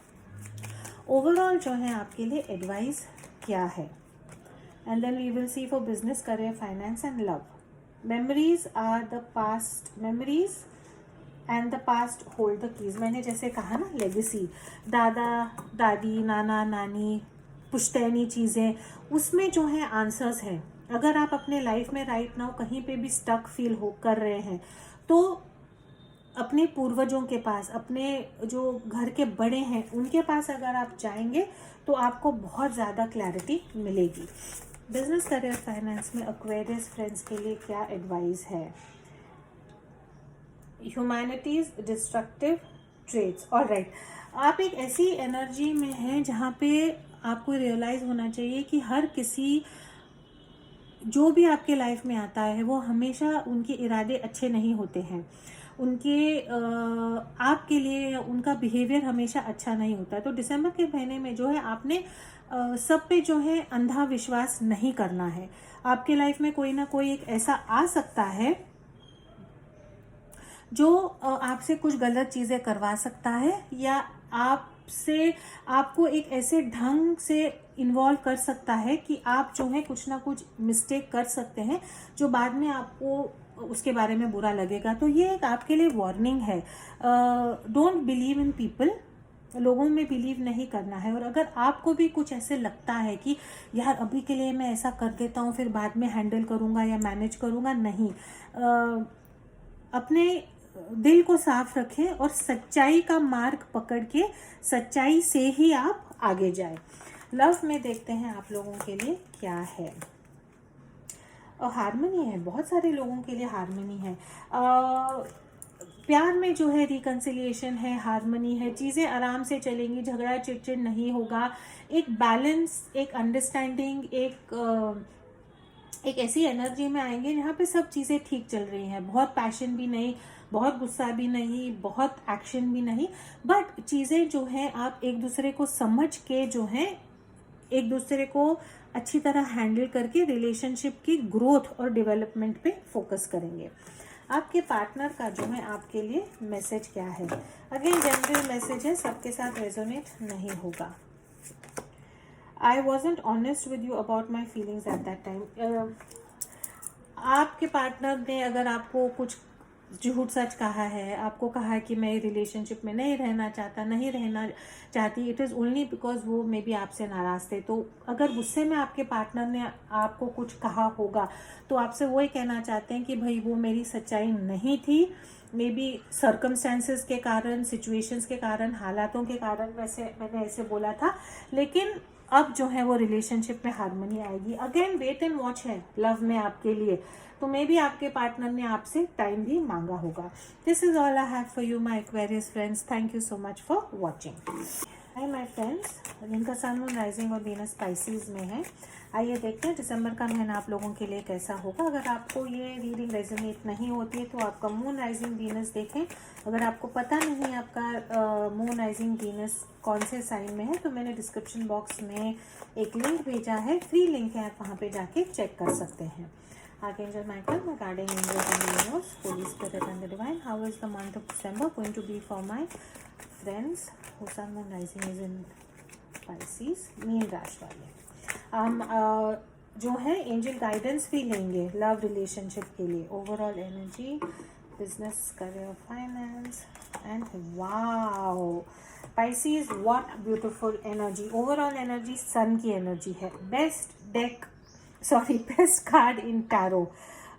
ओवरऑल जो है आपके लिए एडवाइस क्या है, and then we will see for business, career, finance and love. Memories are the past memories and the past hold the keys. मैंने जैसे कहा ना, लेगेसी, दादा दादी, नाना नानी, पुश्तैनी चीज़ें, उसमें जो है आंसर्स हैं। अगर आप अपने लाइफ में राइट नाउ कहीं पे भी स्टक फील कर रहे हैं तो अपने पूर्वजों के पास, अपने जो घर के बड़े हैं उनके पास अगर आप जाएंगे तो आपको बहुत ज़्यादा क्लैरिटी मिलेगी। बिजनेस, करियर, फाइनेंस में एक्वेरियस फ्रेंड्स के लिए क्या एडवाइस है? Humanities, destructive trades. ऑलराइट, आप एक ऐसी एनर्जी में हैं जहाँ पे आपको रियलाइज होना चाहिए कि हर किसी जो भी आपके लाइफ में आता है वो हमेशा उनके इरादे अच्छे नहीं होते हैं, उनके आपके लिए उनका बिहेवियर हमेशा अच्छा नहीं होता। तो दिसंबर के महीने में जो है आपने सब पे जो है अंधा विश्वास नहीं करना है। आपके लाइफ में कोई ना कोई एक ऐसा आ सकता है जो आपसे कुछ गलत चीज़ें करवा सकता है, या आपको एक ऐसे ढंग से इन्वॉल्व कर सकता है कि आप जो है कुछ ना कुछ मिस्टेक कर सकते हैं जो बाद में आपको उसके बारे में बुरा लगेगा। तो ये एक आपके लिए वार्निंग है। डोंट बिलीव इन पीपल, लोगों में बिलीव नहीं करना है। और अगर आपको भी कुछ ऐसे लगता है कि यार अभी के लिए मैं ऐसा कर देता हूँ फिर बाद में हैंडल करूँगा या मैनेज करूँगा, नहीं, अपने दिल को साफ रखें और सच्चाई का मार्ग पकड़ के सच्चाई से ही आप आगे जाएं। लव में देखते हैं आप लोगों के लिए क्या है। और हार्मनी है, बहुत सारे लोगों के लिए हार्मनी है। प्यार में जो है रिकन्सिलिएशन है, हार्मनी है, चीज़ें आराम से चलेंगी, झगड़ा चिड़चिड़ नहीं होगा, एक बैलेंस, एक अंडरस्टैंडिंग, एक ऐसी एनर्जी में आएंगे जहाँ पे सब चीज़ें ठीक चल रही हैं। बहुत पैशन भी नहीं, बहुत गुस्सा भी नहीं, बहुत एक्शन भी नहीं, बट चीज़ें जो हैं आप एक दूसरे को समझ के जो है एक दूसरे को अच्छी तरह हैंडल करके रिलेशनशिप की ग्रोथ और डेवलपमेंट पे फोकस करेंगे। आपके पार्टनर का जो है आपके लिए मैसेज क्या है? अगेन जनरल मैसेज है, सबके साथ रेजोनेट नहीं होगा। I wasn't honest with you about my feelings at that time. आपके पार्टनर ने अगर आपको कुछ झूठ सच कहा है, आपको कहा है कि मैं रिलेशनशिप में नहीं रहना चाहती, इट इज़ ओनली बिकॉज वो मे बी आपसे नाराज़ थे। तो अगर गुस्से में आपके पार्टनर ने आपको कुछ कहा होगा तो आपसे वही कहना चाहते हैं कि भाई वो मेरी सच्चाई नहीं थी, मे बी सर्कमस्टेंसेस के कारण, सिचुएशंस के कारण, हालातों के कारण मैंने ऐसे बोला था, लेकिन अब जो है वो रिलेशनशिप में हार्मनी आएगी। अगेन वेट एंड वॉच है लव में आपके लिए, तो मे बी आपके पार्टनर ने आपसे टाइम भी मांगा होगा। This is all I have for you my Aquarius friends. Thank you so much for watching. Hi my friends, जिनका सन मून राइजिंग और वीनस स्पाइसीज में है, आइए देखते हैं दिसंबर का महीना आप लोगों के लिए कैसा होगा। अगर आपको ये रीडिंग रेजोनेट नहीं होती है तो आपका मून राइजिंग वीनस देखें। अगर आपको पता नहीं आपका मून राइजिंग वीनस कौन से साइन में है तो मैंने डिस्क्रिप्शन बॉक्स में एक लिंक भेजा है, फ्री लिंक है, आप वहाँ पे जाके चेक कर सकते हैं। Archangel Michael, my guardian angels and the universe, Holy Spirit and the divine, how is the month of December going to be for my friends whose sun moon rising is in Pisces, mean राशि वाले। हम जो है angel guidance भी लेंगे love relationship के लिए, overall energy, business, career, finance and wow Pisces, what beautiful energy. Overall energy sun की एनर्जी है। Best card in tarot.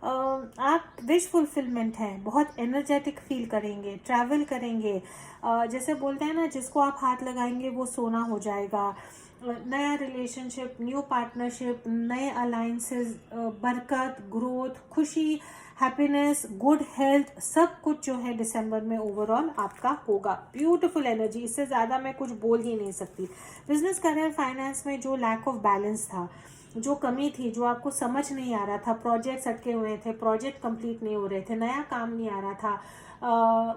आप विश फुलफिलमेंट है, बहुत एनर्जेटिक फील करेंगे, ट्रैवल करेंगे। जैसे बोलते हैं ना, जिसको आप हाथ लगाएंगे वो सोना हो जाएगा। नया रिलेशनशिप, न्यू पार्टनरशिप, नए अलायंसेस, बरकत, ग्रोथ, खुशी, हैप्पीनेस, गुड हेल्थ, सब कुछ जो है दिसंबर में ओवरऑल आपका होगा। ब्यूटीफुल एनर्जी, इससे ज़्यादा मैं कुछ बोल ही नहीं सकती। बिजनेस, करियर, फाइनेंस में जो लैक ऑफ बैलेंस था, जो कमी थी, जो आपको समझ नहीं आ रहा था, प्रोजेक्ट्स अटके हुए थे, प्रोजेक्ट कंप्लीट नहीं हो रहे थे, नया काम नहीं आ रहा था,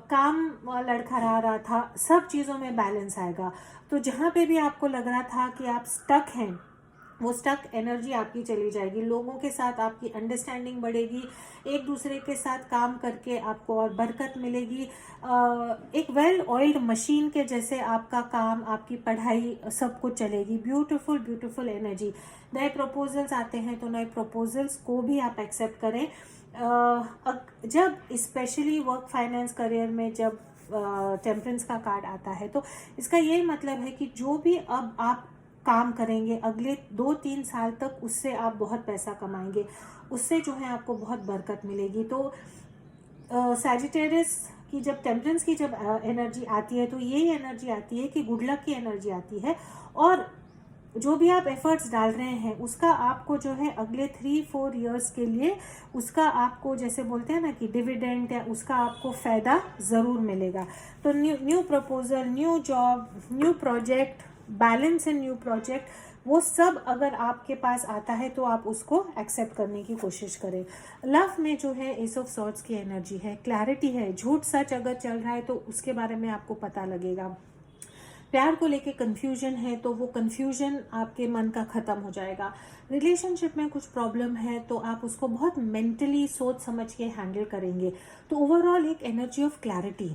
काम लड़खड़ा रहा था, सब चीज़ों में बैलेंस आएगा। तो जहाँ पे भी आपको लग रहा था कि आप स्टक हैं, वो स्टक एनर्जी आपकी चली जाएगी। लोगों के साथ आपकी अंडरस्टैंडिंग बढ़ेगी, एक दूसरे के साथ काम करके आपको और बरकत मिलेगी। एक वेल ऑयल्ड मशीन के जैसे आपका काम, आपकी पढ़ाई, सब कुछ चलेगी। Beautiful beautiful energy. नए प्रपोजल्स आते हैं तो नए प्रपोजल्स को भी आप एक्सेप्ट करें। जब स्पेशली वर्क, फाइनेंस, करियर में जब टेम्परेंस का कार्ड आता है तो इसका यही मतलब है कि जो भी अब आप काम करेंगे अगले 2-3 साल तक, उससे आप बहुत पैसा कमाएंगे, उससे जो है आपको बहुत बरकत मिलेगी। तो सैजिटेरियस की जब टेम्परेंस की जब एनर्जी आती है तो यही एनर्जी आती है कि गुड लक की एनर्जी आती है, और जो भी आप एफर्ट्स डाल रहे हैं उसका आपको जो है अगले 3-4 इयर्स के लिए उसका आपको, जैसे बोलते हैं ना कि डिविडेंड, या उसका आपको फ़ायदा ज़रूर मिलेगा। तो new proposal, new job, new project, balance इन न्यू प्रोजेक्ट, वो सब अगर आपके पास आता है तो आप उसको एक्सेप्ट करने की कोशिश करें। लव में जो है एस ऑफ सॉर्ड्स की एनर्जी है, क्लैरिटी है। झूठ सच अगर चल रहा है तो उसके बारे में आपको पता लगेगा। प्यार को लेके कंफ्यूजन है तो वो कंफ्यूजन आपके मन का ख़त्म हो जाएगा। रिलेशनशिप में कुछ प्रॉब्लम है तो आप उसको बहुत मेंटली सोच समझ के हैंडल करेंगे। तो ओवरऑल एक एनर्जी ऑफ क्लैरिटी,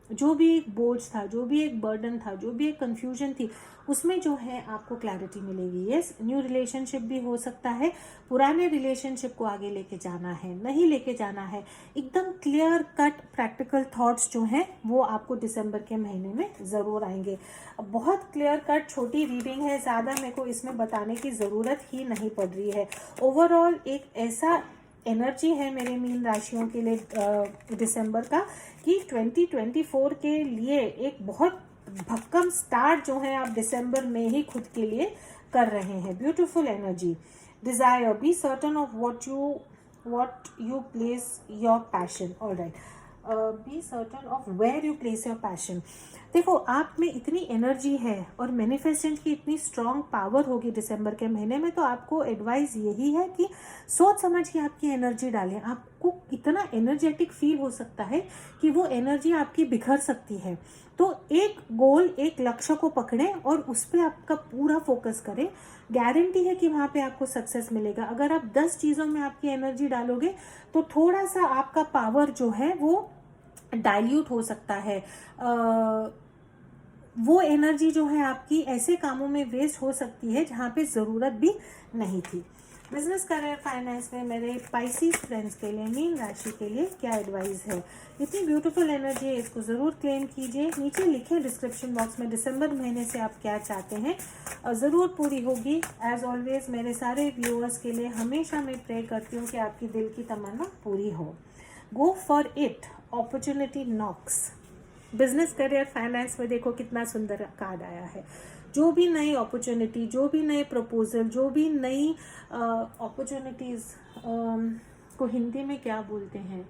जो भी एक बोझ था, जो भी एक बर्डन था, जो भी एक कंफ्यूजन थी, उसमें जो है आपको क्लैरिटी मिलेगी। यस, न्यू रिलेशनशिप भी हो सकता है, पुराने रिलेशनशिप को आगे लेके जाना है, नहीं लेके जाना है, एकदम क्लियर कट प्रैक्टिकल थॉट्स जो हैं वो आपको दिसंबर के महीने में ज़रूर आएंगे। बहुत क्लियर कट छोटी रीडिंग है, ज़्यादा मेरे को इसमें बताने की ज़रूरत ही नहीं पड़ रही है। ओवरऑल एक ऐसा एनर्जी है मेरे मीन राशियों के लिए दिसंबर का कि 2024 के लिए एक बहुत भक्कम स्टार्ट जो है आप दिसंबर में ही खुद के लिए कर रहे हैं। Beautiful energy. Desire, be certain of what you place your passion. All right, be certain of where you place your passion. देखो, आप में इतनी एनर्जी है और मैनिफेस्टेंट की इतनी स्ट्रॉन्ग पावर होगी दिसंबर के महीने में, तो आपको एडवाइस यही है कि सोच समझ के आपकी एनर्जी डालें। आपको इतना एनर्जेटिक फील हो सकता है कि वो एनर्जी आपकी बिखर सकती है। तो एक गोल, एक लक्ष्य को पकड़ें और उस पर आपका पूरा फोकस करें। गारंटी है कि वहाँ पे आपको सक्सेस मिलेगा। अगर आप 10 चीज़ों में आपकी एनर्जी डालोगे तो थोड़ा सा आपका पावर जो है वो डाइल्यूट हो सकता है। वो एनर्जी जो है आपकी ऐसे कामों में वेस्ट हो सकती है जहाँ पे ज़रूरत भी नहीं थी। बिजनेस, करियर, फाइनेंस में मेरे स्पाइसीज फ्रेंड्स के लिए, मीन राशि के लिए क्या एडवाइस है। इतनी ब्यूटीफुल एनर्जी है, इसको ज़रूर क्लेम कीजिए। नीचे लिखें डिस्क्रिप्शन बॉक्स में दिसंबर महीने से आप क्या चाहते हैं, और ज़रूर पूरी होगी। एज ऑलवेज मेरे सारे व्यूअर्स के लिए हमेशा मैं प्रे करती हूँ कि आपकी दिल की तमन्ना पूरी हो। Go for it, opportunity knocks. Business, career, finance में देखो कितना सुंदर कार्ड आया है। जो भी नई अपॉर्चुनिटी, जो भी नए प्रपोजल, जो भी नई अपॉर्चुनिटीज़ को हिंदी में क्या बोलते हैं,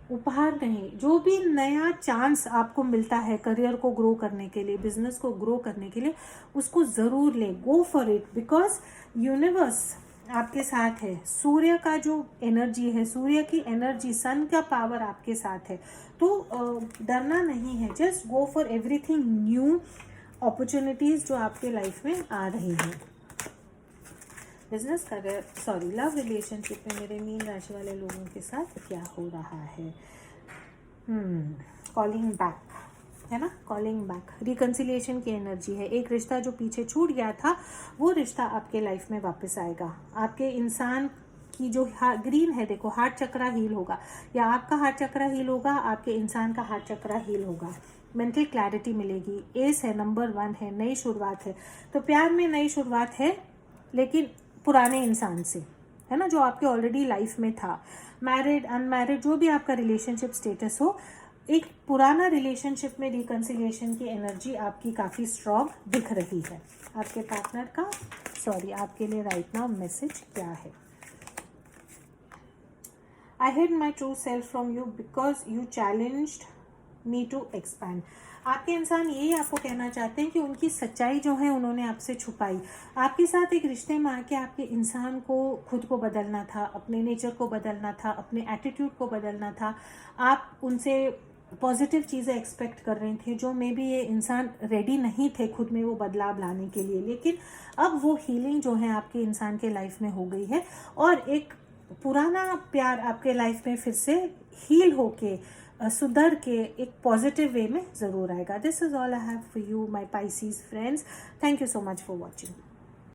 उपहार नहीं, जो भी नया चांस आपको मिलता है करियर को ग्रो करने के लिए, बिजनेस को ग्रो करने के लिए, उसको ज़रूर ले, गो फॉर इट, बिकॉज यूनिवर्स आपके साथ है। सूर्य का जो एनर्जी है, सूर्य की एनर्जी, सन का पावर आपके साथ है, तो डरना नहीं है, just go for everything new, opportunities जो आपके लाइफ में आ रही हैं। Business career, sorry, love relationship में मेरे मीन राशि वाले लोगों के साथ क्या हो रहा है? कॉलिंग बैक है ना, कॉलिंग बैक, रिकन्सिलिएशन की एनर्जी है। एक रिश्ता जो पीछे छूट गया था, वो रिश्ता आपके लाइफ में वापस आएगा। आपके इंसान की जो ग्रीन है, देखो, हार्ट चक्रा हील होगा, या आपका हार्ट चक्रा हील होगा, आपके इंसान का हार्ट चक्रा हील होगा। मेंटल क्लैरिटी मिलेगी। एस है, नंबर 1 है, नई शुरुआत है। तो प्यार में नई शुरुआत है, लेकिन पुराने इंसान से, है ना, जो आपके ऑलरेडी लाइफ में था। मैरिड, अनमैरिड, जो भी आपका रिलेशनशिप स्टेटस हो, एक पुराना रिलेशनशिप में रिकन्सिलिएशन की एनर्जी आपकी काफ़ी स्ट्रॉन्ग दिख रही है। आपके पार्टनर का, सॉरी, आपके लिए राइट नाउ मैसेज क्या है? I hid my true self from you because you challenged me to expand. आपके इंसान यही आपको कहना चाहते हैं कि उनकी सच्चाई जो है उन्होंने आपसे छुपाई। आपके साथ एक रिश्ते में आके आपके इंसान को खुद को बदलना था, अपने नेचर को बदलना था, अपने एटीट्यूड को बदलना था। आप उनसे पॉजिटिव चीज़ें एक्सपेक्ट कर रहे थे, जो मे बी ये इंसान रेडी नहीं थे खुद में वो बदलाव लाने के लिए। लेकिन अब वो हीलिंग जो है आपके इंसान के लाइफ में हो गई है, और एक पुराना प्यार आपके लाइफ में फिर से हील होके, सुधर के, एक पॉजिटिव वे में ज़रूर आएगा। This is all I have for you my Pisces friends. Thank you so much for watching.